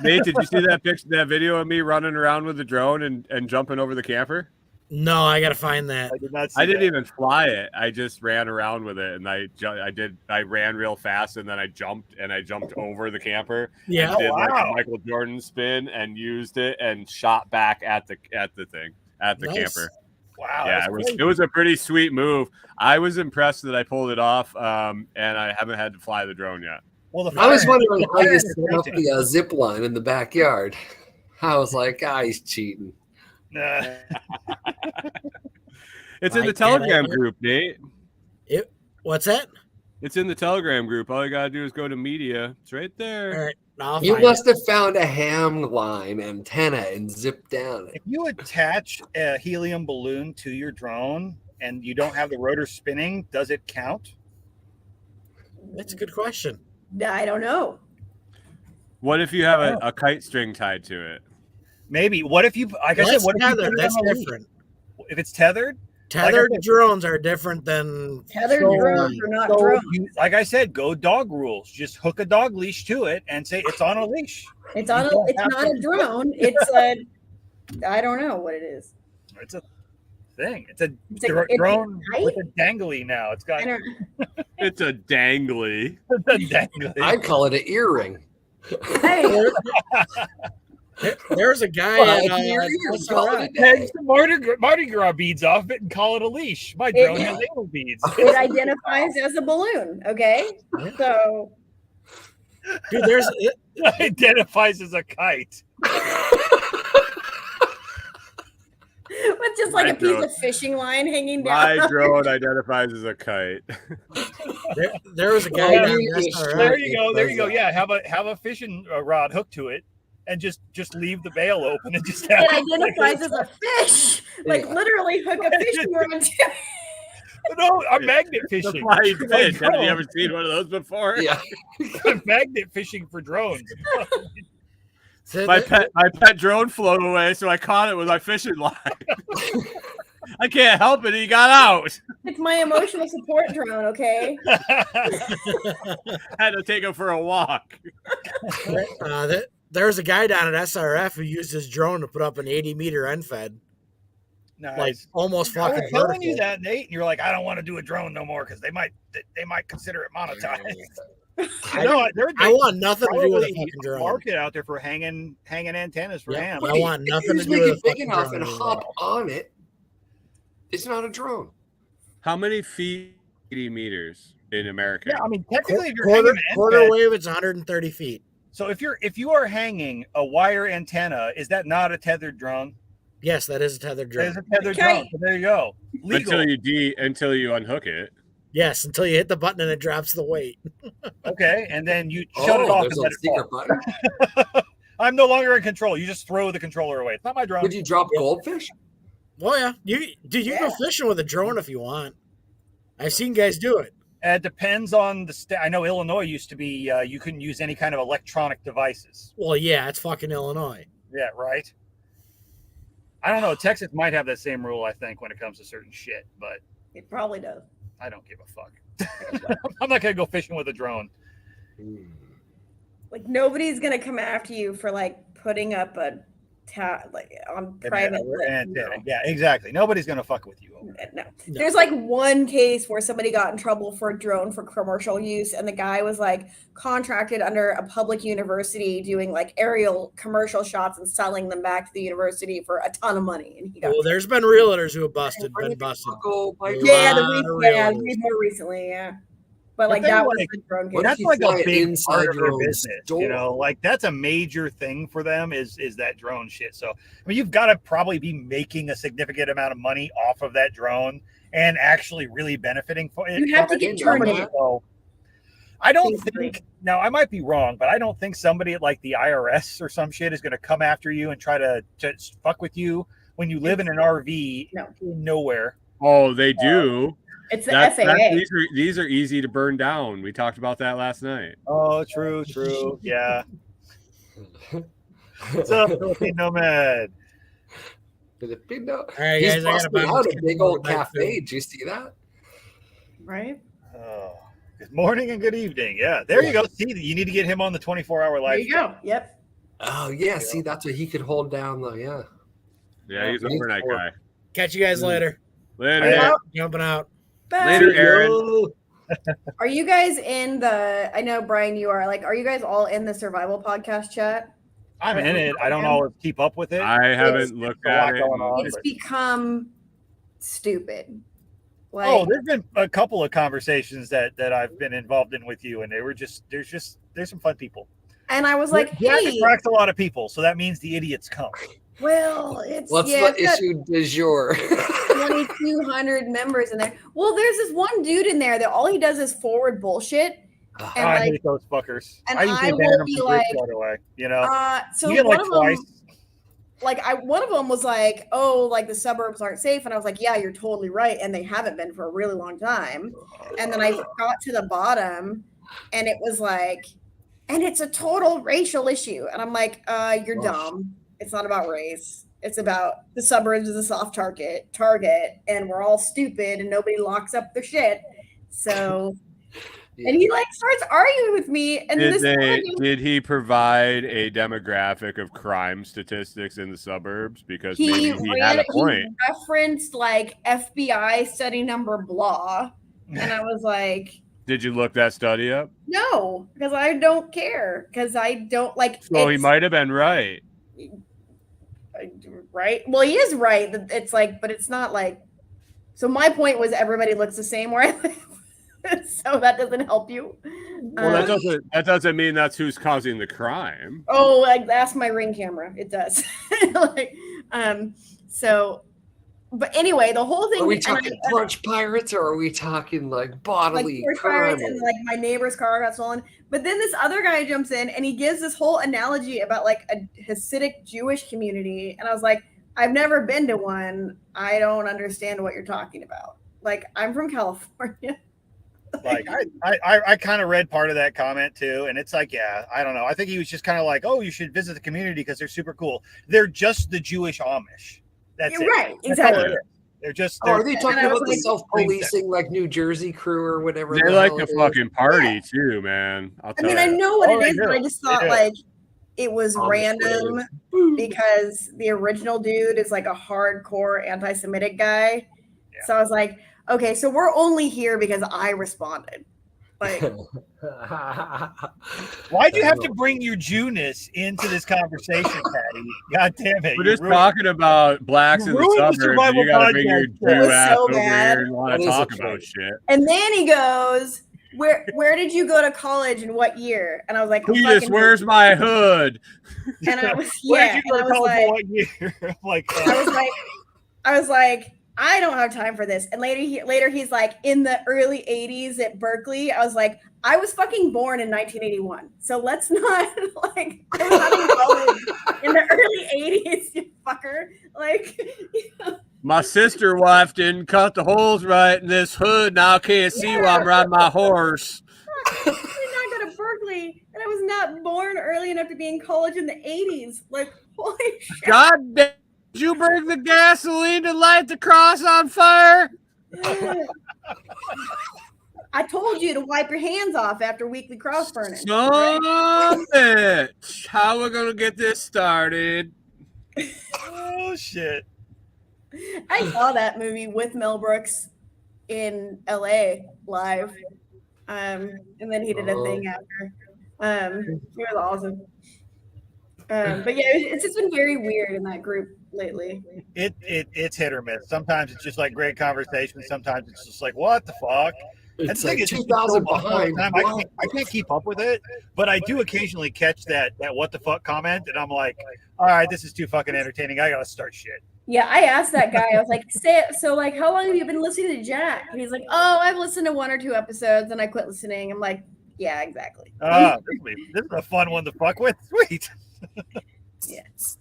Nate, did you see that video of me running around with the drone and jumping over the camper? No, I gotta find that. I did not see I didn't that. even fly it. I just ran around with it, and I ran real fast, and then I jumped over the camper. Yeah. And did like wow. a Michael Jordan spin and used it and shot back at the Nice. camper. Wow. Yeah, it was a pretty sweet move. I was impressed that I pulled it off, and I haven't had to fly the drone yet. Well, I was wondering how you set up the zip line in the backyard. I was like, he's cheating. It's in I the can't Telegram either. group, Nate. What's that? It's in the Telegram group. All you gotta do is go to media. It's right there. All right, I'll You find must have found a ham line antenna and zipped down it. If you attach a helium balloon to your drone and you don't have the rotor spinning, does it count? it. That's a good question. I don't know. What if you have a kite string tied to it? Maybe. What if you, like I said, That's what if you tethered. put it That's on a leash? different. If it's tethered? Tethered said- drones are different than Tethered drones are not So drones. like I said, go dog rules. Just hook a dog leash to it and say it's on a leash. It's You on. don't It's have not to- a drone. It's a. I don't know what it is. It's a thing. It's a It's a drone kite? with a dangly now. It's got I don't. It's a dangly. a dangly. I call it an earring. Hey, There's a guy Well, at I hear you. Call it a Take day. some Mardi Gras beads off it and call it a leash. My drone has anal beads. it identifies as a balloon. Okay, so dude. There's It identifies as a kite. with just like My a piece drone. of fishing line hanging My down. drone identifies as a kite. there was a guy Well, down you- at you- SRF. There you go. There you go. Yeah, have a fishing rod hooked to it, and just leave the bail open and just have It identifies as a fish. Like Yeah. literally hook a fishing rod to it. No, I'm magnet The fishing. flying For fish. Have you drones. ever seen one of those before? Yeah. I'm magnet fishing for drones. So My that- pet drone flew away, so I caught it with my fishing line. I can't help it. He got out. It's my emotional support drone. Okay. Had to take him for a walk. there's a guy down at SRF who used his drone to put up an 80-meter end fed, Nice. like almost I was fucking telling vertical. you that, Nate, and you're like, I don't want to do a drone no more because they might consider it monetized. No, I want nothing to do with a probably fucking drone. market out there for hanging antennas for Yeah, ham. I want If nothing you to make do with a it big fucking enough drone and anymore. hop on it, it's not a drone. How many feet 80 meters in America? Yeah, I mean, technically, if you're Quarter, hanging an quarter end fed- wave, it's 130 feet. so if you are hanging a wire antenna, is that not a tethered drone? Yes, that is a tethered That is drone. a tethered Okay. drone. So there you go. Legal. Until you unhook it. Yes, until you hit the button and it drops the weight. Okay, and then you shut it off There's and a let it secret fall. button. I'm no longer in control. You just throw the controller away. It's not my drone. Would you drop goldfish? Oh yeah, you go fishing with a drone if you want. I've seen guys do it. It depends on the state. I know Illinois used to be you couldn't use any kind of electronic devices. Well, yeah, it's fucking Illinois. Yeah, right. I don't know. Texas might have that same rule, I think, when it comes to certain shit, but It probably does. I don't give a fuck. I'm not gonna go fishing with a drone. Like nobody's gonna come after you for like putting up a on private. Yeah, exactly. Nobody's gonna fuck with you. No. There's like one case where somebody got in trouble for a drone for commercial use, and the guy was like contracted under a public university doing like aerial commercial shots and selling them back to the university for a ton of money. And he got Well, there's been realtors who have been busted. more recently, yeah. But like But then, that was like, the drone case. What That's if you like fly a big inside part of your their own business, store? you know, like that's a major thing for them is that drone shit. So I mean, you've got to probably be making a significant amount of money off of that drone and actually really benefiting for it. You have to get turned in. So, I don't think now I might be wrong, but I don't think somebody at like the IRS or some shit is going to come after you and try to fuck with you when you live in an RV in nowhere. Oh, they do. It's the FAA. These are easy to burn down. We talked about that last night. Oh, true. Yeah. What's up, Philippine Nomad? Filipino. All right, He's guys, I gotta busting bounce. out a big old cafe. Did you see that? Right? Oh, good morning and good evening. Yeah, there you go. See, you need to get him on the 24-hour live. There you go. Yep. Oh yeah, see that's what he could hold down though. Yeah. Yeah, he's an overnight guy. Catch you guys later. Later. Yeah. Jumping out. Bye. Later, Aaron. Are you guys in the? I know Brian, you are. Like, are you guys all in the survival podcast chat? I'm in it. I don't always keep up with it. I haven't looked at it. It's become stupid. Like, Oh, there's been a couple of conversations that I've been involved in with you, and they were there's some fun people. and I was like, Jack hey, attracts a lot of people, so that means the idiots come. well, it's What's yeah, the it's got issue du jour? 2,200 members in there. Well, there's this one dude in there that all he does is forward bullshit. And I like, hate those fuckers. and I usually I ban will them be from like, groups right away. You know, so you get one like of twice. them, one of them was like, oh, like the suburbs aren't safe. And I was like, yeah, you're totally right. And they haven't been for a really long time. And then I got to the bottom and it was like, and it's a total racial issue. And I'm like, you're dumb. It's not about race. It's about the suburbs is a soft target, and we're all stupid and nobody locks up their shit. So, and he like starts arguing with me. And Did he provide a demographic of crime statistics in the suburbs? Because maybe he had a point. He referenced like FBI study number blah, and I was like, did you look that study up? no, because I don't care, because I don't like. So he might have been right. Right. Well, he is right. It's like, but it's not like. So my point was everybody looks the same where I live, so that doesn't help you. Well, that doesn't mean that's who's causing the crime. Oh, like ask my Ring camera. It does. like, so, but anyway, the whole thing. Are we talking porch pirates, or are we talking like bodily like crime? And like my neighbor's car got stolen. But then this other guy jumps in and he gives this whole analogy about like a Hasidic Jewish community, and I was like, I've never been to one. I don't understand what you're talking about. Like, I'm from California. Like I kind of read part of that comment too, and it's like, yeah, I don't know. I think he was just kind of like, oh, you should visit the community because they're super cool. They're just the Jewish Amish. That's You're it. right, exactly. They're just. Are they talking about the like, self-policing, like New Jersey crew or whatever? They like to fucking party too, man. I mean, I know what it is, but I just thought like it was Amish random because the original dude is like a hardcore anti-Semitic guy. Yeah. So I was like, okay, so we're only here because I responded. Like, why'd you have to bring your Jewness into this conversation, Patty? God damn it! We're just talking about blacks in the suburbs. You gotta bring your Jew ass over here and want to talk about shit. And then he goes, "Where did you go to college and what year?" And I was like, "Jesus, where's my hood?" And I was, where'd you go to college what year? I was like. I don't have time for this. And later he's like, in the early 80s at Berkeley. I was like, I was fucking born in 1981. So let's not like, I was not in college in the early 80s, you fucker. Like, you know. My sister wife didn't cut the holes right in this hood. Now I can't see while I'm riding my horse. I did not go to Berkeley, and I was not born early enough to be in college in the 80s. Like, holy shit. God damn. Did you bring the gasoline to light the cross on fire? I told you to wipe your hands off after weekly cross burning. Bitch. How are we going to get this started? Oh, shit. I saw that movie with Mel Brooks in LA live. And then he did a thing after. It was awesome. But yeah, it's just been very weird in that group lately. It's hit or miss. Sometimes it's just like great conversation. Sometimes it's just like, what the fuck? It's like 2,000 behind. I can't keep up with it, but I do occasionally catch that what the fuck comment, and I'm like, all right, this is too fucking entertaining. I gotta start shit. Yeah, I asked that guy. I was like, so like, how long have you been listening to Jack? And he's like, oh, I've listened to 1 or 2 episodes, and I quit listening. I'm like, yeah, exactly. This is a fun one to fuck with. Sweet. Yeah.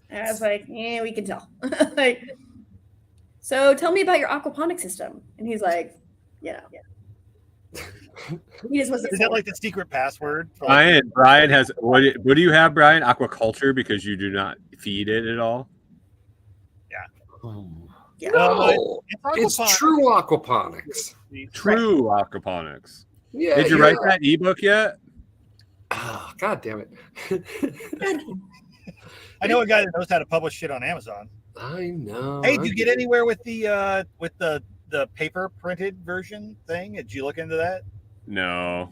And I was like, yeah, we can tell. Like, so tell me about your aquaponic system. And he's like, you know. He just wasn't. Is that like the secret password? Brian has what do you have, Brian? Aquaculture, because you do not feed it at all. Yeah. Yeah. No, it's true aquaponics. True aquaponics. Yeah. Did you write that ebook yet? Oh, God damn it. I know a guy that knows how to publish shit on Amazon. I know. Hey, did you get anywhere with the paper printed version thing? Did you look into that? No.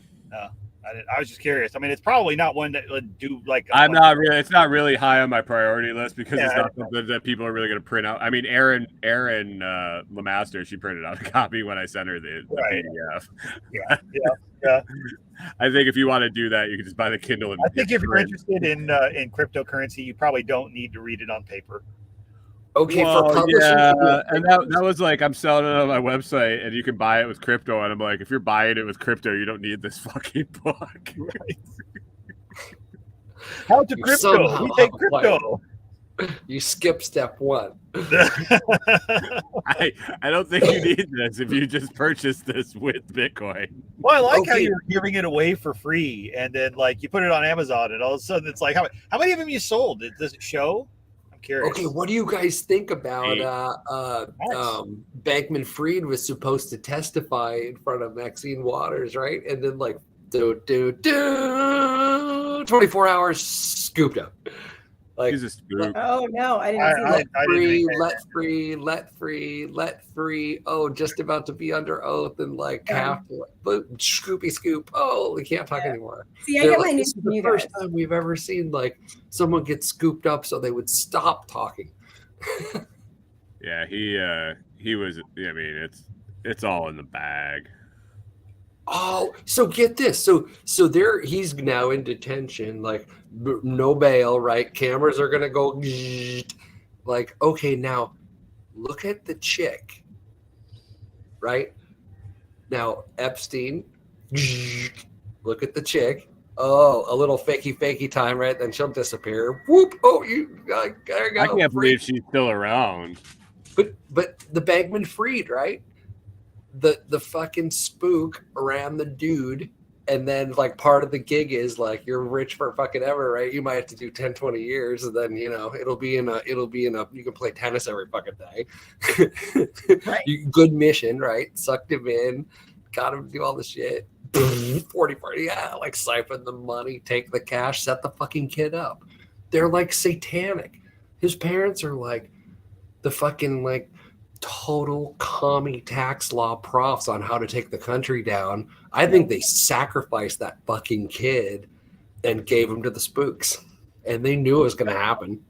I was just curious. I mean, it's probably not one that would do like. It's not really high on my priority list because it's not something that people are really going to print out. I mean, Erin Lemaster, she printed out a copy when I sent her the PDF. Yeah. I think if you want to do that, you can just buy the Kindle. And I think if you're interested in cryptocurrency, you probably don't need to read it on paper. Okay, for publishing. Yeah, and that was like, I'm selling it on my website, and you can buy it with crypto. And I'm like, if you're buying it with crypto, you don't need this fucking book. Right. How to crypto? We take crypto. You skip step 1. I don't think you need this if you just purchase this with Bitcoin. Well, I like how you're giving it away for free, and then like you put it on Amazon, and all of a sudden it's like, how many of them you sold? Does it show? Curious. Okay, what do you guys think about Bankman-Fried was supposed to testify in front of Maxine Waters, right? And then 24 hours scooped up. Like, he's a spook. Oh no, I didn't see that. Let free. Oh, just about to be under oath and half scoopy scoop. Oh, we can't talk anymore. See, I get my news this is from the you first guys. time we've ever seen someone get scooped up so they would stop talking. Yeah, he was. I mean, it's all in the bag. Oh, so get this. So there he's now in detention, no bail, right? Cameras are gonna go okay, now look at the chick. Right? Now Epstein, look at the chick. Oh, a little fakey time, right? Then she'll disappear. Whoop! Oh, there you go. I can't believe she's still around. But the Bankman-Fried, right? The fucking spook ran the dude, and then part of the gig is you're rich for fucking ever, right? You might have to do 10, 20 years, and then it'll be in a you can play tennis every fucking day. Right. Good mission, right? Sucked him in, got him to do all the shit. 40, siphon the money, take the cash, set the fucking kid up. They're satanic. His parents are the fucking total commie tax law profs on how to take the country down. I think they sacrificed that fucking kid and gave him to the spooks, and they knew it was going to happen.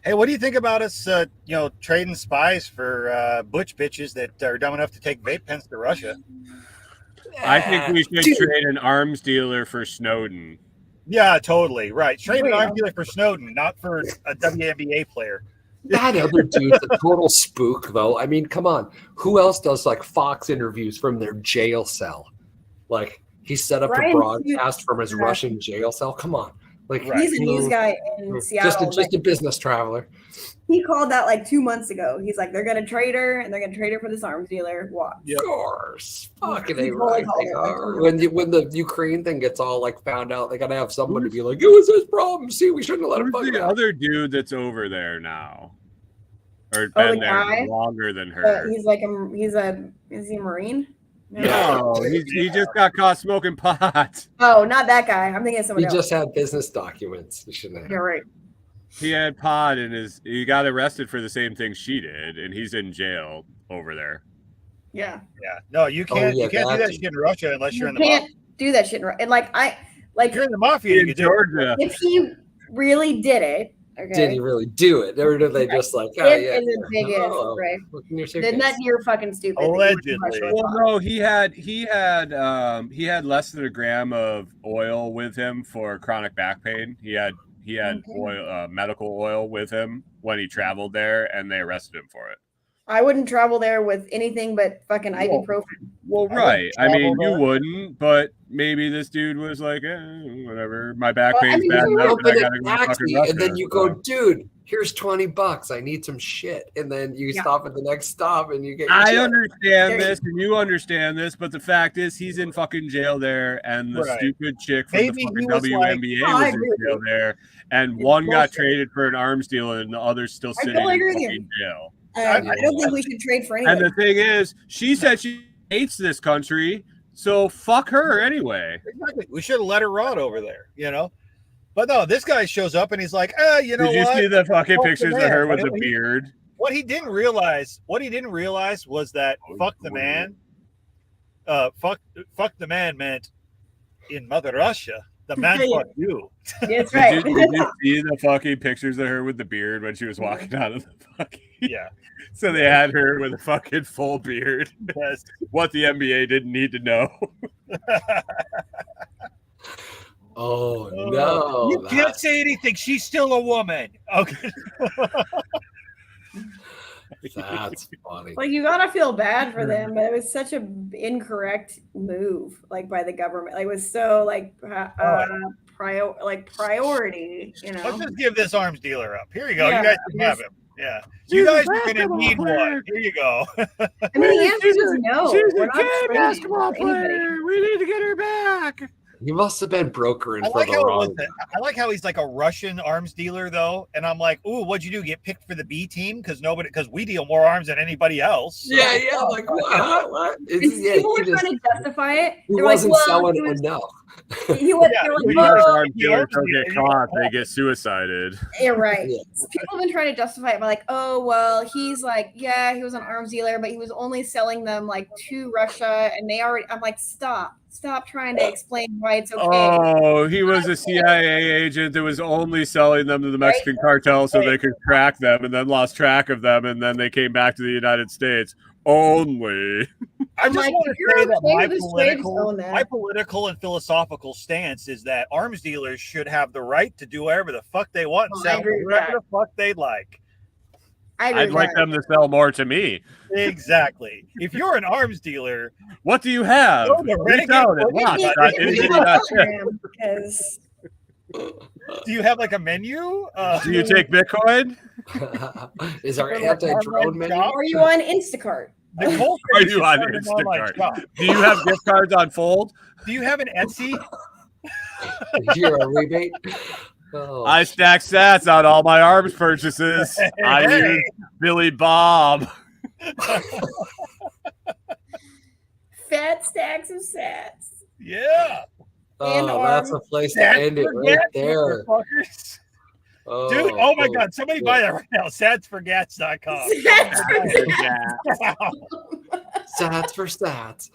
Hey, what do you think about us, trading spies for butch bitches that are dumb enough to take vape pens to Russia? I think we should trade an arms dealer for Snowden. Yeah, totally. Right. Trade an arms dealer for Snowden, not for a WNBA player. That other dude's a total spook, though. I mean, come on. Who else does Fox interviews from their jail cell? He set up a broadcast from his Russian jail cell. Come on. He's a news guy in Seattle. Just a business traveler. He called that 2 months ago. He's like, they're gonna trade her, and they're gonna trade her for this arms dealer. Watch. Of course. Fucking A right they are. When the Ukraine thing gets all found out, they gotta have somebody be like, it was his problem. See, we shouldn't have let him fuck the out. other dude that's over there now. Or been there longer than her. He's is he a Marine? No, he just got caught smoking pot. Oh, not that guy. I'm thinking of someone else. He just had business documents. You shouldn't have. You're right. He had pot in he got arrested for the same thing she did, and he's in jail over there. Yeah. Yeah. No, you can't do that shit in Russia unless you're in the mafia. You can't do that shit in Russia. And you're in the mafia in Georgia. If he really did it, okay. Did he really do it? Or did they just right. Then that's you're fucking stupid. Allegedly. Well, no, he had less than a gram of oil with him for chronic back pain. He had oil, medical oil with him when he traveled there, and they arrested him for it. I wouldn't travel there with anything but fucking ibuprofen. Well, right. I mean, you wouldn't, but maybe this dude was like, whatever. My back pain's bad enough. And then you go, dude, here's $20. I need some shit. And then you stop at the next stop and you get. I understand this and you understand this, but the fact is he's in fucking jail there, and the stupid chick from the fucking WNBA was in jail there, and one got traded for an arms deal and the other's still sitting in fucking jail. I don't think we should trade for anything. And the thing is, she said she hates this country, so fuck her anyway. Exactly. We should have let her rot over there, you know. But no, this guy shows up and he's like, you know what? Did you see the fucking Fuck pictures the of her man. with the beard? What he didn't realize was that fuck the man. Fuck the man meant in Mother Russia. The man fucked you. That's right. Did you see the fucking pictures of her with the beard when she was walking out of the fucking? Yeah. So they had her with a fucking full beard. Yes. What the NBA didn't need to know. Oh no! You can't say anything. She's still a woman. Okay. That's funny. Like, you gotta feel bad for them, but it was such an incorrect move, like, by the government. Like, it was so like priority. You know. Let's just give this arms dealer up. Here you go. Yeah, you guys can have him. Yeah. You guys are gonna need one. Here you go. I mean, the answer is no. We're not trading basketball for anybody. player. We need to get her back. He must have been brokering I for like the how wrong. I like how he's like a Russian arms dealer though, and I'm like, ooh, what'd you do? Get picked for the B team because we deal more arms than anybody else. So. Yeah. Like what? People were trying to justify it. He They're wasn't like, well, selling enough. He was. Yeah, They're like, he well, was. Arms dealers don't get caught; they get suicided. you're right. Yeah. People have been trying to justify it by like, oh well, he's like, yeah, he was an arms dealer, but he was only selling them like to Russia, and they already. I'm like, stop trying to explain why it's okay. Oh, he was a CIA agent that was only selling them to the Mexican cartel so they could track them, and then lost track of them, and then they came back to the United States. Only. I just like, want to if you're say that okay with this trade, just own that. my political and philosophical stance is that arms dealers should have the right to do whatever the fuck they want and I sell agree with whatever that. the fuck they like. I'd like them to sell more to me. Exactly. If you're an arms dealer, what do you have? Go to Reach out and watch. Because do you have like a menu? Do you take Bitcoin? Is our anti-drone menu? are you on Instacart? Nicole Are Crazy you on started an online shop. Instacart? Do you have gift cards on Fold? Do you have an Etsy? You're a rebate. Oh. I stack sats on all my arms purchases. I use Billy Bob. Fat stacks of sats. Yeah. Oh, that's a place to end it right there. Oh, dude, oh my God. Somebody buy that right now. Satsforgats.com. Sats for stats.